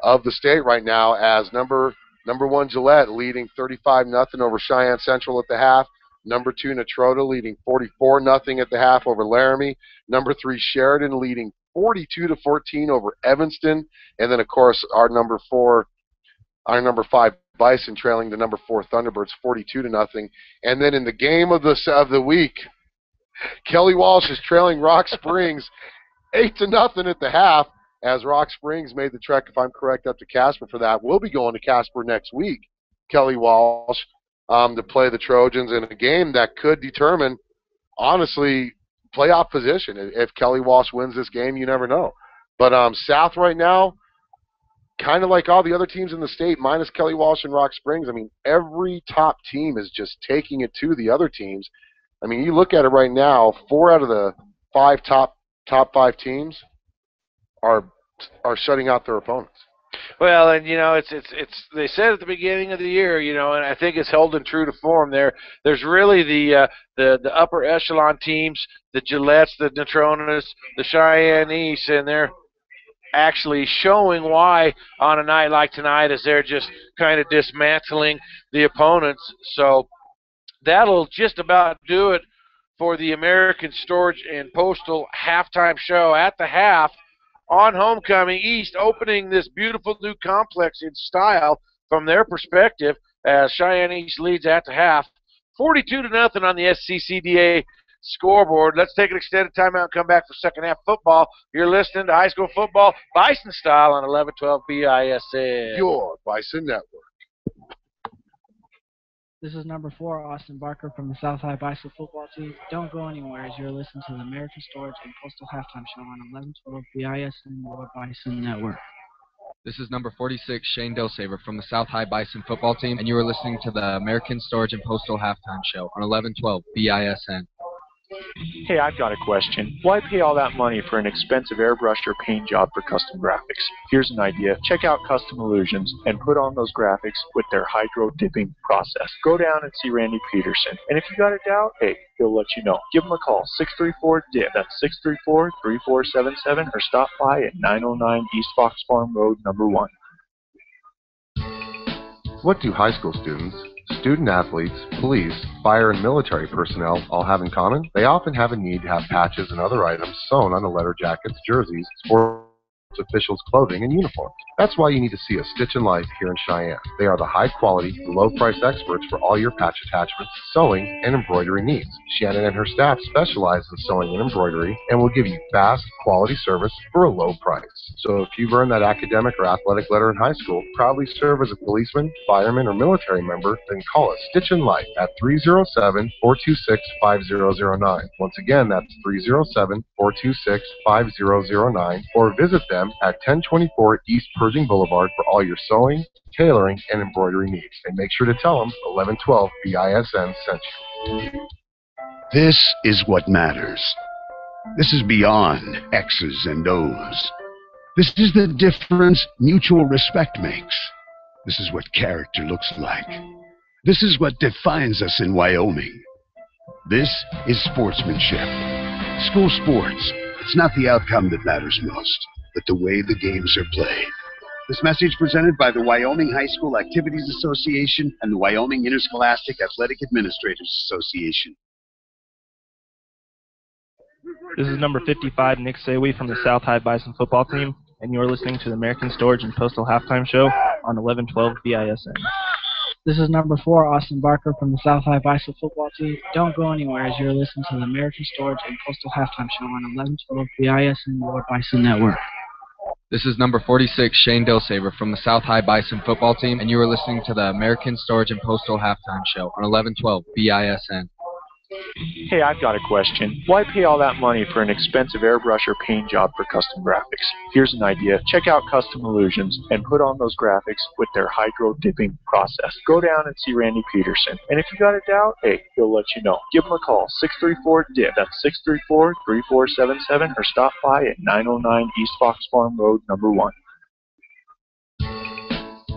of the state right now, as number 1 Gillette leading 35-0 over Cheyenne Central at the half. Number 2 Natrota leading 44-0 at the half over Laramie. Number 3 Sheridan leading 42-14 over Evanston, and then of course our number 5 Bison trailing the number 4 Thunderbirds 42-0. And then in the game of the week, Kelly Walsh is trailing Rock Springs 8-0 at the half, as Rock Springs made the trek, if I'm correct, up to Casper for that. We'll be going to Casper next week, Kelly Walsh, to play the Trojans in a game that could determine, honestly, playoff position. If Kelly Walsh wins this game, you never know. But South right now, kind of like all the other teams in the state, minus Kelly Walsh and Rock Springs, I mean, every top team is just taking it to the other teams. I mean, you look at it right now, 4 out of the 5 top 5 teams are shutting out their opponents. Well, and it's they said at the beginning of the year, and I think it's holding true to form. There's really the upper echelon teams, the Gillettes, the Natronas, the Cheyenne East, and they're actually showing why on a night like tonight, as they're just kind of dismantling the opponents. So that'll just about do it for the American Storage and Postal halftime show. At the half, on homecoming, East opening this beautiful new complex in style from their perspective, as Cheyenne East leads at the half, 42-0 on the SCCDA scoreboard. Let's take an extended timeout and come back for second half football. You're listening to high school football Bison style on 1112 BISN. Your Bison Network. This is number 4, Austin Barker from the South High Bison football team. Don't go anywhere as you're listening to the American Storage and Postal Halftime Show on 1112 BISN World Bison Network. This is number 46, Shane Dillsaver from the South High Bison football team, and you are listening to the American Storage and Postal Halftime Show on 1112 BISN. Hey, I've got a question. Why pay all that money for an expensive airbrush or paint job for custom graphics? Here's an idea. Check out Custom Illusions and put on those graphics with their hydro dipping process. Go down and see Randy Peterson. And if you got a doubt, hey, he'll let you know. Give him a call, 634-DIP. That's 634-3477, or stop by at 909 East Fox Farm Road, number 1. What do high school students, student athletes, police, fire, and military personnel all have in common? They often have a need to have patches and other items sewn on the letter jackets, jerseys, sports officials' clothing, and uniforms. That's why you need to see a Stitch in Life here in Cheyenne. They are the high-quality, low-price experts for all your patch attachments, sewing, and embroidery needs. Shannon and her staff specialize in sewing and embroidery and will give you fast, quality service for a low price. So if you've earned that academic or athletic letter in high school, proudly serve as a policeman, fireman, or military member, then call us Stitch in Life at 307-426-5009. Once again, that's 307-426-5009, or visit them at 1024 East Pershing Boulevard for all your sewing, tailoring, and embroidery needs. And make sure to tell them 1112 BISN sent you. This is what matters. This is beyond X's and O's. This is the difference mutual respect makes. This is what character looks like. This is what defines us in Wyoming. This is sportsmanship. School sports. It's not the outcome that matters most, but the way the games are played. This message presented by the Wyoming High School Activities Association and the Wyoming Interscholastic Athletic Administrators Association. This is number 55, Nick Sayway from the South High Bison football team, and you're listening to the American Storage and Postal Halftime Show on 1112 BISN. This is number 4, Austin Barker from the South High Bison football team. Don't go anywhere as you're listening to the American Storage and Postal Halftime Show on 1112 BISN World Bison Network. This is number 46, Shane Dillsaver from the South High Bison football team, and you are listening to the American Storage and Postal Halftime Show on 1112 BISN. Hey, I've got a question. Why pay all that money for an expensive airbrush or paint job for custom graphics? Here's an idea. Check out Custom Illusions and put on those graphics with their hydro dipping process. Go down and see Randy Peterson. And if you got a doubt, hey, he'll let you know. Give him a call, 634-DIP. That's 634-3477, or stop by at 909 East Fox Farm Road, number 1.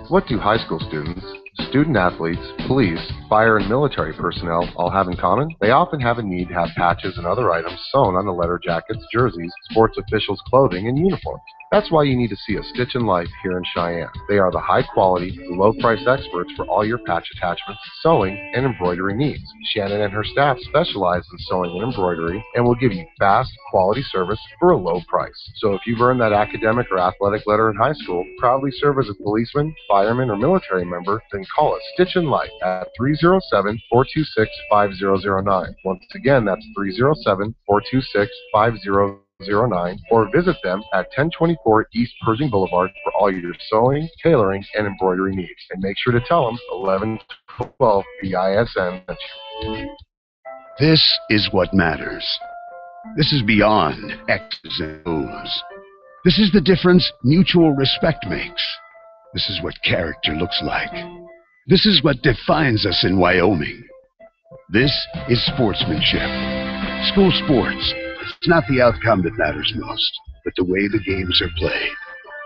What do high school students, student athletes, police, fire, and military personnel all have in common? They often have a need to have patches and other items sewn on the letter jackets, jerseys, sports officials' clothing, and uniforms. That's why you need to see A Stitch in Life here in Cheyenne. They are the high-quality, low-price experts for all your patch attachments, sewing, and embroidery needs. Shannon and her staff specialize in sewing and embroidery and will give you fast, quality service for a low price. So if you've earned that academic or athletic letter in high school, proudly serve as a policeman, fireman, or military member, then call A Stitch in Life at 307-426-5009. Once again, that's 307-426-5009. Or visit them at 1024 East Pershing Boulevard for all your sewing, tailoring, and embroidery needs. And make sure to tell them 1112 BISN. This is what matters. This is beyond X's and O's. This is the difference mutual respect makes. This is what character looks like. This is what defines us in Wyoming. This is sportsmanship. School sports. It's not the outcome that matters most, but the way the games are played.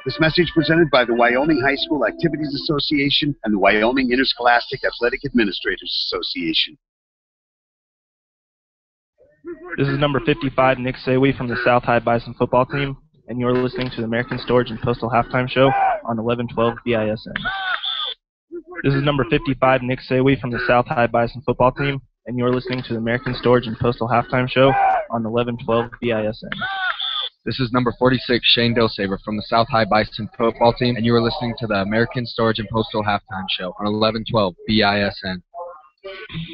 This message presented by the Wyoming High School Activities Association and the Wyoming Interscholastic Athletic Administrators Association. This is number 55, Nick Sayway from the South High Bison football team, and you're listening to the American Storage and Postal Halftime Show on 1112 BISN. This is number 55, Nick Sayway from the South High Bison football team, and you're listening to the American Storage and Postal Halftime Show on 1112 BISN. This is number 46, Shane Dillsaver from the South High Bison football team, and you are listening to the American Storage and Postal Halftime Show on 1112 BISN.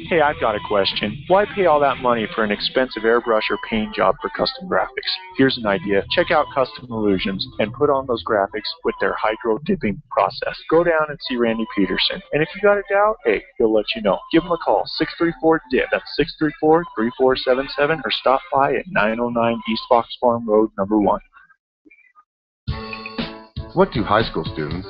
Hey, I've got a question. Why pay all that money for an expensive airbrush or paint job for custom graphics? Here's an idea. Check out Custom Illusions and put on those graphics with their hydro dipping process. Go down and see Randy Peterson. And if you got a doubt, hey, he'll let you know. Give him a call, 634-DIP. That's 634-3477, or stop by at 909 East Fox Farm Road, number 1. What do high school students,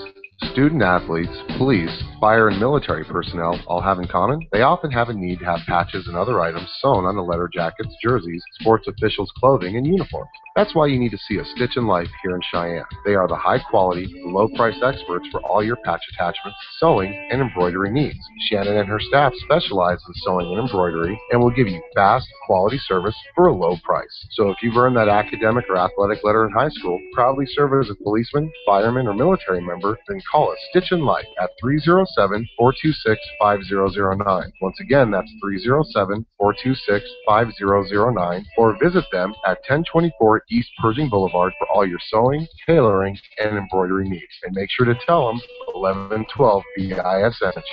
student athletes, police, fire, and military personnel all have in common? They often have a need to have patches and other items sewn on the letter jackets, jerseys, sports officials' clothing, and uniforms. That's why you need to see A Stitch in Life here in Cheyenne. They are the high-quality, low-price experts for all your patch attachments, sewing, and embroidery needs. Shannon and her staff specialize in sewing and embroidery and will give you fast, quality service for a low price. So if you've earned that academic or athletic letter in high school, proudly serve as a policeman, fireman, or military member, then call A Stitch in Life at 307-426-5009. Once again, that's 307-426-5009, or visit them at 1024 East Pershing Boulevard for all your sewing, tailoring, and embroidery needs. And make sure to tell them 1112 BISN.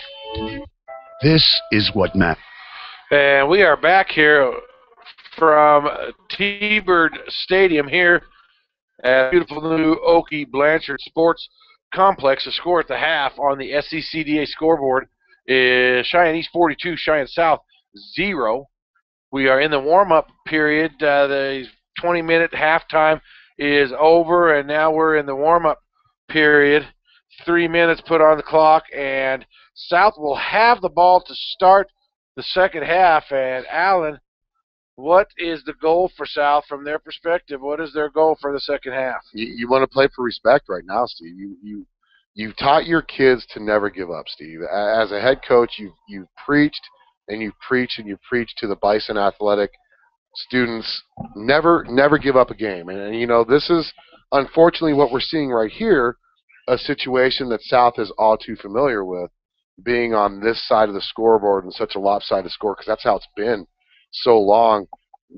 This is what matters. And we are back here from T-Bird Stadium here at beautiful new Oakey Blanchard Sports Complex. The score at the half on the SCCDA scoreboard is Cheyenne East 42, Cheyenne South 0. We are in the warm-up period. The 20-minute halftime is over, and now we're in the warm-up period. 3 minutes put on the clock, and South will have the ball to start the second half. And Alan, what is the goal for South from their perspective? What is their goal for the second half? You want to play for respect right now, Steve. You've taught your kids to never give up, Steve. As a head coach, you've preached and you preach to the Bison Athletic students, never give up a game. And you know, this is unfortunately what we're seeing right here, a situation that South is all too familiar with, being on this side of the scoreboard and such a lopsided score, because that's how it's been so long.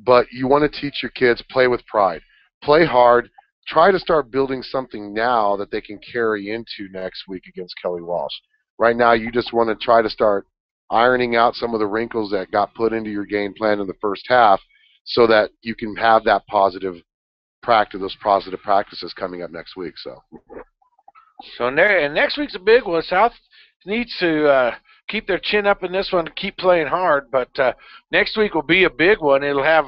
But you want to teach your kids, play with pride, play hard, try to start building something now that they can carry into next week against Kelly Walsh. Right now, you just want to try to start ironing out some of the wrinkles that got put into your game plan in the first half, so that you can have that positive practice, those positive practices coming up next week. So next week's a big one. South needs to keep their chin up in this one, keep playing hard. But next week will be a big one. It'll have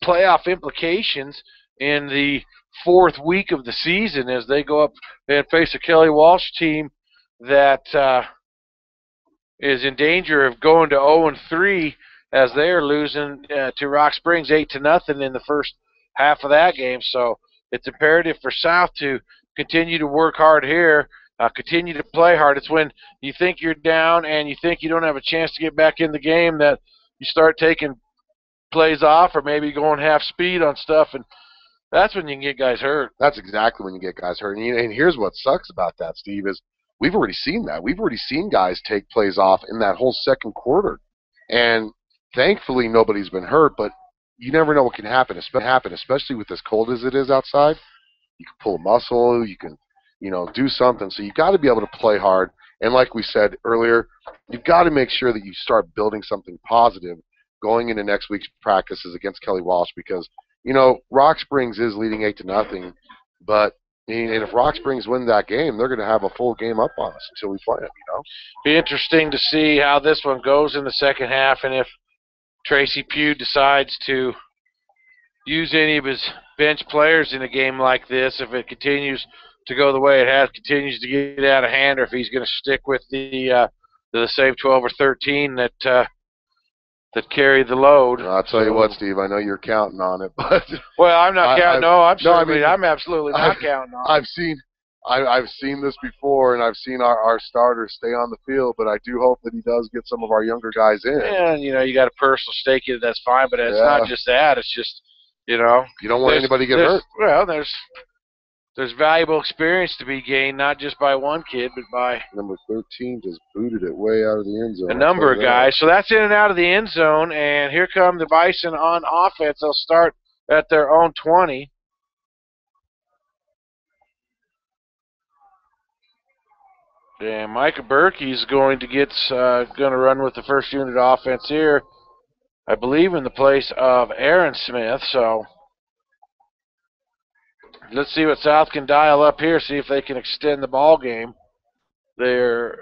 playoff implications in the fourth week of the season as they go up and face a Kelly Walsh team that is in danger of going to 0-3 as they are losing to Rock Springs 8-0 in the first half of that game. So it's imperative for South to continue to work hard here, continue to play hard. It's when you think you're down and you think you don't have a chance to get back in the game that you start taking plays off or maybe going half speed on stuff, and that's when you can get guys hurt. That's exactly when you get guys hurt. And here's what sucks about that, Steve, is we've already seen that. We've already seen guys take plays off in that whole second quarter. And thankfully nobody's been hurt, but you never know what can happen, especially with as cold as it is outside. You can pull a muscle, you can, do something. So you've got to be able to play hard. And like we said earlier, you've got to make sure that you start building something positive going into next week's practices against Kelly Walsh, because Rock Springs is leading 8-0, but and if Rock Springs win that game, they're going to have a full game up on us until we play them. Be interesting to see how this one goes in the second half, and if Tracy Pugh decides to use any of his bench players in a game like this, if it continues to go the way it has, continues to get out of hand, or if he's going to stick with the same 12 or 13 that carry the load. I'll tell you what, Steve, I know you're counting on it, but well, I'm not counting. I'm absolutely not counting on it. I've seen this before, and I've seen our starters stay on the field, but I do hope that he does get some of our younger guys in. And you got a personal stake in it, that's fine, but it's not just that. It's just you don't want anybody to get hurt. Well, there's valuable experience to be gained, not just by one kid, but by number 13 just booted it way out of the end zone. A number of guys. So that's in and out of the end zone, and here come the Bison on offense. They'll start at their own 20. And Micah Berkey's going to run with the first unit offense here, I believe, in the place of Aaron Smith. So let's see what South can dial up here, see if they can extend the ball game. They're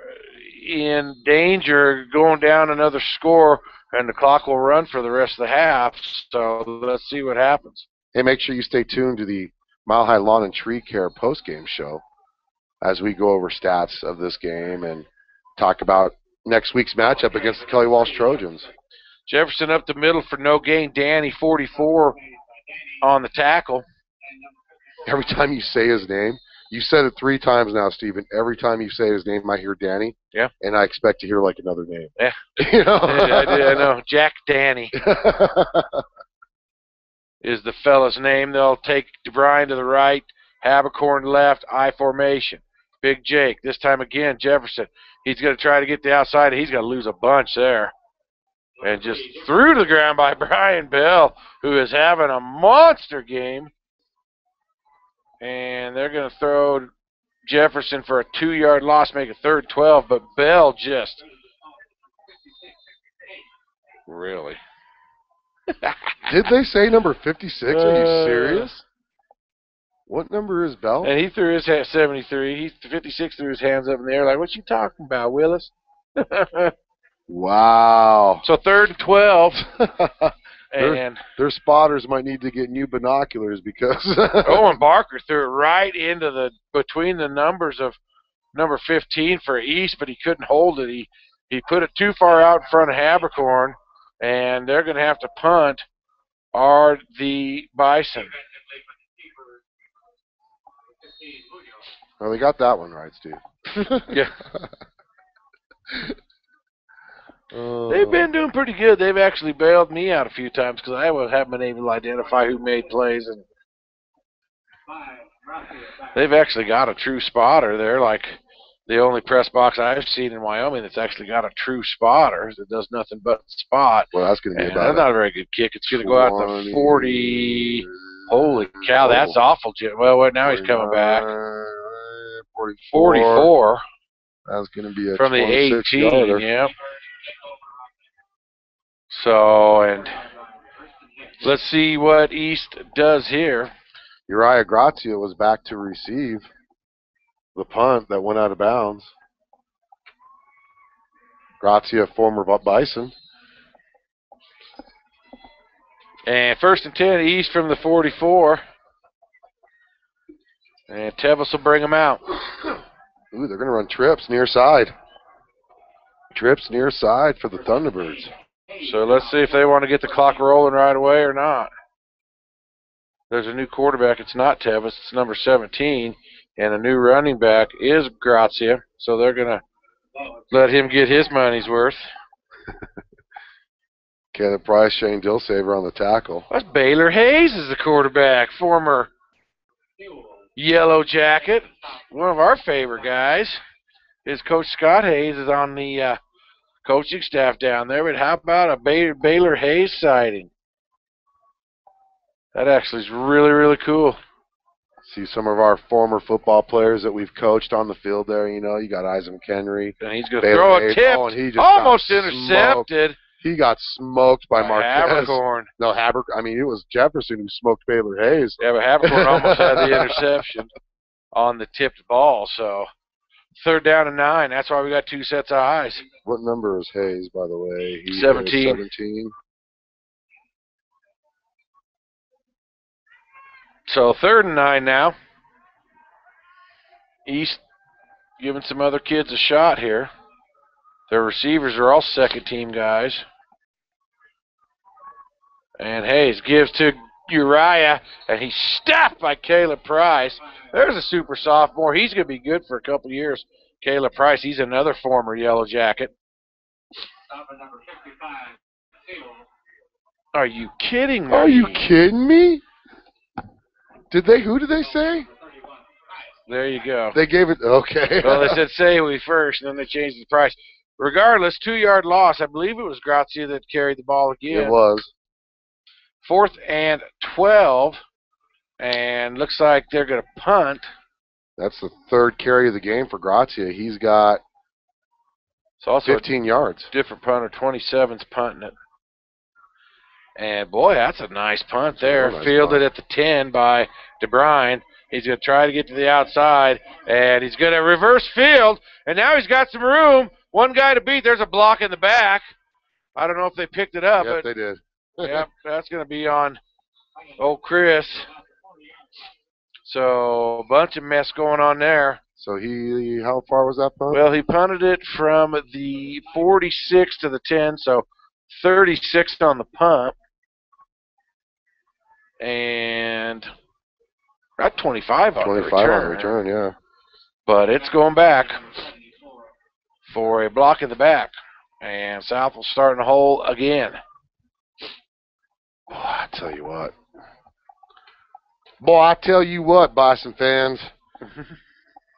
in danger going down another score, and the clock will run for the rest of the half. So let's see what happens. Hey, make sure you stay tuned to the Mile High Lawn and Tree Care postgame show as we go over stats of this game and talk about next week's matchup against the Kelly Walsh Trojans. Jefferson up the middle for no gain. Danny, 44 on the tackle. Every time you say his name, you said it 3 times now, Stephen. Every time you say his name, I hear Danny. Yeah. And I expect to hear like another name. Yeah. I know. Jack Danny is the fella's name. They'll take DeBruyn to the right, Habercorn left, I formation. Big Jake. This time again, Jefferson. He's going to try to get the outside. He's going to lose a bunch there. And just threw to the ground by Brian Bell, who is having a monster game. And they're going to throw Jefferson for a 2-yard loss, make it 3rd 12. But Bell just really. Did they say number 56? Are you serious? What number is Bell? And he threw his 73. 56 threw his hands up in the air like, what you talking about, Willis? Wow. So 3rd and 12. And their spotters might need to get new binoculars because Owen Barker threw it right into between the numbers of number 15 for East, but he couldn't hold it. He put it too far out in front of Habercorn, and they're going to have to punt the Bison. Well, they got that one right, Steve. Yeah. They've been doing pretty good. They've actually bailed me out a few times because I haven't been able to identify who made plays. And they've actually got a true spotter. They're like the only press box I've seen in Wyoming that's actually got a true spotter that does nothing but spot. Well, that's going to be about that's not a very good kick. It's going to go out to 40. Holy cow, that's awful. Well, now he's coming back. 44. That's going to be a from the 18. Yarder. Yep. So, and let's see what East does here. Uriah Grazia was back to receive the punt that went out of bounds. Grazia, former Bison. And 1st and 10, East from the 44. And Tevis will bring them out. Ooh, they're going to run trips near side. Trips near side for the Thunderbirds. So let's see if they want to get the clock rolling right away or not. There's a new quarterback. It's not Tevis. It's number 17. And a new running back is Grazia. So they're going to let him get his money's worth. Kenneth Price, Shane Dillsaver on the tackle. That's Baylor Hayes is the quarterback, former Yellow Jacket. One of our favorite guys. His coach Scott Hayes is on the coaching staff down there. But how about a Baylor Hayes sighting? That actually is really, really cool. See some of our former football players that we've coached on the field there. You know, you got Isaac McHenry. And he's going to throw a tip. Oh, and he just almost intercepted. He got smoked by Marquez. Habercorn. No, I mean, it was Jefferson who smoked Baylor Hayes. Yeah, but Habercorn almost had the interception on the tipped ball. So 3rd down and 9. That's why we got 2 sets of eyes. What number is Hayes, by the way? He's 17. 17. So 3rd and 9 now. East giving some other kids a shot here. Their receivers are all second-team guys. And Hayes gives to Uriah, and he's stopped by Caleb Price. There's a super sophomore. He's going to be good for a couple years. Caleb Price, he's another former Yellow Jacket. Are you kidding me? Are you kidding me? Who did they say? There you go. They gave it, okay. Well, they said Saywe first, and then they changed the price. Regardless, 2-yard loss. I believe it was Grazia that carried the ball again. It was. 4th and 12, and looks like they're going to punt. That's the 3rd carry of the game for Grazia. He's got 15 yards. Different punter, 27's punting it. And, boy, that's a nice punt there. Nice Fielded punt. at the 10 by DeBruyn. He's going to try to get to the outside, and he's going to reverse field, and now he's got some room. One guy to beat. There's a block in the back. I don't know if they picked it up. Yep, but they did. Yep, that's going to be on old Chris. So, a bunch of mess going on there. So how far was that punt? Well, he punted it from the 46 to the 10, so 36 on the punt. And got 25 on the return. 25 on the return, yeah. But it's going back for a block in the back. And South will start in the hole again. Boy, I tell you what. Boy, I tell you what, Bison fans.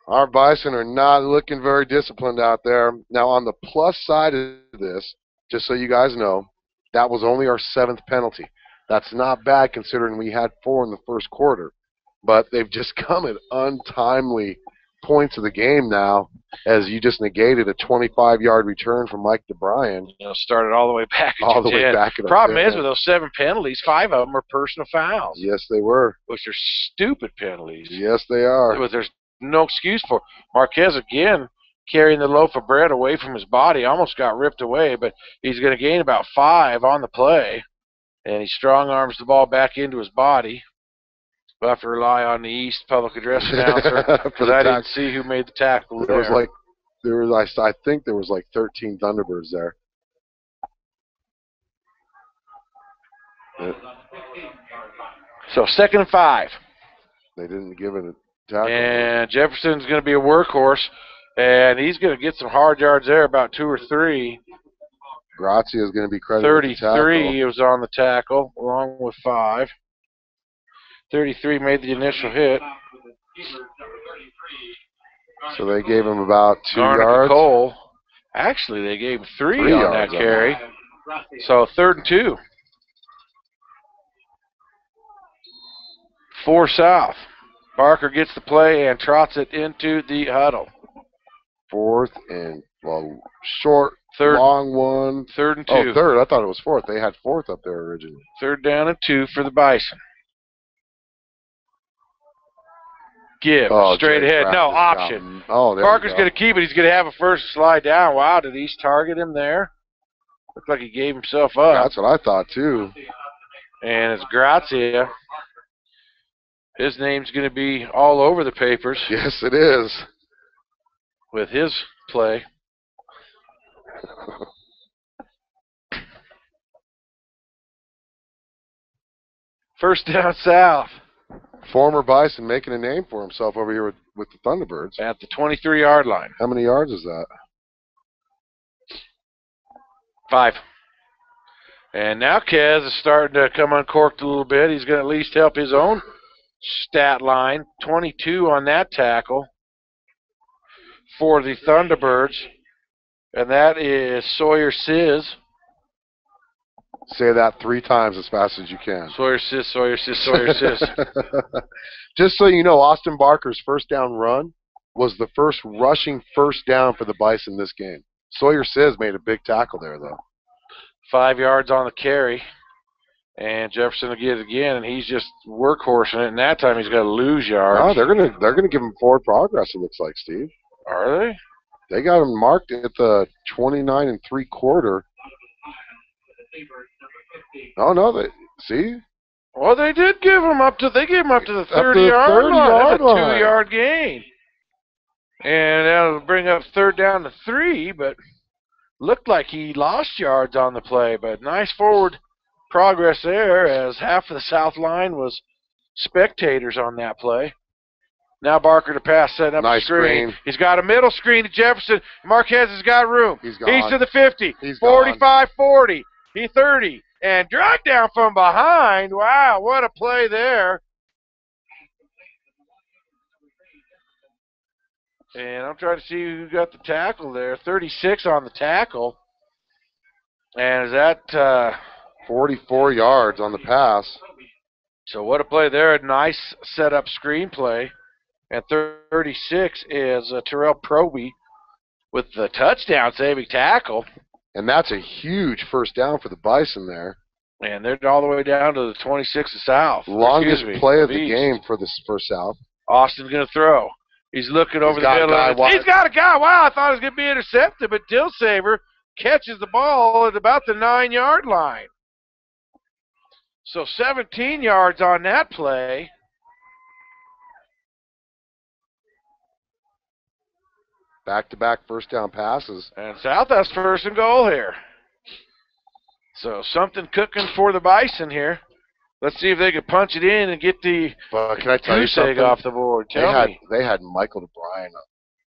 Our Bison are not looking very disciplined out there. Now, on the plus side of this, just so you guys know, that was only our 7th penalty. That's not bad considering we had 4 in the first quarter. But they've just come at untimely points of the game now, as you just negated a 25-yard return from Mike DeBruyn. Started all the way back at all the 10. way back at Problem is, with those 7 penalties, 5 of them are personal fouls. Yes, they were. Which are stupid penalties. Yes, they are. Which there's no excuse for. Marquez, again, carrying the loaf of bread away from his body. Almost got ripped away, but he's going to gain about 5 on the play. And he strong arms the ball back into his body. We'll have to rely on the East public address announcer because I didn't see who made the tackle there. I think there was like 13 Thunderbirds there. So 2nd and 5. They didn't give it a tackle. And Jefferson's going to be a workhorse, and he's going to get some hard yards there, about 2 or 3. Grazia is going to be credited with the tackle. 33 was on the tackle, along with 5. 33 made the initial hit. So they gave him about 2 Garnica yards. Cole. Actually, they gave him 3 on that carry. So 3rd and 2. 4 South. Barker gets the play and trots it into the huddle. 4th and, short, long one. 3rd and 2. Oh, 3rd. I thought it was 4th. They had 4th up there originally. 3rd down and 2 for the Bison. Give. Straight ahead. No, option. Barker's going to keep it. He's going to have a first slide down. Wow, did East target him there? Looked like he gave himself up. That's what I thought, too. And it's Grazia. His name's going to be all over the papers. Yes, it is. With his play. First down South. Former Bison making a name for himself over here with the Thunderbirds. At the 23-yard line. How many yards is that? 5. And now Kez is starting to come uncorked a little bit. He's going to at least help his own stat line. 22 on that tackle for the Thunderbirds. And that is Sawyer Sizz. Say that 3 times as fast as you can. Sawyer Sizz, Sawyer Sizz, Sawyer Sizz. Just so you know, Austin Barker's first down run was the first rushing first down for the Bison this game. Sawyer Sizz made a big tackle there, though. 5 yards on the carry. And Jefferson will get it again, and he's just workhorsing it. And that time he's got to lose yards. No, they're gonna give him forward progress, it looks like, Steve. Are they? They got him marked at the 29 3/4. Oh no, see? Well, they did give him up to the 30-yard line. That's a 2-yard gain. And that'll bring up 3rd down to 3, but looked like he lost yards on the play. But nice forward progress there, as half of the South line was spectators on that play. Now Barker to pass, setting up a screen. He's got a middle screen to Jefferson. Marquez has got room. He's to the 50. He's 45-40. He's 30. And dragged down from behind. Wow, what a play there. And I'm trying to see who got the tackle there. 36 on the tackle. And is that 44 yards on the pass. So what a play there. A nice setup screen play. And 36 is Terrell Proby with the touchdown saving tackle. And that's a huge first down for the Bison there. And they're all the way down to the 26 of South. Longest play of the game for South. Austin's going to throw. He's looking over the middle. He's got a guy. Wow, I thought it was going to be intercepted, but Dilsaver catches the ball at about the 9-yard line. So 17 yards on that play. Back-to-back first down passes. And South has first and goal here. So something cooking for the Bison here. Let's see if they can punch it in and get the can I tell you something? Off the board. They had Michael DeBruyn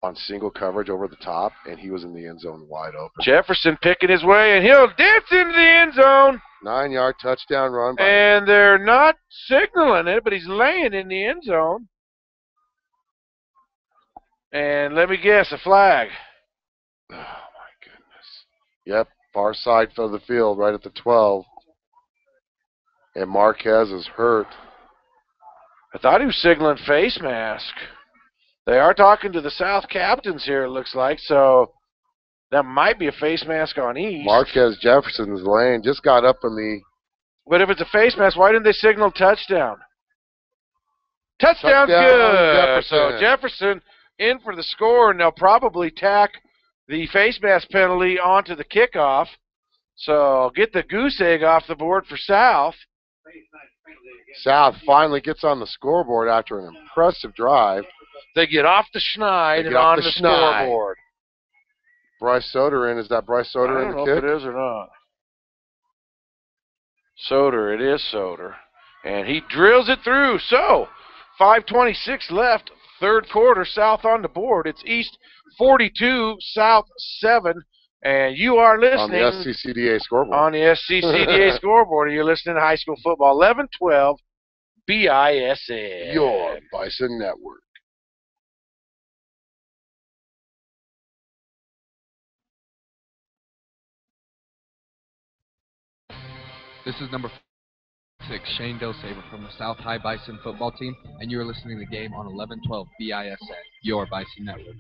on single coverage over the top, and he was in the end zone wide open. Jefferson picking his way, and he'll dance into the end zone. 9-yard touchdown run. And they're not signaling it, but he's laying in the end zone. And let me guess, a flag. Oh, my goodness. Yep, far side of the field, right at the 12. And Marquez is hurt. I thought he was signaling face mask. They are talking to the South captains here, it looks like, so that might be a face mask on East. Marquez Jefferson's lane just got up in the... But if it's a face mask, why didn't they signal touchdown? Touchdown's good. Jefferson. So Jefferson in for the score, and they'll probably tack the face mask penalty onto the kickoff. So get the goose egg off the board for South. South finally gets on the scoreboard after an impressive drive. They get off the schneid and on the scoreboard. Bryce Soder is that Bryce Soder in the kick? I don't know if it is or not. Soder, it is Soder. And he drills it through. So, 5:26 left, third quarter, South on the board. It's East 42, South 7. And you are listening on the SCCDA scoreboard. On the SCCDA scoreboard, and you're listening to high school football 11-12 BISN. Your Bison Network. This is number 6, Shane Dosaver from the South High Bison football team, and you are listening to the game on 11-12 BISN, your Bison Network.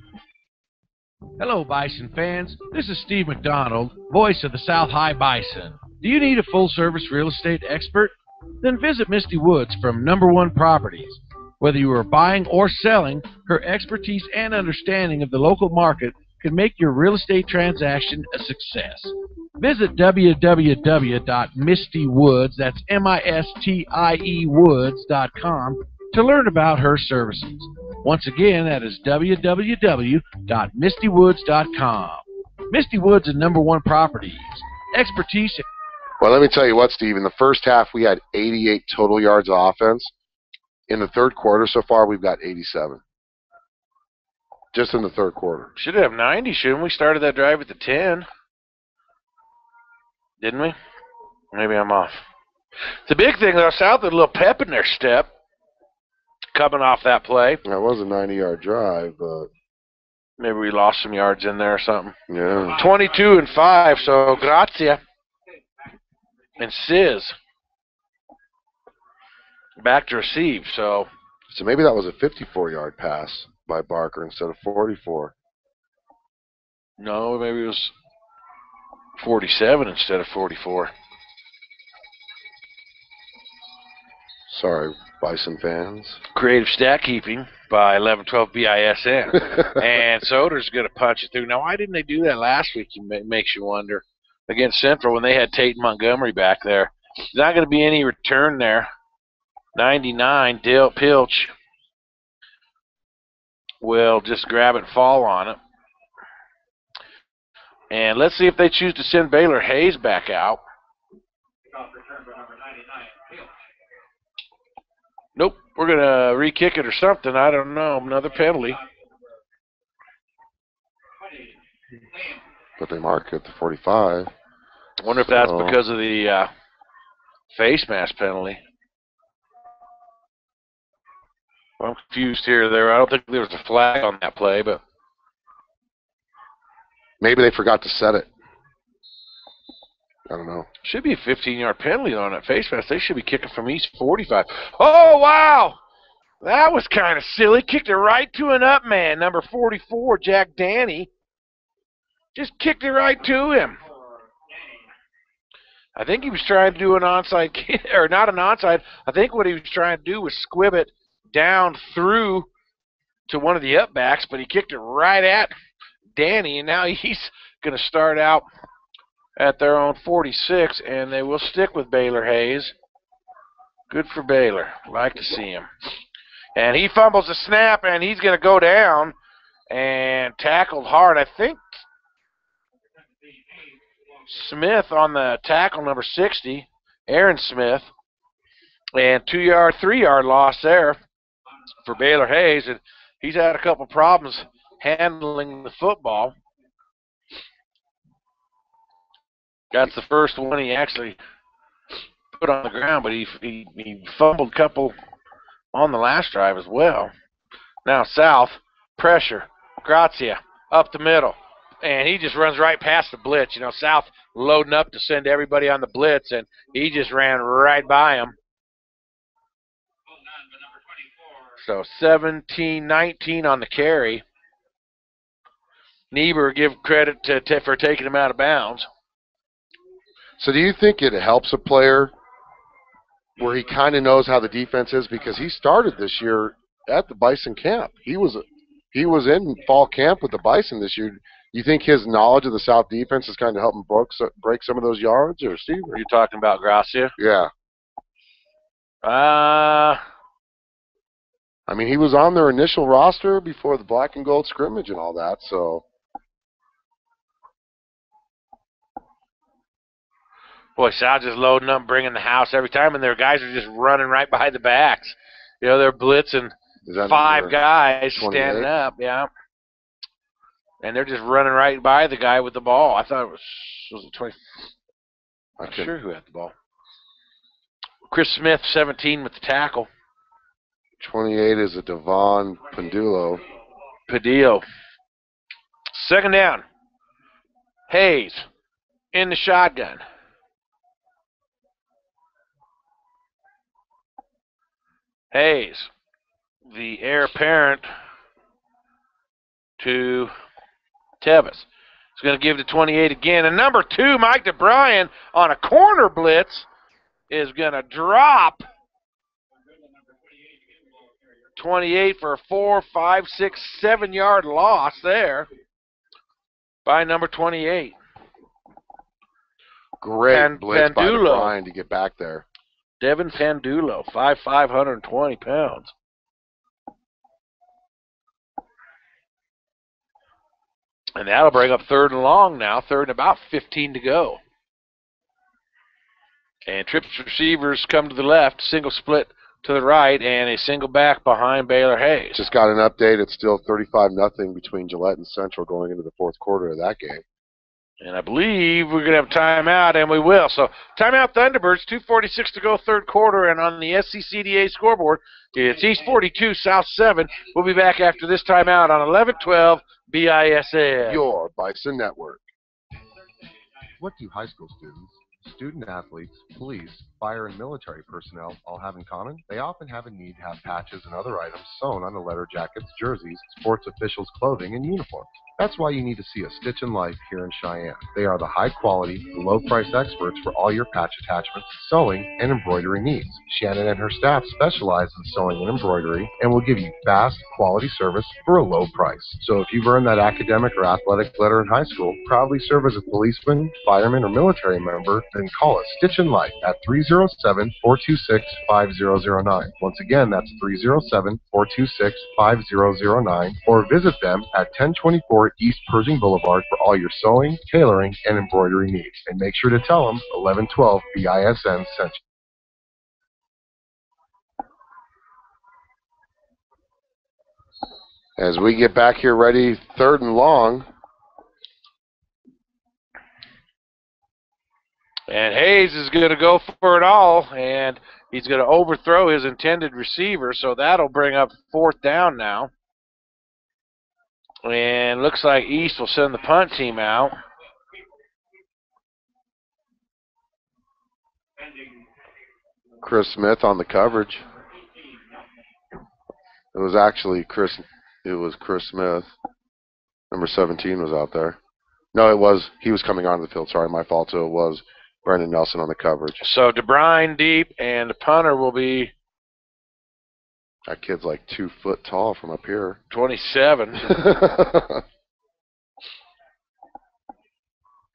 Hello, Bison fans. This is Steve McDonald, voice of the South High Bison. Do you need a full-service real estate expert? Then visit Misty Woods from Number One Properties. Whether you are buying or selling, her expertise and understanding of the local market can make your real estate transaction a success. Visit www.mistywoods, that's M-I-S-T-I-E woods.com, to learn about her services. Once again, that is www.mistywoods.com. Misty Woods and Number One Properties. Expertise. Well, let me tell you what, Steve. In the first half, we had 88 total yards of offense. In the third quarter so far, we've got 87. Just in the third quarter. Should have 90, shouldn't we? Started that drive at the 10. Didn't we? Maybe I'm off. The big thing, though, South had a little pep in their step coming off that play. That was a 90-yard drive, but maybe we lost some yards in there or something. Yeah. 22-5, so Grazia and Sizz back to receive. So maybe that was a 54-yard pass by Barker instead of 44. No, maybe it was 47 instead of 44. Sorry, Bison fans. Creative stat keeping by 11-12 BISN. And Soder's going to punch it through. Now, why didn't they do that last week? It makes you wonder. Against Central, when they had Tate and Montgomery back there. There's not going to be any return there. 99, Dale Pilch will just grab it and fall on it. And let's see if they choose to send Baylor Hayes back out. Nope, we're going to re-kick it or something. I don't know. Another penalty. But they mark it at the 45. I wonder if that's because of the face mask penalty. I'm confused here or there. I don't think there was a flag on that play, but maybe they forgot to set it. I don't know. Should be a 15-yard penalty on that face mask. They should be kicking from East 45. Oh, wow! That was kind of silly. Kicked it right to an up man, number 44, Jack Danny. Just kicked it right to him. I think he was trying to do an onside, or not an onside. I think what he was trying to do was squib it down through to one of the upbacks, but he kicked it right at Danny, and now he's going to start out at their own 46, and they will stick with Baylor Hayes. Good for Baylor. Like to see him. And he fumbles the snap, and he's going to go down and tackled hard. I think Smith on the tackle, number 60, Aaron Smith, and 2-yard, 3-yard loss there for Baylor Hayes. And he's had a couple problems handling the football. That's the first one he actually put on the ground, but he fumbled a couple on the last drive as well. Now South, pressure, Grazia, up the middle. And he just runs right past the blitz. You know, South loading up to send everybody on the blitz, and he just ran right by him. So 17-19 on the carry. Niebuhr give credit for taking him out of bounds. So do you think it helps a player where he kind of knows how the defense is? Because he started this year at the Bison camp. He was in fall camp with the Bison this year. You think his knowledge of the South defense is kind of helping break some of those yards, or Steve? Are you talking about Grazia? Yeah. I mean, he was on their initial roster before the black and gold scrimmage and all that, so. Boy, South just loading up, bringing the house every time, and their guys are just running right behind the backs. You know, they're blitzing 5 guys standing up, yeah. And they're just running right by the guy with the ball. I thought it was it 20? I'm not sure who had the ball. Chris Smith, 17 with the tackle. 28 is a Devon Padillo. Second down. Hayes in the shotgun. Hayes, the heir apparent to Tevis. He's going to give to 28 again. And number 2, Mike DeBruyn, on a corner blitz, is going to drop 28 for a 4, 5, 6, 7-yard loss there by number 28. Great blitz by DeBruyn to get back there. Devin Pandulo, 5'5", 120 pounds. And that'll bring up 3rd and long now, 3rd and about 15 to go. And trips receivers come to the left, single split to the right, and a single back behind Baylor Hayes. Just got an update. It's still 35-0 between Gillette and Central going into the 4th quarter of that game. And I believe we're going to have a timeout, and we will. So timeout Thunderbirds, 2:46 to go, 3rd quarter, and on the SCCDA scoreboard, it's East 42, South 7. We'll be back after this timeout on 11:12 BISN. Your Bison Network. What do high school students, student athletes, police, fire, and military personnel all have in common? They often have a need to have patches and other items sewn on the letter jackets, jerseys, sports officials' clothing, and uniforms. That's why you need to see a Stitch in Life here in Cheyenne. They are the high-quality, low-price experts for all your patch attachments, sewing, and embroidery needs. Shannon and her staff specialize in sewing and embroidery and will give you fast, quality service for a low price. So if you've earned that academic or athletic letter in high school, proudly serve as a policeman, fireman, or military member, then call us Stitch in Life at 307-426-5009. Once again, that's 307-426-5009, or visit them at 1024 East Pershing Boulevard for all your sewing, tailoring, and embroidery needs. And make sure to tell them 1112 BISN sent you. As we get back here ready, 3rd and long. And Hayes is going to go for it all, and he's going to overthrow his intended receiver, so that'll bring up 4th down now. And looks like East will send the punt team out. Chris Smith on the coverage. It was actually Chris Smith. Number 17 was out there. No, he was coming onto the field. Sorry, my fault. So it was Brendan Nelson on the coverage. So DeBruyn deep, and the punter will be... That kid's like 2 foot tall from up here. 27.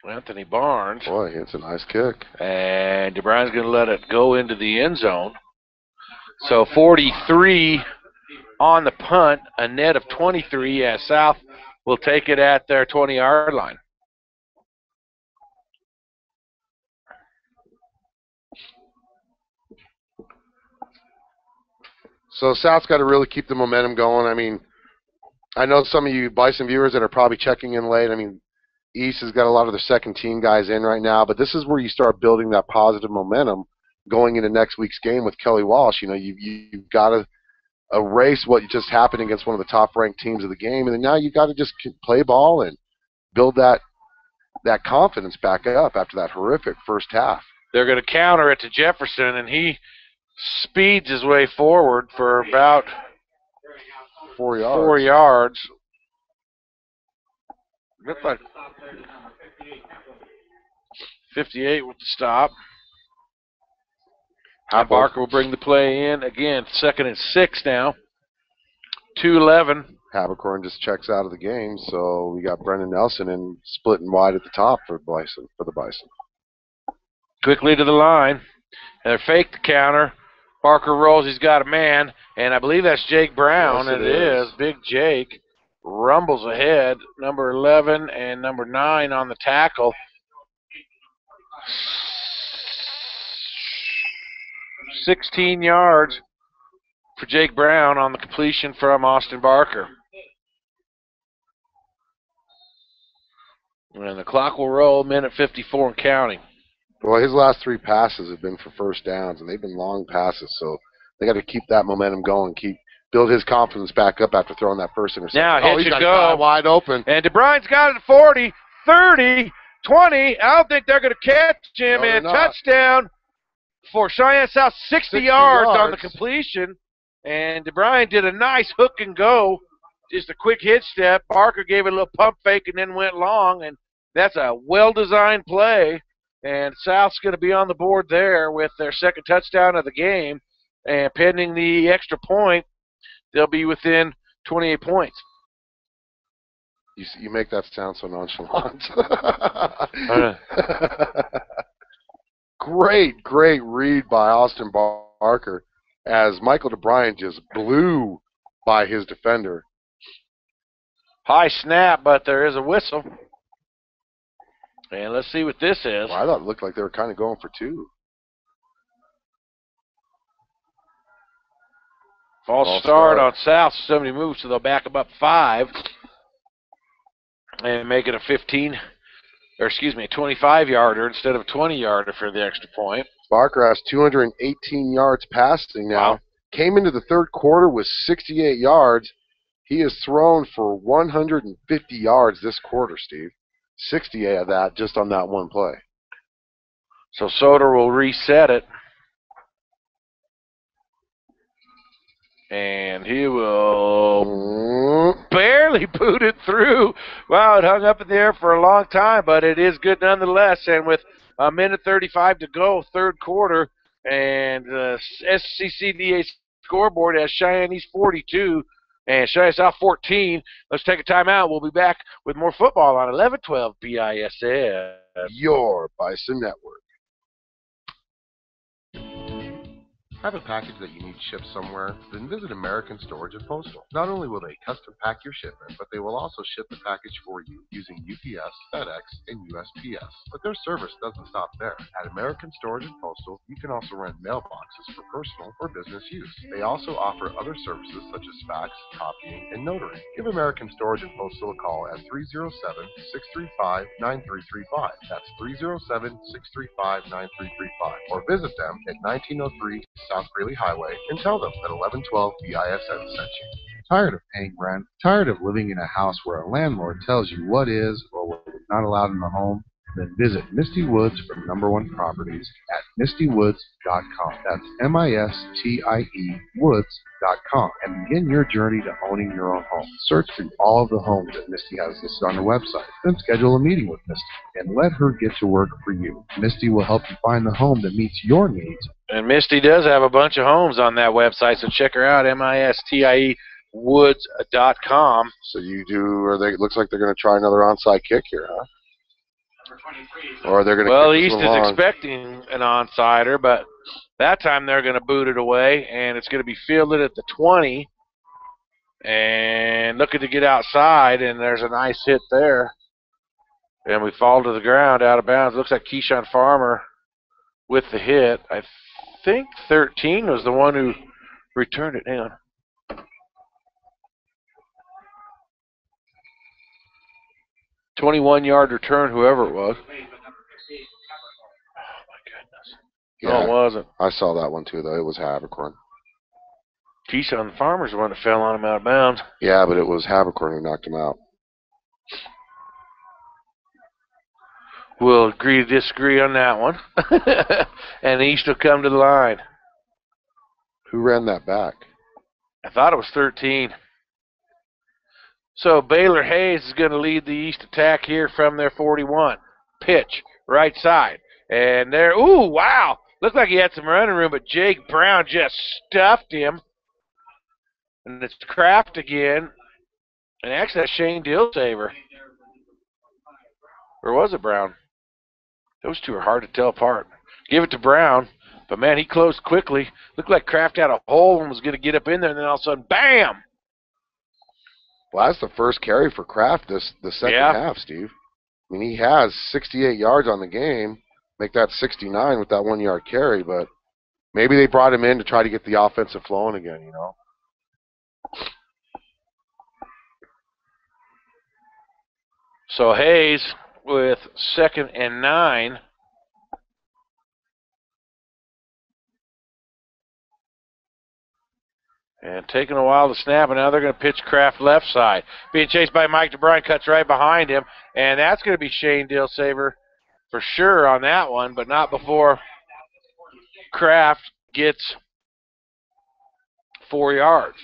Anthony Barnes. Boy, it's a nice kick. And DeBruyn's going to let it go into the end zone. So 43 on the punt, a net of 23 as South will take it at their 20-yard line. So South's got to really keep the momentum going. I mean, I know some of you Bison viewers that are probably checking in late. I mean, East has got a lot of their second-team guys in right now, but this is where you start building that positive momentum going into next week's game with Kelly Walsh. You know, you've got to erase what just happened against one of the top-ranked teams of the game, and then now you've got to just play ball and build that confidence back up after that horrific first half. They're going to counter it to Jefferson, and he speeds his way forward for about 4 yards. 4 yards. Looks like 58 with the stop. And Barker will bring the play in. Again, 2nd and 6 now. 2:11. Habercorn just checks out of the game, so we got Brendan Nelson in splitting wide at the top for the Bison. Quickly to the line. And they fake the counter. Barker rolls. He's got a man, and I believe that's Jake Brown. Yes, it is. Big Jake rumbles ahead. Number 11 and number 9 on the tackle. 16 yards for Jake Brown on the completion from Austin Barker. And the clock will roll, minute 54 and counting. Well, his last 3 passes have been for first downs, and they've been long passes, so they got to keep that momentum going, build his confidence back up after throwing that first interception. Now, he's hit got you go. wide open. And DeBruyn's got it at 40, 30, 20. I don't think they're going to catch him. No, And they're not. touchdown for Cheyenne South, 60 yards on the completion. And DeBruyn did a nice hook and go, just a quick hit step. Barker gave it a little pump fake and then went long, and that's a well-designed play. And South's going to be on the board there with their second touchdown of the game. And pending the extra point, they'll be within 28 points. You make that sound so nonchalant. Great read by Austin Barker as Michael DeBruyn just blew by his defender. High snap, but there is a whistle. And let's see what this is. Well, I thought it looked like they were kind of going for 2. False start on South. Somebody moves, so they'll back them up 5 and make it a 25-yarder instead of a 20-yarder for the extra point. Barker has 218 yards passing now. Wow. Came into the third quarter with 68 yards. He has thrown for 150 yards this quarter, Steve. 68 of that just on that one play. So Soder will reset it. And he will barely boot it through. Wow, it hung up in the air for a long time, but it is good nonetheless. And with a minute 35 to go, third quarter, and the SCCDA scoreboard has Cheyenne East 42 and Cheyenne South 14. Let's take a timeout. We'll be back with more football on 1112 BISN. Your Bison Network. Have a package that you need shipped somewhere? Then visit American Storage and Postal. Not only will they custom pack your shipment, but they will also ship the package for you using UPS, FedEx, and USPS. But their service doesn't stop there. At American Storage and Postal, you can also rent mailboxes for personal or business use. They also offer other services such as fax, copying, and notary. Give American Storage and Postal a call at 307-635-9335. That's 307-635-9335. Or visit them at 1903 South Greeley Highway and tell them that 1112 BISN sent you. Tired of paying rent? Tired of living in a house where a landlord tells you what is or what is not allowed in the home? Then visit Misty Woods from Number One Properties at mistywoods.com. That's MISTIE Woods.com and begin your journey to owning your own home. Search through all of the homes that Misty has listed on her website. Then schedule a meeting with Misty and let her get to work for you. Misty will help you find the home that meets your needs. And Misty does have a bunch of homes on that website, so check her out, MISTIE Woods.com. So you do, or it looks like they're going to try another onside kick here, huh? Or they're going to. Well, East is expecting an onsider, but that time they're going to boot it away, and it's going to be fielded at the 20. And looking to get outside, and there's a nice hit there. And we fall to the ground out of bounds. Looks like Keyshawn Farmer with the hit. I think 13 was the one who returned it. Hang on. "21-yard return, whoever it was." Oh, my goodness. Yeah, No, it wasn't. I saw that one too, though. It was Havercorn. Keyshawn Farmer's the one that fell on him out of bounds. Yeah, but it was Havercorn who knocked him out. We'll agree to disagree on that one. And East will come to the line. Who ran that back? I thought it was 13. So Baylor Hayes is going to lead the East attack here from their 41. Pitch, right side. And there, ooh, wow. Looked like he had some running room, but Jake Brown just stuffed him. And it's Kraft again. And actually, that's Shane Dillsaver. Or was it Brown? Those two are hard to tell apart. Give it to Brown. But, man, he closed quickly. Looked like Kraft had a hole and was going to get up in there. And then all of a sudden, bam! Well, that's the first carry for Kraft the second half, Steve. I mean, he has 68 yards on the game. Make that 69 with that 1-yard carry, but maybe they brought him in to try to get the offensive flowing again, you know. So Hayes with 2nd and 9. And taking a while to snap, and now they're going to pitch Kraft left side. Being chased by Mike DeBruyn, cuts right behind him, and that's going to be Shane Dilsaver for sure on that one, but not before Kraft gets 4 yards.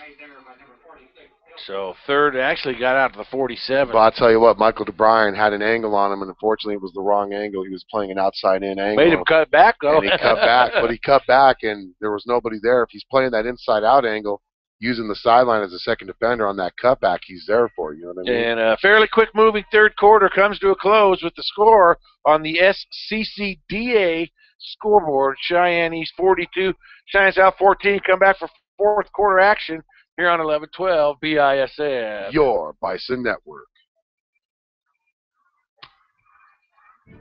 So third actually got out to the 47. But I'll tell you what, Michael DeBruyn had an angle on him, and unfortunately it was the wrong angle. He was playing an outside-in angle. Made him cut back, though. And he cut back, but he cut back, and there was nobody there. If he's playing that inside-out angle, using the sideline as a second defender on that cutback, he's there for you. You know what I mean? And a fairly quick-moving third quarter comes to a close with the score on the SCCDA scoreboard. Cheyenne East 42, Cheyenne South 14. Come back for fourth quarter action here on 11-12 BISN. Your Bison Network.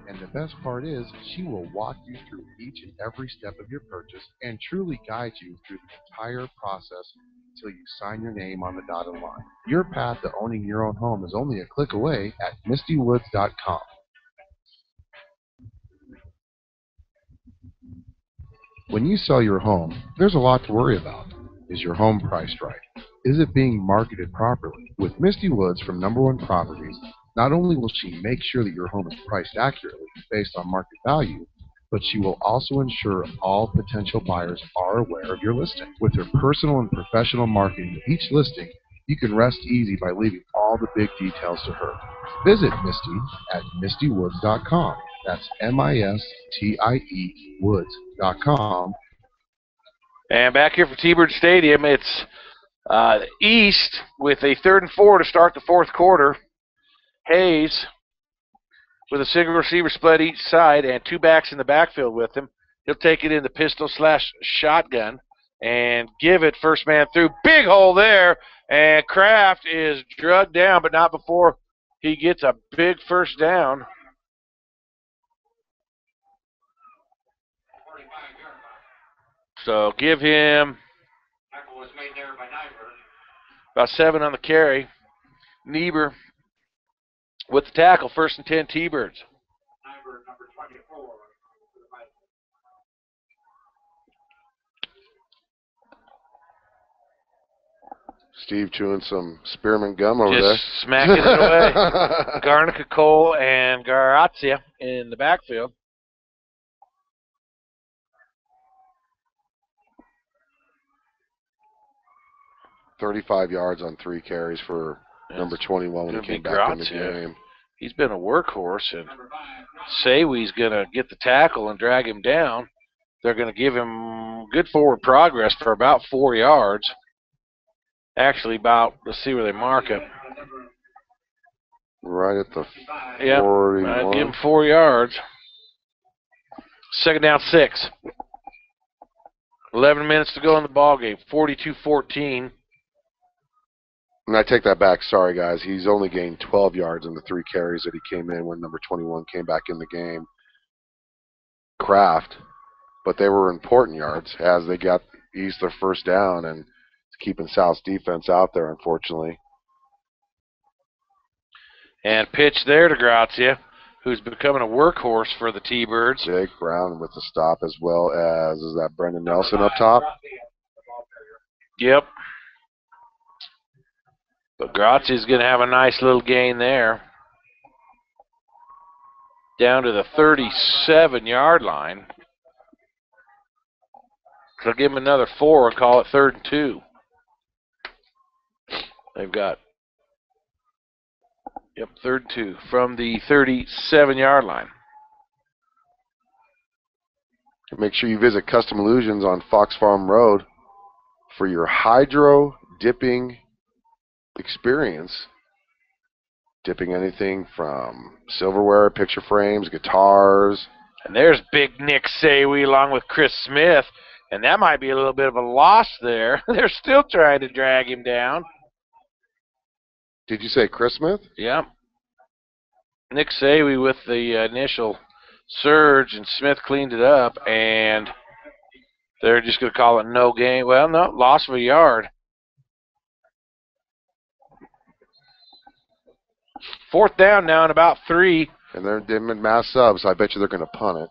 And the best part is, she will walk you through each and every step of your purchase and truly guide you through the entire process until you sign your name on the dotted line. Your path to owning your own home is only a click away at MistyWoods.com. When you sell your home, there's a lot to worry about. Is your home priced right? Is it being marketed properly? With Misty Woods from Number One Properties, not only will she make sure that your home is priced accurately based on market value, but she will also ensure all potential buyers are aware of your listing. With her personal and professional marketing of each listing, you can rest easy by leaving all the big details to her. Visit Misty at MistyWoods.com. That's MISTIE Woods.com. And back here for T-Bird Stadium, it's East with a 3rd and 4 to start the fourth quarter. Hayes with a single receiver split each side and 2 backs in the backfield with him. He'll take it in the pistol/shotgun and give it first man through. Big hole there, and Kraft is drugged down, but not before he gets a big first down. So give him about 7 on the carry. Niebuhr with the tackle, 1st and 10 T-Birds. Steve chewing some spearmint gum over there. Just smacking it away. Garnica, Cole, and Garazia in the backfield. $35 yards on 3 carries for number 21 when he came back in the game. He's been a workhorse, and Sawy's going to get the tackle and drag him down. They're going to give him good forward progress for about 4 yards. Actually, about, let's see where they mark it. Right at the 41. Give him 4 yards. 2nd down, 6. 11 minutes to go in the ballgame. 42-14. And I take that back. Sorry, guys. He's only gained 12 yards in the 3 carries that he came in when number 21 came back in the game. Kraft. But they were important yards as they got East their first down and keeping South's defense out there, unfortunately. And pitch there to Grazia, who's becoming a workhorse for the T-Birds. Jake Brown with the stop, as well as, is that Brendan Nelson up top? Yep. But Grazia's going to have a nice little gain there. Down to the 37-yard line. So give him another 4 and call it 3rd and 2. They've got, 3rd and 2 from the 37-yard line. Make sure you visit Custom Illusions on Fox Farm Road for your hydro dipping experience. Dipping anything from silverware, picture frames, guitars. And there's Big Nick Sawy along with Chris Smith. And that might be a little bit of a loss there. They're still trying to drag him down. Did you say Chris Smith? Yeah. Nick Sawy with the initial surge, and Smith cleaned it up, and they're just going to call it no gain. Well, no, loss of a yard. 4th down now and about 3 And they're in mass subs, so I bet you they're going to punt it.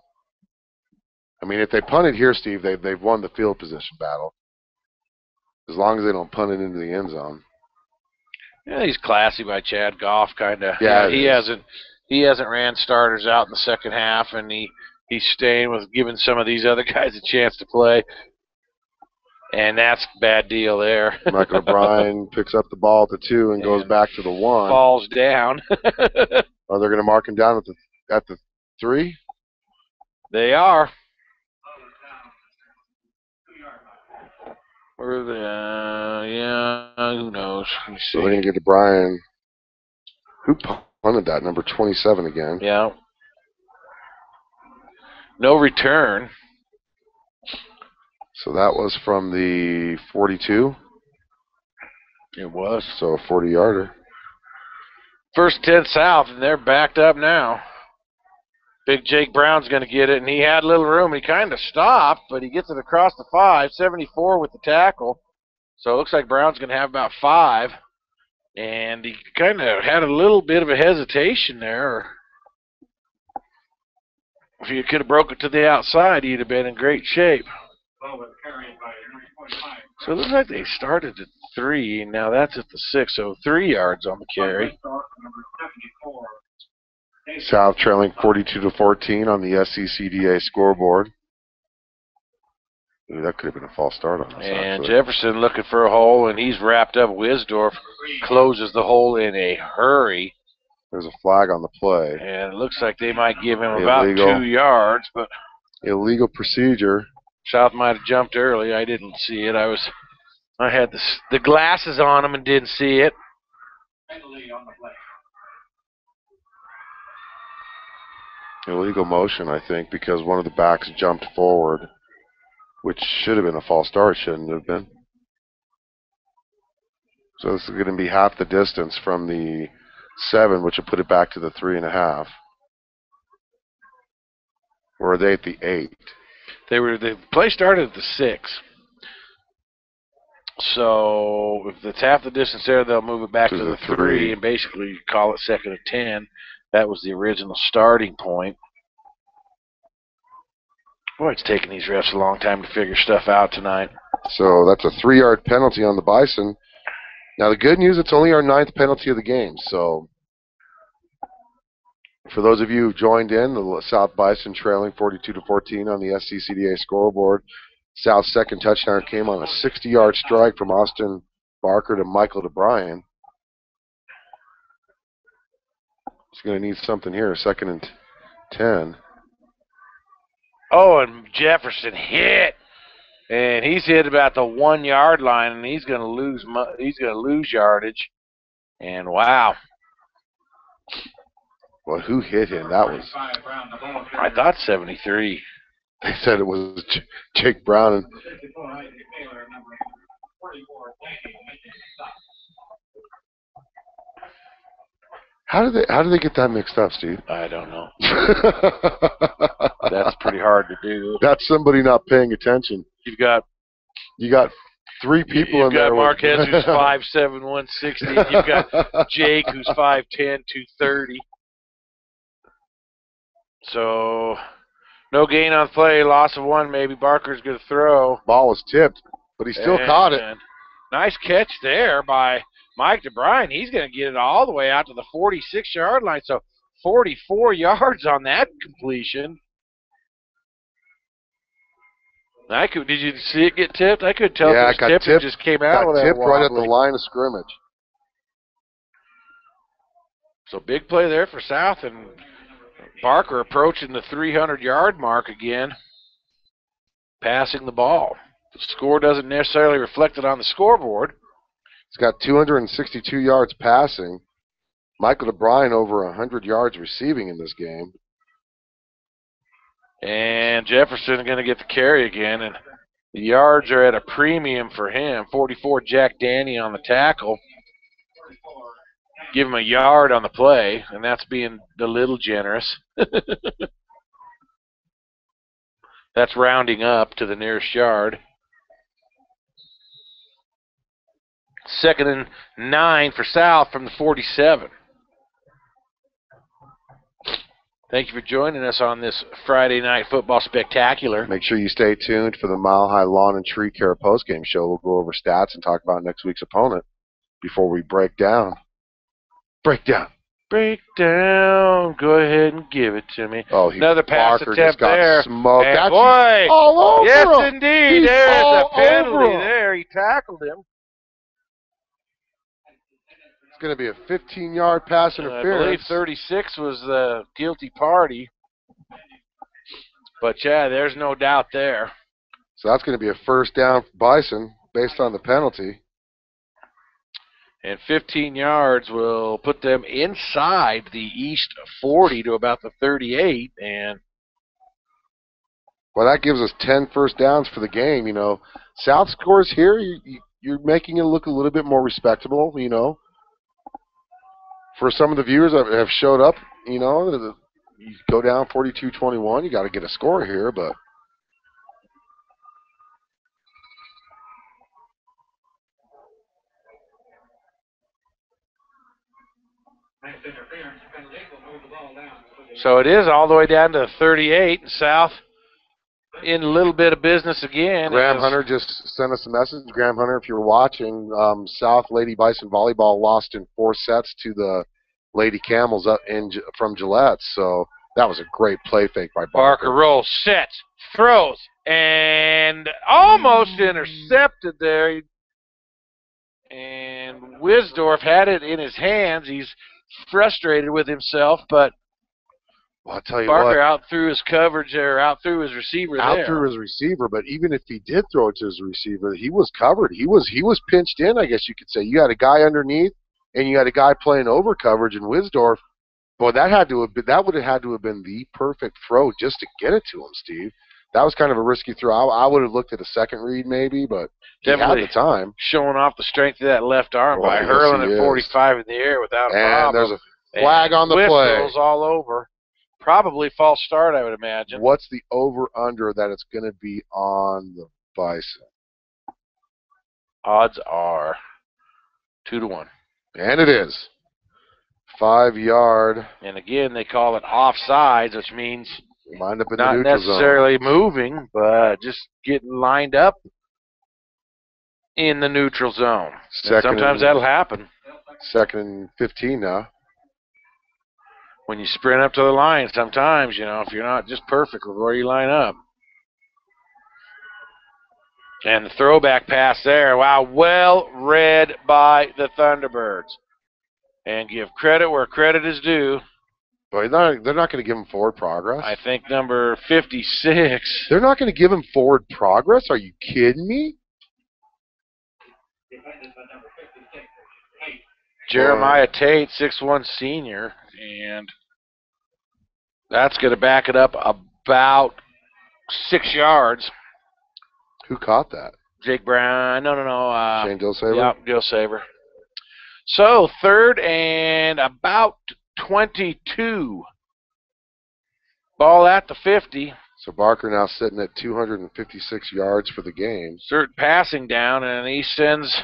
I mean, if they punt it here, Steve, they've won the field position battle. As long as they don't punt it into the end zone. Yeah, he's classy by Chad Goff, kind of. Yeah, he hasn't ran starters out in the second half, and he's staying with giving some of these other guys a chance to play. And that's a bad deal there. Michael DeBruyn picks up the ball at the 2 and goes back to the 1. Falls down. Oh, they're going to mark him down at the 3? They are. Where the who knows? So they're going to get to Brian. Who punted that? Number 27 again. Yeah. No return. So that was from the 42? It was. So a 40-yarder. First 10 South, and they're backed up now. Big Jake Brown's going to get it, and he had a little room. He kind of stopped, but he gets it across the 5, 74 with the tackle. So it looks like Brown's going to have about 5. And he kind of had a little bit of a hesitation there. If he could have broke it to the outside, he'd have been in great shape. So it looks like they started at 3, and now that's at the 6, so 3 yards on the carry. South trailing 42-14 on the SCCDA scoreboard. Ooh, that could have been a false start on us. And Jefferson looking for a hole, and he's wrapped up. Wisdorf closes the hole in a hurry. There's a flag on the play. And it looks like they might give him about 2 yards, but illegal procedure. South might have jumped early. I didn't see it. I had the glasses on him and didn't see it. Illegal motion, I think, because one of the backs jumped forward, which should have been a false start, shouldn't have been. So this is going to be half the distance from the 7, which will put it back to the 3.5. Or are they at the 8? The play started at the 6. So if it's half the distance there, they'll move it back to the 3 and basically call it 2nd and 10. That was the original starting point. Boy, it's taking these refs a long time to figure stuff out tonight. So that's a 3-yard penalty on the Bison. Now the good news, it's only our 9th penalty of the game. So for those of you who joined in, the South Bison trailing 42-14 on the SCCDA scoreboard. South's second touchdown came on a 60-yard strike from Austin Barker to Michael DeBruyn. He's going to need something here, 2nd and 10. Oh, and Jefferson hit, and he's hit about the 1-yard line, and he's going to lose yardage. And wow. Well, who hit him? That was. I thought 73. They said it was Jake Brown. And how did they get that mixed up, Steve? I don't know. That's pretty hard to do. That's somebody not paying attention. You got 3 people in there. You've got Marquez who's 5'7", 160. You've got Jake who's 5'10", 230. So no gain on play, loss of 1 maybe. Barker's going to throw. Ball was tipped, but he still caught it. Nice catch there by Mike DeBruyn. He's going to get it all the way out to the 46-yard line. So 44 yards on that completion. Did you see it get tipped? I couldn't tell if it was tipped. It just came out with that tipped right at the line of scrimmage. So big play there for South, and Barker approaching the 300-yard mark again, passing the ball. The score doesn't necessarily reflect it on the scoreboard. He's got 262 yards passing. Michael DeBruyn over 100 yards receiving in this game. And Jefferson going to get the carry again, and the yards are at a premium for him. 44 Jack Danny on the tackle. Give him a yard on the play, and that's being a little generous. That's rounding up to the nearest yard. 2nd and 9 for South from the 47. Thank you for joining us on this Friday night football spectacular. Make sure you stay tuned for the Mile High Lawn and Tree Care postgame show. We'll go over stats and talk about next week's opponent before we break down. Break down. Break down. Go ahead and give it to me. Oh, another pass Barker attempt just got there. smoked. And That's boy, all over yes, him. indeed. He's There's all a penalty over him. there. He tackled him. It's going to be a 15-yard pass interference. I believe 36 was the guilty party. But, yeah, there's no doubt there. So that's going to be a first down for Bison based on the penalty. And 15 yards will put them inside the East 40 to about the 38. And well, that gives us 10 first downs for the game. You know, South scores here. You're making it look a little bit more respectable, you know. For some of the viewers that have showed up, you know, you go down 42-21. You got to get a score here, but so it is all the way down to 38, and South in a little bit of business again. Graham Hunter just sent us a message. Graham Hunter, if you're watching, South Lady Bison Volleyball lost in 4 sets to the Lady Camels up from Gillette, so that was a great play fake by Barker. Barker rolls, sets, throws, and almost intercepted there. And Wisdorf had it in his hands. He's frustrated with himself, but well, I'll tell you Barker what, out through his coverage there, out through his receiver out there. through his receiver, but even if he did throw it to his receiver, he was covered. He was pinched in, I guess you could say. You had a guy underneath, and you had a guy playing over coverage, and Wisdorf, boy, that would have had to have been the perfect throw just to get it to him, Steve. That was kind of a risky throw. I would have looked at a second read maybe, but definitely he had the time. Showing off the strength of that left arm by yes, hurling it 45 in the air without a problem. And there's a flag on the play. Whistles all over. Probably false start, I would imagine. What's the over-under that it's going to be on the Bison? Odds are 2-1. And it is. 5-yard. And again, they call it offsides, which means lined up in not the neutral necessarily zone. moving, but just getting lined up in the neutral zone. Sometimes that'll happen. 2nd and 15 now. When you sprint up to the line, sometimes, you know, if you're not just perfect with where you line up. And the throwback pass there, wow, well read by the Thunderbirds. And give credit where credit is due. Boy, they're not going to give him forward progress. I think number 56. They're not going to give him forward progress? Are you kidding me? Jeremiah Tate, 6'1" senior, and that's going to back it up about 6 yards. Who caught that? Jake Brown. No. Shane Dilsaver? Yeah, Dilsaver. So, 3rd and about 22. Ball at the 50. So Barker now sitting at 256 yards for the game. Certain passing down, and he sends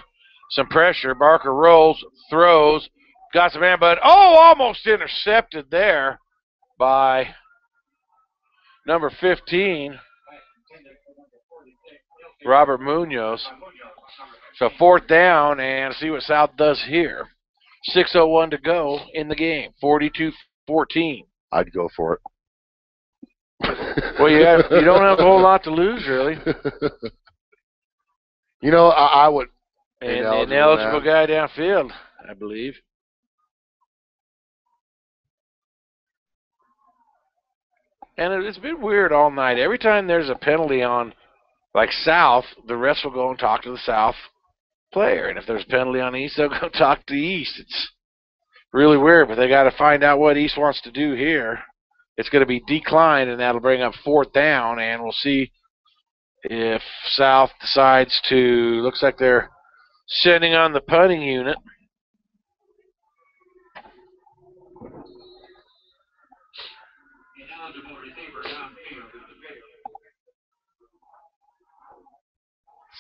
some pressure. Barker rolls, throws, got some man, but almost intercepted there by number 15, Robert Munoz. So 4th down, and see what South does here. 6:01 to go in the game, 42-14. I'd go for it. Well, you don't have a whole lot to lose, really. You know, I would. And an eligible guy downfield, I believe. And it's been weird all night. Every time there's a penalty on, like, South, the refs will go and talk to the South player. And if there's a penalty on East, they'll go talk to the East. It's really weird, but they got to find out what East wants to do here. It's going to be declined, and that'll bring up 4th down, and we'll see if South decides to, looks like they're sending on the punting unit.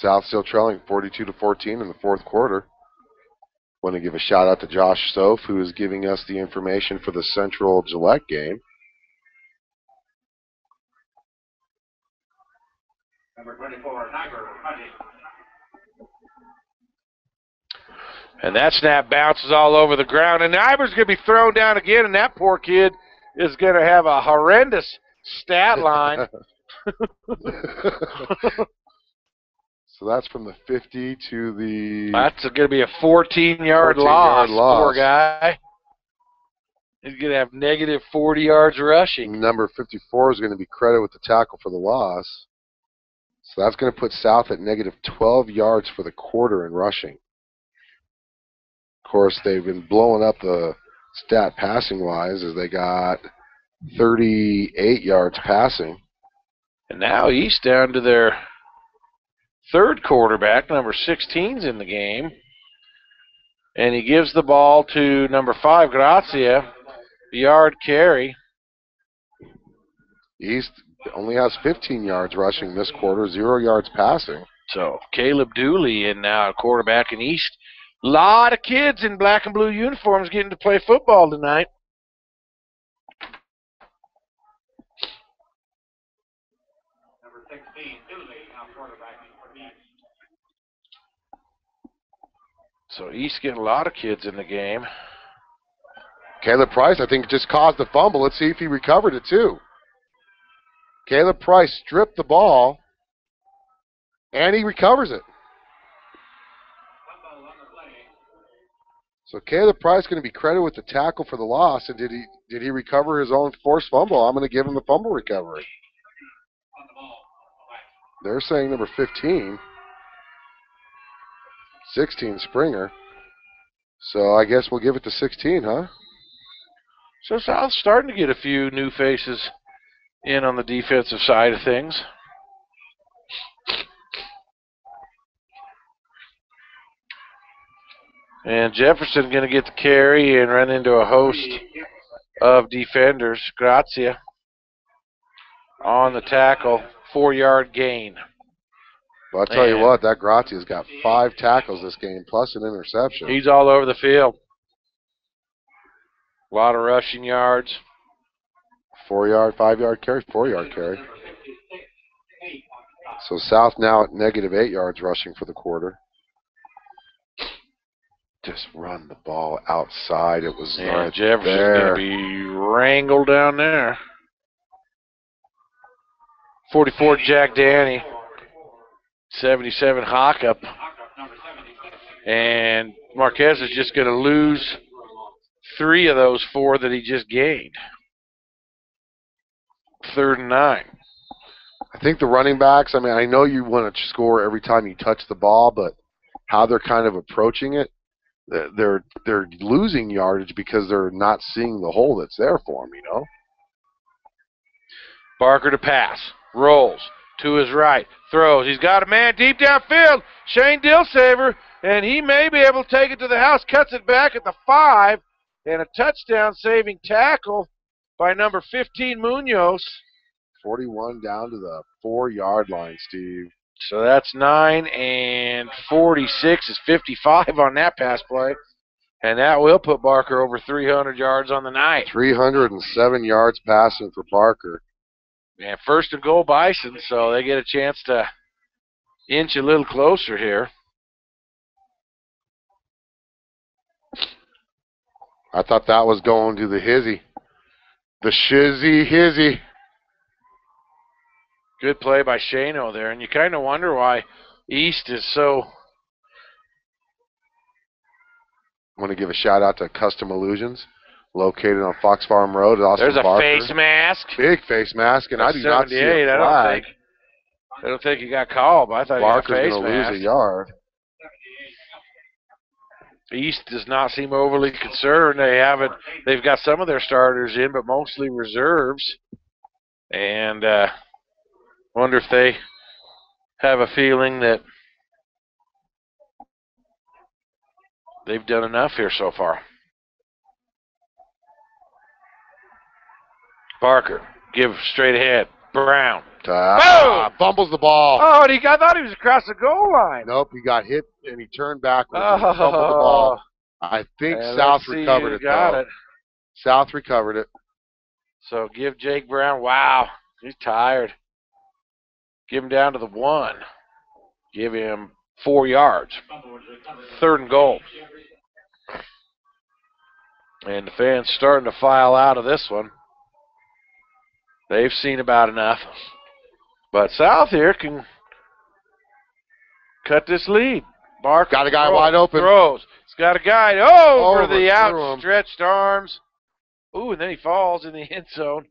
South still trailing 42-14 in the 4th quarter. Want to give a shout out to Josh Soph, who is giving us the information for the Central Gillette game. Number 24, Nyberg, punting. And that snap bounces all over the ground. And Nyberg's going to be thrown down again, and that poor kid is going to have a horrendous stat line. So that's from the 50 to the... That's going to be a 14-yard loss, poor guy. He's going to have negative 40 yards rushing. Number 54 is going to be credited with the tackle for the loss. So that's going to put South at negative 12 yards for the quarter in rushing. Of course, they've been blowing up the stat passing-wise as they got 38 yards passing. And now East down to their third quarterback. Number 16's in the game. And he gives the ball to number 5, Grazia. Yard carry. East only has 15 yards rushing this quarter, 0 yards passing. So Caleb Dooley in now quarterback in East. A lot of kids in black and blue uniforms getting to play football tonight. Number 16, Dooley, now quarterbacking for East. So East getting a lot of kids in the game. Caleb Price, I think, just caused the fumble. Let's see if he recovered it, too. Caleb Price stripped the ball, and he recovers it. So Caleb Price going to be credited with the tackle for the loss. And did he recover his own forced fumble? I'm going to give him the fumble recovery. They're saying number 15. 16, Springer. So I guess we'll give it to 16, huh? So South's starting to get a few new faces in on the defensive side of things. And Jefferson going to get the carry and run into a host of defenders. Grazia on the tackle, 4-yard gain. Well, I'll tell you what, that Grazia's got 5 tackles this game, plus an interception. He's all over the field. A lot of rushing yards. 4-yard, 5-yard carry, 4-yard carry. So South now at negative 8 yards rushing for the quarter. Just run the ball outside. It was right Jefferson's there. going to be wrangled down there. 44 Jack Danny. 77 Hockup. And Marquez is just going to lose 3 of those 4 that he just gained. 3rd and 9. I think the running backs, I mean, I know you want to score every time you touch the ball, but how they're kind of approaching it, they're losing yardage because they're not seeing the hole that's there for them, you know? Barker to pass. Rolls to his right. Throws. He's got a man deep downfield. Shane Dillsaver, and he may be able to take it to the house. Cuts it back at the 5. And a touchdown-saving tackle by number 15, Munoz. 41 down to the 4-yard line, Steve. So that's 9 and 46 is 55 on that pass play. And that will put Barker over 300 yards on the night. 307 yards passing for Barker. And 1st and goal Bison, so they get a chance to inch a little closer here. I thought that was going to the hizzy. The hizzy. Good play by Shano there, and you kind of wonder why East is so... I want to give a shout-out to Custom Illusions, located on Fox Farm Road. There's a face mask. Big face mask, and I do not see a flag. I don't think he got called, but I thought Barker's he got a face mask. going to lose a yard. East does not seem overly concerned. They've got some of their starters in, but mostly reserves. And wonder if they have a feeling that they've done enough here so far. Barker, give straight ahead. Brown. Fumbles the ball. Oh, and I thought he was across the goal line. Nope, he got hit and he turned backwards and fumbled the ball. I think South recovered it, though. South recovered it. So give Jake Brown, wow, he's tired. Give him down to the 1. Give him 4 yards. 3rd and goal. And the fans starting to file out of this one. They've seen about enough. But South here can cut this lead. Barker got a guy wide open. Throws. He's got a guy over the through outstretched arms. Ooh, and then he falls in the end zone.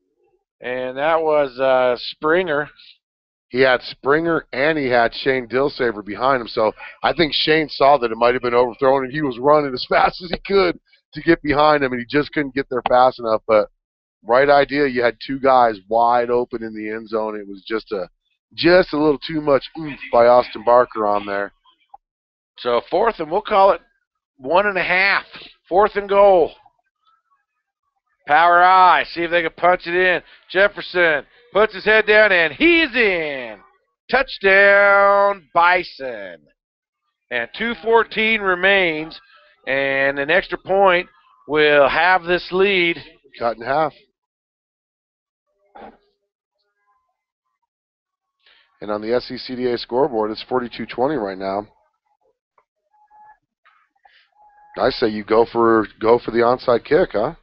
And that was Springer. He had Springer and he had Shane Dillsaver behind him. So I think Shane saw that it might have been overthrown, and he was running as fast as he could to get behind him, and he just couldn't get there fast enough. But right idea. You had 2 guys wide open in the end zone. It was just a little too much oomph by Austin Barker on there. So 4th, and we'll call it 1.5. 4th and goal. Power I. See if they can punch it in. Jefferson puts his head down, and he's in. Touchdown, Bison. And 2:14 remains, and an extra point will have this lead cut in half. And on the SCCDA scoreboard, it's 42-20 right now. I say you go for the onside kick, huh?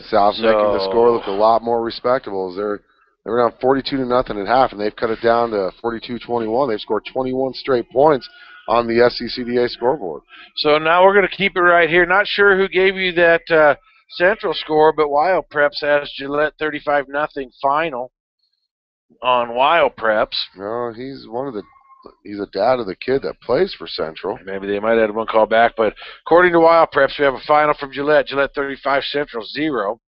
South's making the score look a lot more respectable. They're around 42-0 at half, and they've cut it down to 42-21. They've scored 21 straight points on the SCCDA scoreboard. So now we're going to keep it right here. Not sure who gave you that central score, but Wild Preps has Gillette 35-0 final on Wild Preps. No, he's a dad of the kid that plays for Central. Maybe they might have one call back, but according to Wild Preps, we have a final from Gillette 35, Central 0.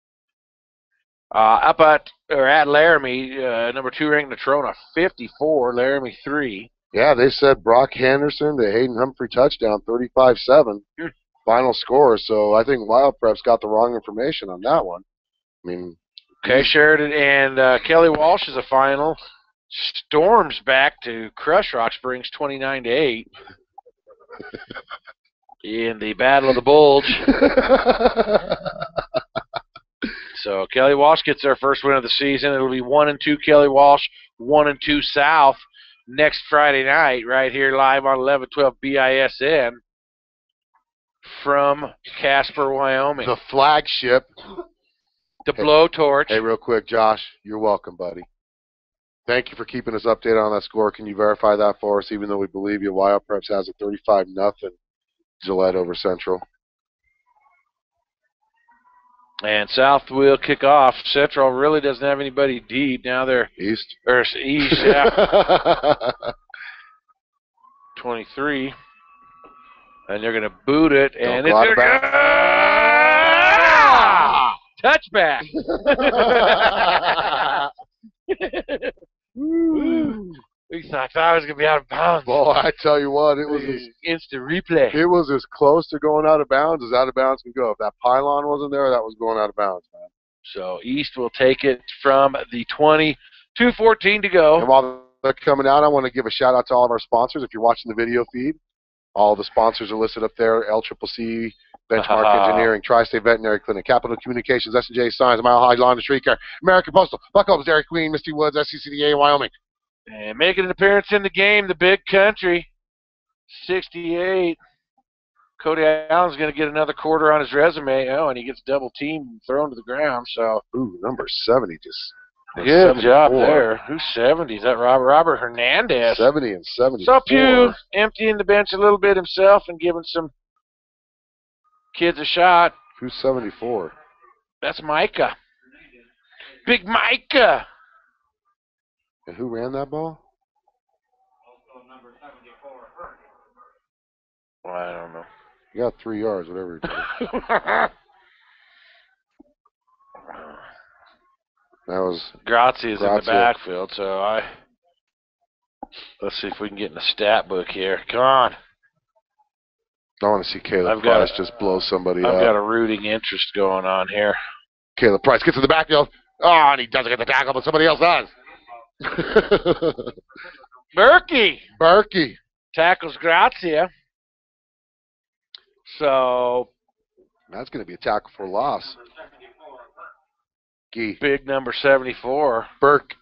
Up at Laramie, number 2 ranked Natrona 54, Laramie 3. Yeah, they said Brock Henderson to Hayden Humphrey touchdown 35-7 final score. So I think Wild Preps got the wrong information on that one. I mean, Okay, Sheridan and Kelly Walsh is a final. Storms back to crush Rock Springs 29-8 in the Battle of the Bulge. So Kelly Walsh gets their first win of the season. It'll be 1-2 Kelly Walsh, 1-2 South next Friday night right here live on 1112 BISN from Casper, Wyoming. The flagship. The blowtorch. Hey, real quick, Josh, you're welcome, buddy. Thank you for keeping us updated on that score. Can you verify that for us, even though we believe you? Wild Preps has a 35-0 Gillette over Central. And South will kick off. Central really doesn't have anybody deep. Now they're East, yeah. 23. And they're going to boot it. And it's going to go. Touchback. I thought I was going to be out of bounds. Boy, I tell you what, it was instant replay. It was as close to going out of bounds can go. If that pylon wasn't there, that was going out of bounds, man. So East will take it from the 20. 2:14 to go. And while they're coming out, I want to give a shout out to all of our sponsors. If you're watching the video feed, all the sponsors are listed up there. LCCC, Benchmark Engineering, Tri-State Veterinary Clinic, Capital Communications, S&J Signs, Mile High Lawn and Street Care, American Postal, Buck Homes, Dairy Queen, Misty Woods, SCCDA, Wyoming. And making an appearance in the game, the big country, 68. Cody Allen's going to get another quarter on his resume. Oh, and he gets double teamed and thrown to the ground. So, ooh, number 70 just. Good job there. Who's 70? Is that Robert Hernandez? 70 and 74. So Pugh emptying the bench a little bit himself and giving some kids a shot. Who's 74? That's Micah. Big Micah. And who ran that ball? Also number 74, Well, I don't know. You got 3 yards, whatever it is. That was Grazia's in the backfield, so let's see if we can get in the stat book here. Come on. I want to see Caleb Price just blow somebody up. I've got a rooting interest going on here. Caleb Price gets in the backfield. Oh, and he doesn't get the tackle, but somebody else does. Berkey tackles Grazia. So That's going to be a tackle for loss. Gee. Big number 74. Burke.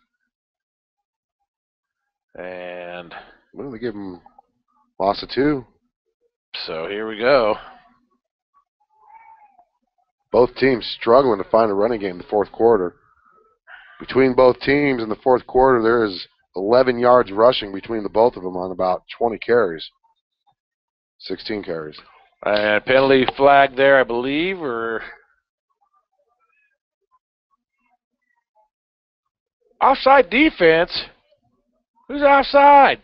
And what do we give him? Loss of 2. So here we go. Both teams struggling to find a running game in the fourth quarter. Between both teams in the fourth quarter, there is 11 yards rushing between the both of them on about 20 carries. 16 carries. And penalty flag there, I believe, or offside defense. Who's offside?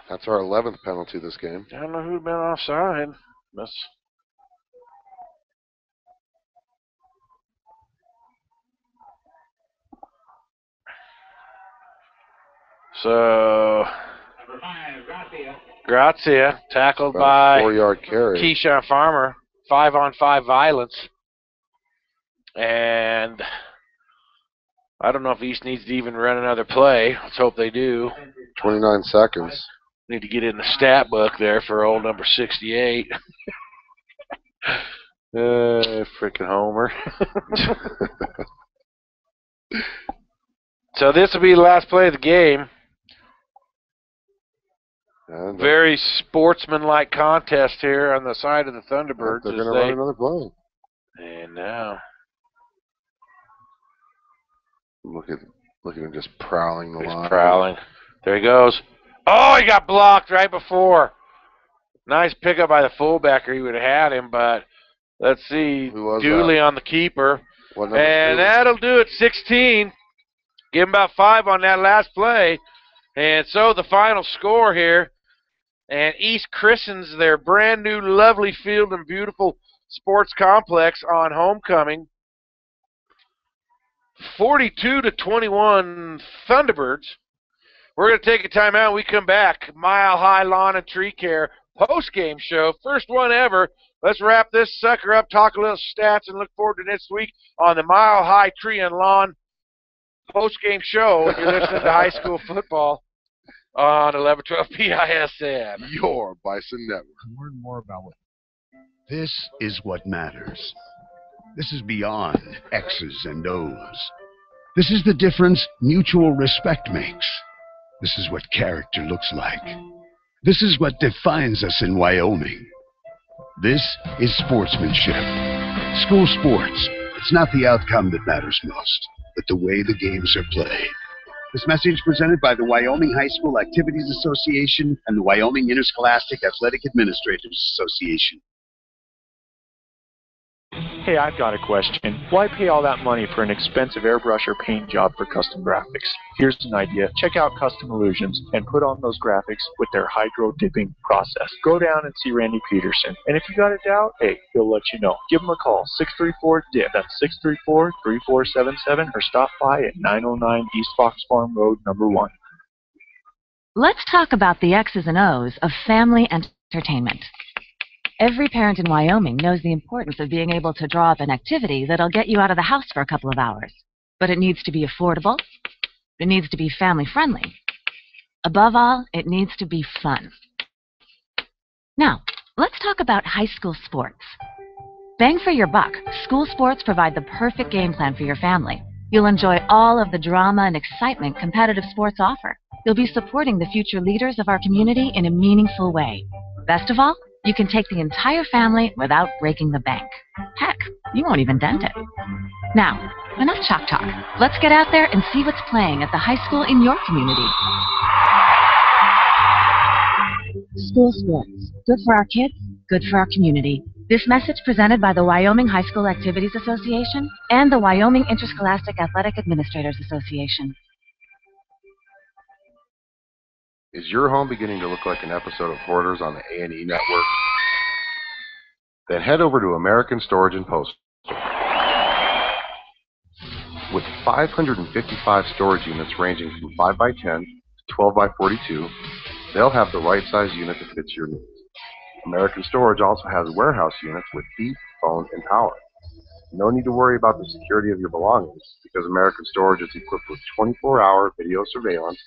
That's our 11th penalty this game. I don't know who'd been offside. So, Grazia, tackled by 4-yard carry. Keyshawn Farmer, 5-on-5 violence. And I don't know if East needs to even run another play. Let's hope they do. 29 seconds. Need to get in the stat book there for old number 68. Freaking Homer. So this will be the last play of the game. And very sportsmanlike contest here on the side of the Thunderbirds. They're going to run another play. And now, look at him just prowling the line. Prowling. There he goes. Oh, he got blocked right before. Nice pickup by the fullback, or he would have had him. But let's see, Dooley on the keeper, and that'll do it. 16. Give him about 5 on that last play. And so the final score here. And East christens their brand new lovely field and beautiful sports complex on homecoming. 42-21 Thunderbirds. We're going to take a timeout. We come back. Mile High Lawn and Tree Care post-game show. First one ever. Let's wrap this sucker up, talk a little stats, and look forward to next week on the Mile High Tree and Lawn post-game show. If you're listening to high school football on 1112 BISN. Your Bison Network. Learn more about what. This is what matters. This is beyond X's and O's. This is the difference mutual respect makes. This is what character looks like. This is what defines us in Wyoming. This is sportsmanship. School sports. It's not the outcome that matters most, but the way the games are played. This message presented by the Wyoming High School Activities Association and the Wyoming Interscholastic Athletic Administrators Association. Hey, I've got a question. Why pay all that money for an expensive airbrush or paint job for custom graphics? Here's an idea. Check out Custom Illusions and put on those graphics with their hydro dipping process. Go down and see Randy Peterson. And if you got a doubt, hey, he'll let you know. Give him a call, 634-DIP. That's 634-3477, or stop by at 909 East Fox Farm Road, number 1. Let's talk about the X's and O's of family entertainment. Every parent in Wyoming knows the importance of being able to draw up an activity that'll get you out of the house for a couple of hours. But it needs to be affordable. It needs to be family-friendly. Above all, it needs to be fun. Now, let's talk about high school sports. Bang for your buck, school sports provide the perfect game plan for your family. You'll enjoy all of the drama and excitement competitive sports offer. You'll be supporting the future leaders of our community in a meaningful way. Best of all, you can take the entire family without breaking the bank. Heck, you won't even dent it. Now, enough chalk talk. Let's get out there and see what's playing at the high school in your community. School sports. Good for our kids, good for our community. This message presented by the Wyoming High School Activities Association and the Wyoming Interscholastic Athletic Administrators Association. Is your home beginning to look like an episode of Hoarders on the A&E network? Then head over to American Storage and Postal. With 555 storage units ranging from 5x10 to 12x42, they'll have the right size unit that fits your needs. American Storage also has warehouse units with heat, phone, and power. No need to worry about the security of your belongings because American Storage is equipped with 24-hour video surveillance,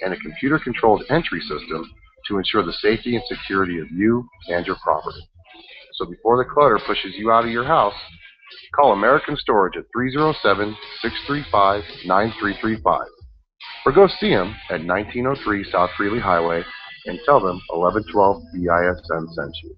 and a computer-controlled entry system to ensure the safety and security of you and your property. So before the clutter pushes you out of your house, call American Storage at 307-635-9335. Or go see them at 1903 South Freely Highway and tell them 1112 BISN sent you.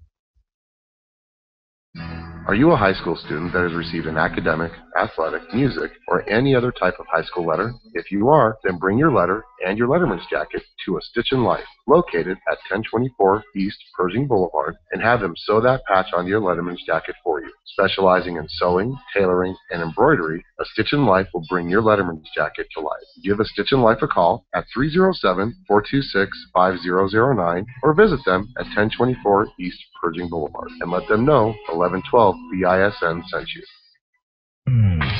Are you a high school student that has received an academic, athletic, music, or any other type of high school letter? If you are, then bring your letter and your letterman's jacket to A Stitch in Life, located at 1024 East Pershing Boulevard, and have them sew that patch on your letterman's jacket for you. Specializing in sewing, tailoring, and embroidery, A Stitch in Life will bring your letterman's jacket to life. Give A Stitch in Life a call at 307-426-5009 or visit them at 1024 East Pershing Boulevard and let them know 1112 BISN sent you.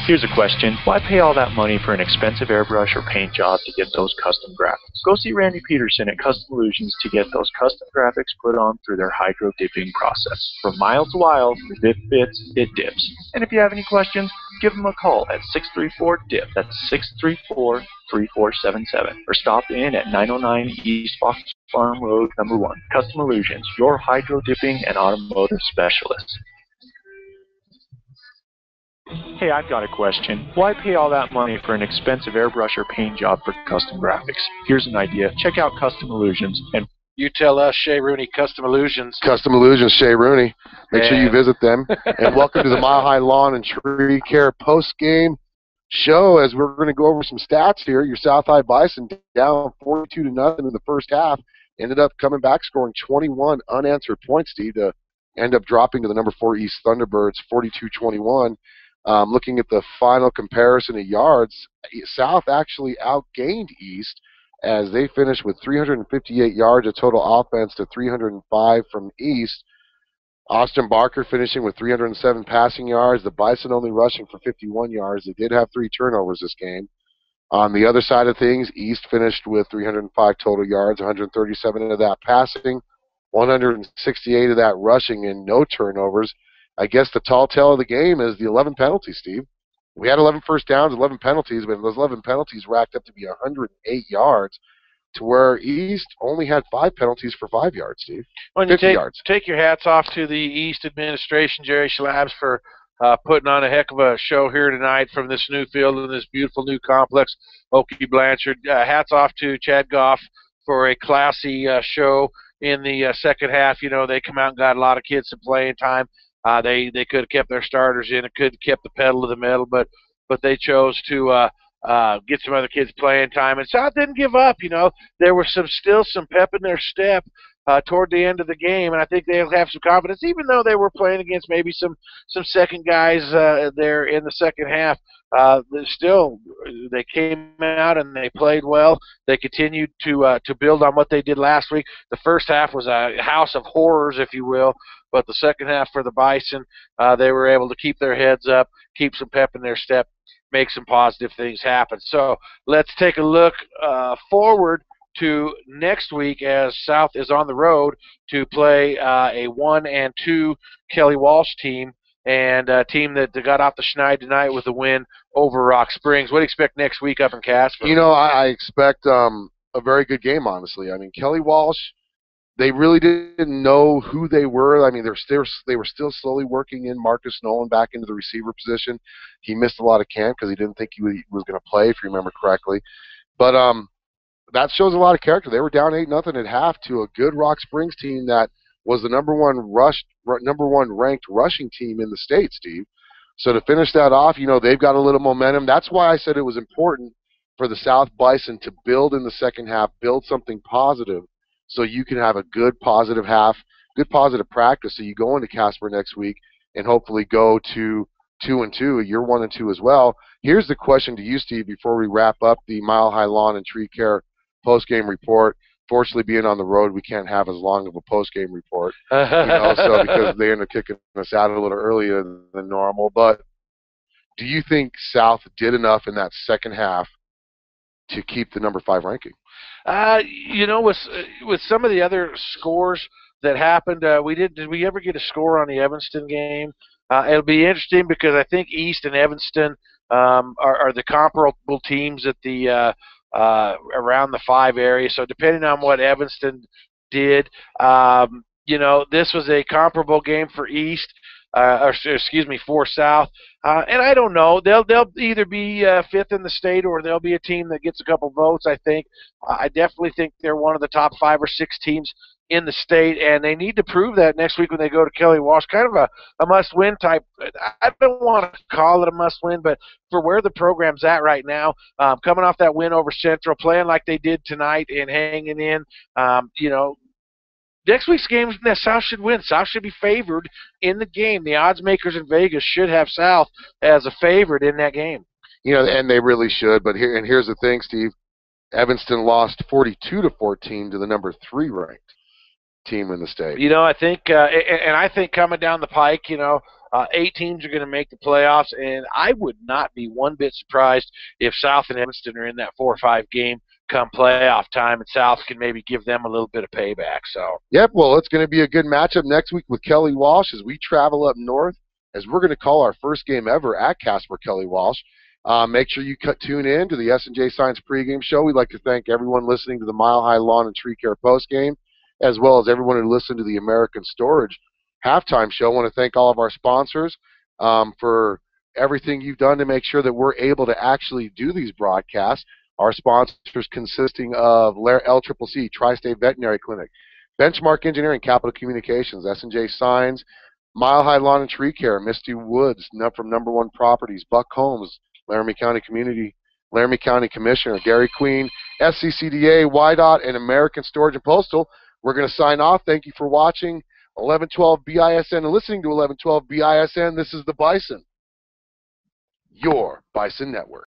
Here's a question. Why pay all that money for an expensive airbrush or paint job to get those custom graphics? Go see Randy Peterson at Custom Illusions to get those custom graphics put on through their hydro dipping process. From mild to wild, if it fits, it dips. And if you have any questions, give them a call at 634-DIP. That's 634-3477. Or stop in at 909 East Fox Farm Road, number 1. Custom Illusions, your hydro dipping and automotive specialist. Hey, I've got a question. Why pay all that money for an expensive airbrush or paint job for custom graphics? Here's an idea. Check out Custom Illusions and you tell us, Shay Rooney, Custom Illusions. Custom Illusions, Shay Rooney. Make sure you visit them. And welcome to the Mile High Lawn and Tree Care post-game show as we're going to go over some stats here. Your South High Bison down 42-0 in the first half. Ended up coming back, scoring 21 unanswered points, Steve, to end up dropping to the number 4 East Thunderbirds 42-21. Looking at the final comparison of yards, South actually outgained East as they finished with 358 yards of total offense to 305 from East. Austin Barker finishing with 307 passing yards. The Bison only rushing for 51 yards. They did have 3 turnovers this game. On the other side of things, East finished with 305 total yards, 137 of that passing, 168 of that rushing, and no turnovers. I guess the tall tale of the game is the 11 penalties, Steve. We had 11 first downs, 11 penalties, but those 11 penalties racked up to be 108 yards, to where East only had 5 penalties for 5 yards, Steve. Well, 50 yards. Take your hats off to the East administration, Jerry Schlabs, for putting on a heck of a show here tonight from this new field and this beautiful new complex, Oakey Blanchard. Hats off to Chad Goff for a classy show in the second half. You know, they come out and got a lot of kids some playing time. They could have kept their starters in. It could have kept the pedal to the metal, but they chose to get some other kids playing time. And South didn't give up. You know, there was still some pep in their step toward the end of the game, and I think they'll have some confidence, even though they were playing against maybe some second guys there in the second half. They came out and they played well. They continued to build on what they did last week. The first half was a house of horrors, if you will, but the second half for the Bison, they were able to keep their heads up, keep some pep in their step, make some positive things happen. So let's take a look forward to next week as South is on the road to play a 1-2 Kelly Walsh team, and a team that got off the schneid tonight with a win over Rock Springs. What do you expect next week up in Casper? You know, I expect a very good game, honestly. I mean, Kelly Walsh, they really didn't know who they were. I mean, they were still slowly working in Marcus Nolan back into the receiver position. He missed a lot of camp because he didn't think he was going to play, if you remember correctly. But that shows a lot of character. They were down 8-0 at half to a good Rock Springs team that was the number one ranked rushing team in the state, Steve. So to finish that off, you know, they've got a little momentum. That's why I said it was important for the South Bison to build in the second half, build something positive, so you can have a good positive half, good positive practice, so you go into Casper next week and hopefully go to 2-2. You're 1-2 as well. Here's the question to you, Steve, before we wrap up the Mile High Lawn and Tree Care post-game report. Fortunately, being on the road, we can't have as long of a post-game report, you know, so because they end up kicking us out a little earlier than normal. But do you think South did enough in that second half to keep the number 5 ranking? You know, with some of the other scores that happened, did we ever get a score on the Evanston game? It'll be interesting because I think East and Evanston are the comparable teams at the around the 5 area. So depending on what Evanston did, this was a comparable game for East. For South, and I don't know. They'll either be 5th in the state, or they'll be a team that gets a couple votes. I think. I definitely think they're one of the top 5 or 6 teams in the state, and they need to prove that next week when they go to Kelly Walsh. Kind of a must-win type. I don't want to call it a must-win, but for where the program's at right now, coming off that win over Central, playing like they did tonight and hanging in, next week's game, South should win. South should be favored in the game. The odds makers in Vegas should have South as a favorite in that game. And they really should. But here's the thing, Steve. Evanston lost 42-14 to the number 3 ranked team in the state. I think, and I think coming down the pike, 8 teams are going to make the playoffs, and I would not be one bit surprised if South and Evanston are in that 4 or 5 game come playoff time, and South can maybe give them a little bit of payback. So. Yep. Well, it's going to be a good matchup next week with Kelly Walsh as we travel up north, as we're going to call our first game ever at Casper Kelly Walsh. Make sure you tune in to the S&J Science pregame show. We'd like to thank everyone listening to the Mile High Lawn and Tree Care postgame, as well as everyone who listened to the American Storage halftime show. I want to thank all of our sponsors for everything you've done to make sure that we're able to actually do these broadcasts. Our sponsors consisting of LCCC, Tri-State Veterinary Clinic, Benchmark Engineering, Capital Communications, S&J Signs, Mile High Lawn and Tree Care, Misty Woods from Number One Properties, Buck Holmes, Laramie County Commissioner, Dairy Queen, SCCDA, YDOT, and American Storage and Postal. We're going to sign off. Thank you for watching 1112 BISN and listening to 1112 BISN. This is the Bison, your Bison Network.